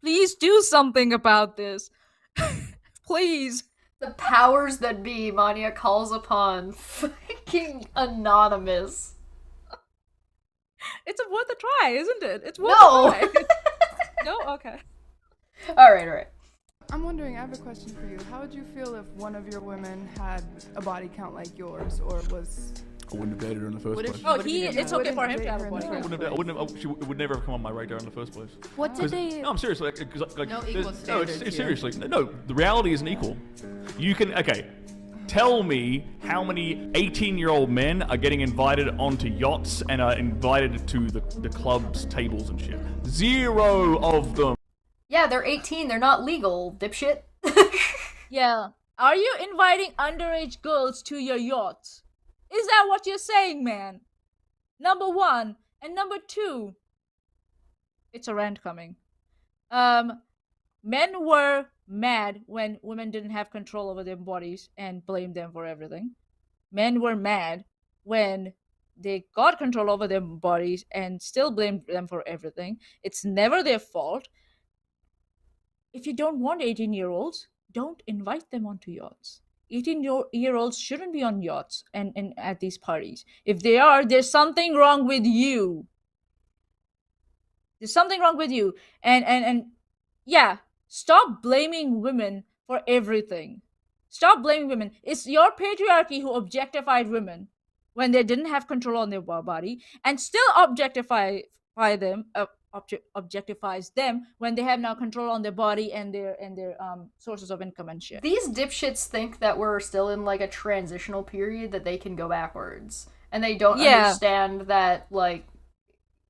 please do something about this. Please. The powers that be, Maanyaa calls upon fucking Anonymous. It's worth a try, isn't it? It's worth a try. No? Okay. Alright. I'm wondering, I have a question for you. How would you feel if one of your women had a body count like yours, or was... I wouldn't have dated her in the first place. It's okay for him to have a body count. She would never have come on my radar in the first place. What did they... No, I'm serious. Like, no equal standards seriously. No, the reality isn't equal. You can... Okay. Tell me how many 18-year-old men are getting invited onto yachts and are invited to the club's tables and shit. 0 of them. Yeah, they're 18. They're not legal, dipshit. Yeah. Are you inviting underage girls to your yachts? Is that what you're saying, man? Number 1. And number 2. It's a rant coming. Men were mad when women didn't have control over their bodies and blamed them for everything. Men were mad when they got control over their bodies and still blamed them for everything. It's never their fault. if you don't want 18-year-olds, don't invite them onto yachts. 18-year-olds shouldn't be on yachts and at these parties. If they are, there's something wrong with you. There's something wrong with you. And yeah, stop blaming women for everything. Stop blaming women. It's your patriarchy who objectified women when they didn't have control on their body, and still objectifies them when they have now control on their body and their sources of income and shit. These dipshits think that we're still in like a transitional period, that they can go backwards, and they don't understand that like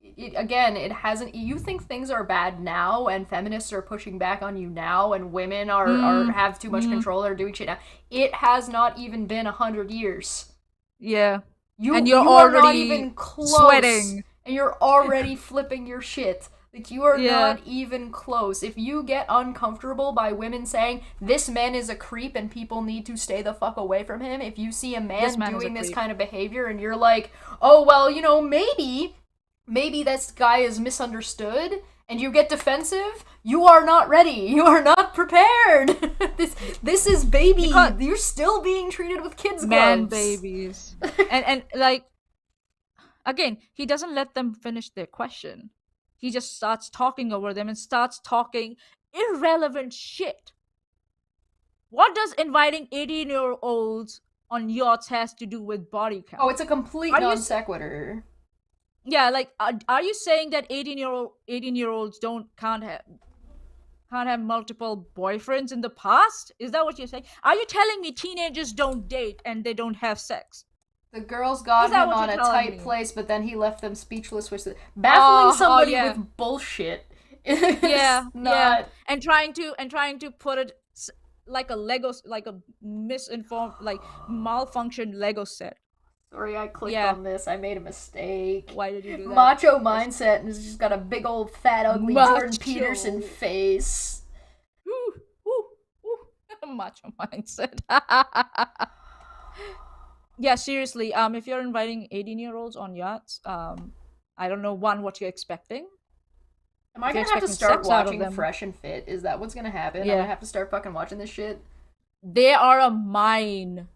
it hasn't. You think things are bad now, and feminists are pushing back on you now, and women are have too much control, are doing shit now. It has not even been 100 years. Yeah, you're already are not even close, sweating, and you're already flipping your shit. Like, you are not even close. If you get uncomfortable by women saying, this man is a creep and people need to stay the fuck away from him, if you see a man doing this kind of behavior and you're like, oh, well, you know, maybe this guy is misunderstood, and you get defensive, you are not ready. You are not prepared. This is baby. Because you're still being treated with kids' gloves. Man babies. and like, again, he doesn't let them finish their question. He just starts talking over them and starts talking irrelevant shit. What does inviting 18-year-olds on yachts has to do with body count? Oh, it's a complete non sequitur. Yeah, like, are you saying that 18-year-olds can't have multiple boyfriends in the past? Is that what you're saying? Are you telling me teenagers don't date and they don't have sex? The girls got him on a tight place, but then he left them speechless, which baffling somebody with bullshit. Yeah. And trying to put it like a Lego, like a misinformed, like malfunctioned Lego set. Sorry, I clicked on this. I made a mistake. Why did you do that? Macho mindset, and it's just got a big old fat ugly Jordan Peterson face. Macho mindset. Yeah, seriously. If you're inviting 18-year-olds on yachts, I don't know what you're expecting. Am I gonna have to start watching Fresh and Fit? Is that what's gonna happen? Yeah. I'm gonna have to start fucking watching this shit. They are a mine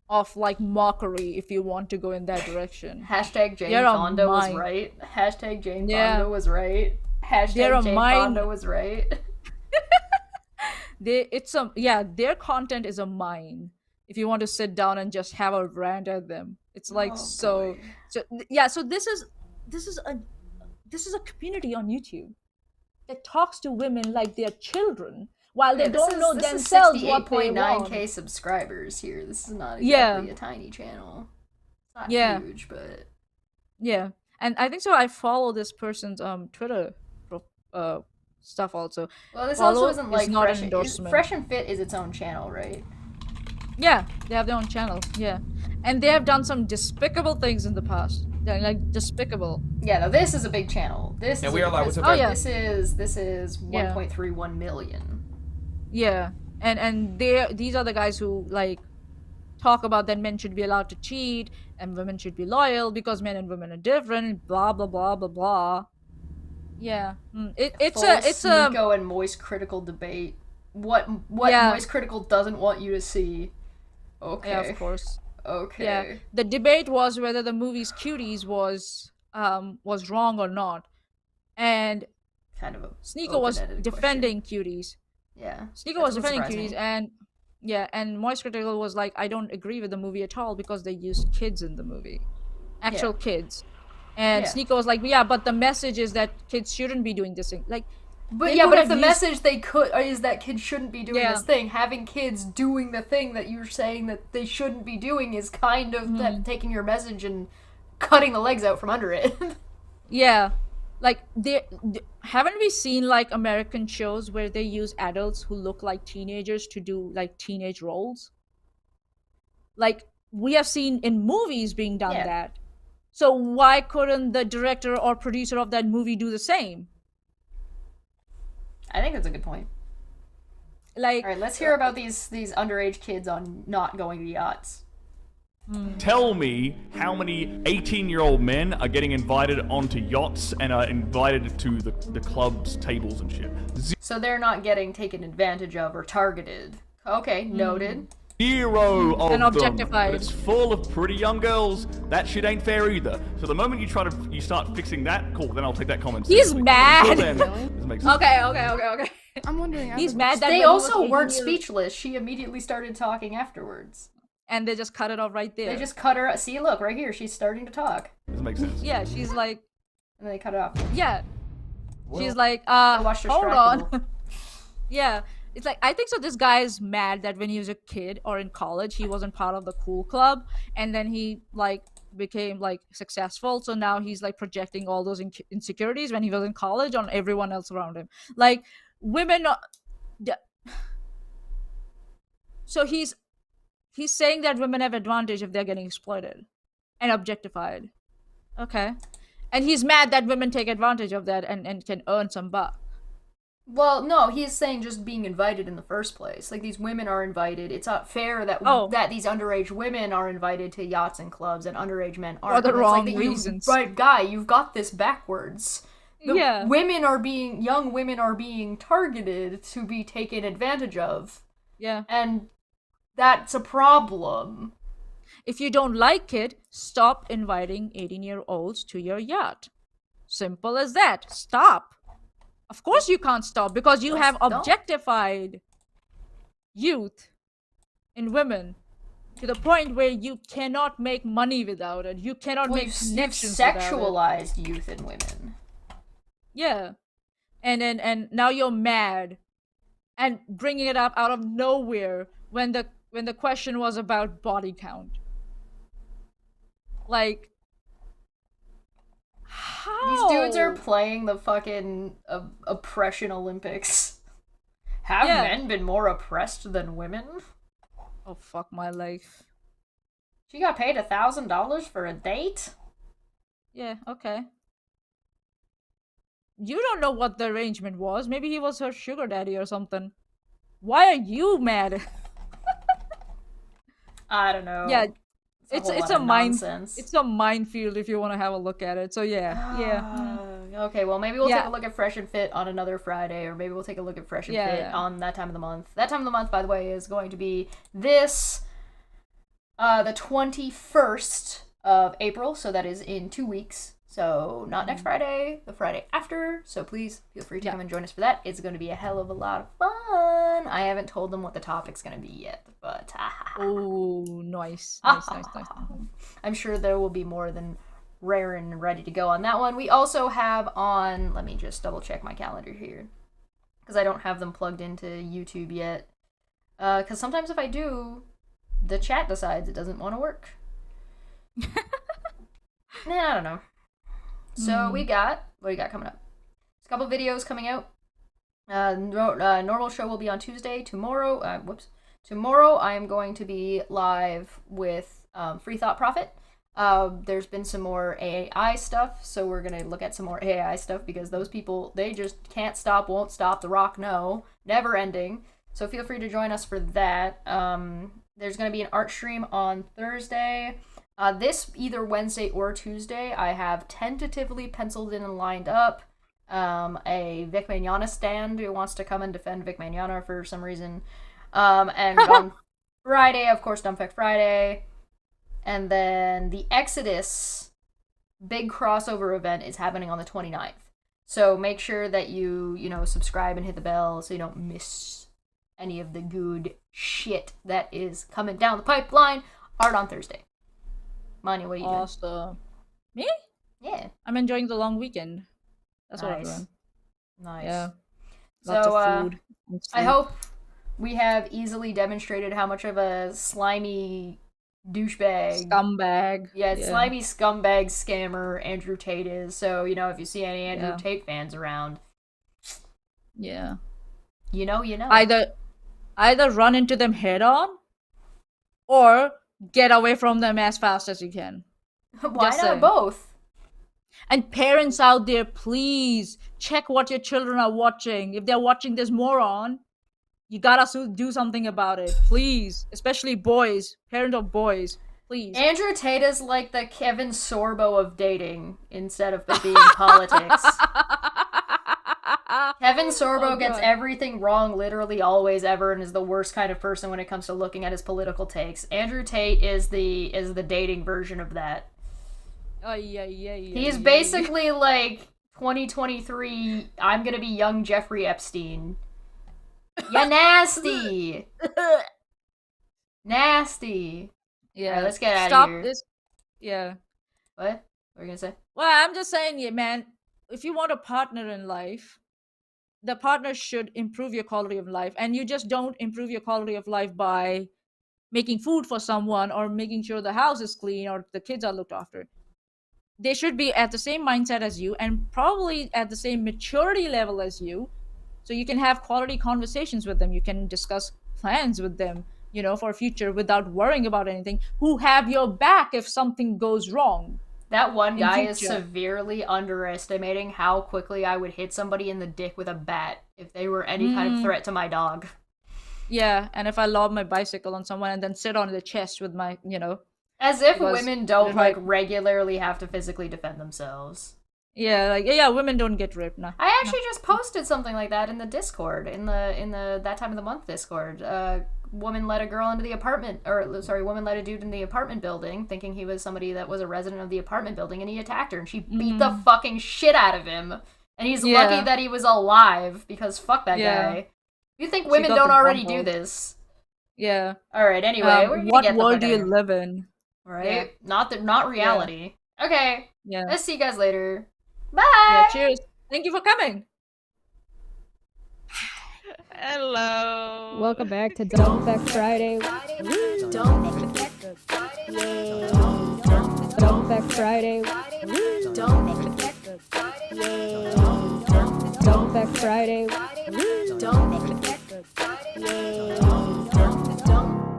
of like mockery if you want to go in that direction. Hashtag Jane Fonda was right. Hashtag Jane Fonda was right. Hashtag Jane Fonda was right. Their content is a mine. If you want to sit down and just have a rant at them, it's like So this is a community on YouTube that talks to women like they're children, while they don't know themselves what they want. 68.9K subscribers here. This is not exactly a tiny channel. It's not huge, but and I think so. I follow this person's Twitter stuff also. Well, this also isn't like not an endorsement. Fresh and Fit is its own channel, right? Yeah, they have their own channel. Yeah, and they have done some despicable things in the past. They're like despicable. Yeah, no, this is a big channel. This is this is 1.31 million. Yeah, and these are the guys who like talk about that men should be allowed to cheat and women should be loyal because men and women are different. Blah blah blah blah blah. Yeah, it's a Nico and Moist critical debate. What Moist critical doesn't want you to see. Okay. Yeah, of course. Okay. Yeah, the debate was whether the movie's Cuties was wrong or not, and kind of Sneeko was defending Cuties. Yeah, Sneeko was defending Cuties, and Moist Critical was like, I don't agree with the movie at all because they used kids in the movie, actual kids, and Sneeko was like, yeah, but the message is that kids shouldn't be doing this thing, like. But yeah, but if the message is that kids shouldn't be doing this thing, having kids doing the thing that you're saying that they shouldn't be doing is kind of taking your message and cutting the legs out from under it. Yeah, like haven't we seen like American shows where they use adults who look like teenagers to do like teenage roles? Like we have seen in movies being done that. So why couldn't the director or producer of that movie do the same? I think that's a good point. Like, all right, let's hear about these underage kids on not going to yachts. Tell me how many 18-year-old men are getting invited onto yachts and are invited to the club's tables and shit. so they're not getting taken advantage of or targeted. Okay, noted. Zero of And them, objectified. but it's full of pretty young girls. That shit ain't fair either. So the moment you start fixing that, cool, then I'll take that comment. He's seriously. mad. Until then, this makes sense. Okay. I'm wondering. He's mad that They when he was also 18 weren't years- speechless. She immediately started talking afterwards. And they just cut it off right there. They just cut her. See, look, right here. She's starting to talk. This makes sense. Yeah, she's like... And they cut it off. Yeah. She's like, watched her hold Stractable. on. Yeah. It's like, I think so this guy is mad that when he was a kid or in college, he wasn't part of the cool club. And then he, like, became, like, successful. So now he's, like, projecting all those insecurities when he was in college on everyone else around him. Like, women... So he's saying that women have advantage if they're getting exploited and objectified. Okay. And he's mad that women take advantage of that and can earn some buck. Well, no, he's saying just being invited in the first place. Like, these women are invited. It's not fair that that these underage women are invited to yachts and clubs and underage men aren't. For the wrong like reasons. Right, guy, you've got this backwards. Yeah. Young women are being targeted to be taken advantage of. Yeah. And that's a problem. If you don't like it, stop inviting 18-year-olds to your yacht. Simple as that. Stop. Of course you can't stop because you have objectified youth in women to the point where you cannot make money without it. You cannot make connections without it. Sexualized youth and women. Yeah. And now you're mad and bringing it up out of nowhere when the question was about body count. Like, how? These dudes are playing the fucking oppression Olympics. Have men been more oppressed than women? Oh, fuck my life. She got paid $1,000 for a date? Yeah, okay. You don't know what the arrangement was. Maybe he was her sugar daddy or something. Why are you mad? I don't know. Yeah, it's a minefield if you want to have a look at it. So yeah. Okay, well maybe we'll take a look at Fresh and Fit on another Friday, or maybe we'll take a look at Fresh and Fit on that time of the month. That time of the month, by the way, is going to be the 21st of April. So that is in 2 weeks. So not next Friday, the Friday after. So please feel free to come and join us for that. It's going to be a hell of a lot of fun. I haven't told them what the topic's going to be yet, but oh, nice. I'm sure there will be more than raring and ready to go on that one. We also have on, let me just double check my calendar here, because I don't have them plugged into YouTube yet. Because sometimes if I do, the chat decides it doesn't want to work. I don't know. So what do you got coming up? There's a couple videos coming out. Normal show will be on Tuesday. Tomorrow I am going to be live with Free Thought Profit. There's been some more AI stuff, so we're going to look at some more AI stuff because those people, they just can't stop, won't stop. The Rock, no. Never ending. So feel free to join us for that. There's going to be an art stream on Thursday. This either Wednesday or Tuesday, I have tentatively penciled in and lined up a Vic Mignogna stand who wants to come and defend Vic Mignogna for some reason. And on Friday, of course, Dumb Fekk Friday. And then the Exodus big crossover event is happening on the 29th. So make sure that you subscribe and hit the bell so you don't miss any of the good shit that is coming down the pipeline. Art on Thursday. Maanyaa, what are you doing? Awesome. Me? Yeah. I'm enjoying the long weekend. That's what I'm Nice. doing. Nice. Yeah. So, Lots of food. and I sleep. hope we have easily demonstrated how much of a slimy douchebag. Scumbag. Yeah, Yeah. slimy scumbag scammer Andrew Tate is. So, if you see any Andrew Yeah. Tate fans around, Yeah. you know. Either run into them head on or get away from them as fast as you can. Why Just not saying. both? And parents out there, please check what your children are watching. If they're watching this moron, you gotta do something about it. Please. Especially boys. Parent of boys. Please. Andrew Tate is like the Kevin Sorbo of dating instead of being politics. Kevin Sorbo gets everything wrong literally always ever and is the worst kind of person when it comes to looking at his political takes. Andrew Tate is the dating version of that. He's basically like 2023, I'm gonna be young Jeffrey Epstein. Yeah, nasty! Nasty! Yeah, Alright, let's get out Stop of here. this. Yeah. What? What were you gonna say? Well, I'm just saying, yeah, man, if you want a partner in life, the partner should improve your quality of life. And you just don't improve your quality of life by making food for someone or making sure the house is clean or the kids are looked after. They should be at the same mindset as you and probably at the same maturity level as you. So you can have quality conversations with them. You can discuss plans with them, for future without worrying about anything. Who have your back if something goes wrong. That one guy is severely underestimating how quickly I would hit somebody in the dick with a bat if they were any kind of threat to my dog. Yeah, and if I lob my bicycle on someone and then sit on the chest with my, As if women don't, regularly have to physically defend themselves. Yeah, women don't get raped now. I actually just posted something like that in the Discord, in the That Time of the Month Discord. Woman let a girl into the apartment, woman let a dude in the apartment building, thinking he was somebody that was a resident of the apartment building, and he attacked her, and she beat the fucking shit out of him. And he's lucky that he was alive, because fuck that guy. You think women don't already do this? Yeah. Alright, anyway, we're gonna what get the world fuck do out you of here. live in? Right? Not reality. Yeah. Okay. Yeah. Let's see you guys later. Bye! Yeah, cheers. Thank you for coming. Hello. Welcome back to Don't Fekk Friday. Don't Fekk Friday. Don't Fekk Friday. Don't Fekk Friday. Don't Fekk Friday. Don't Fekk Friday.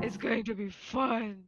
It's going to be fun.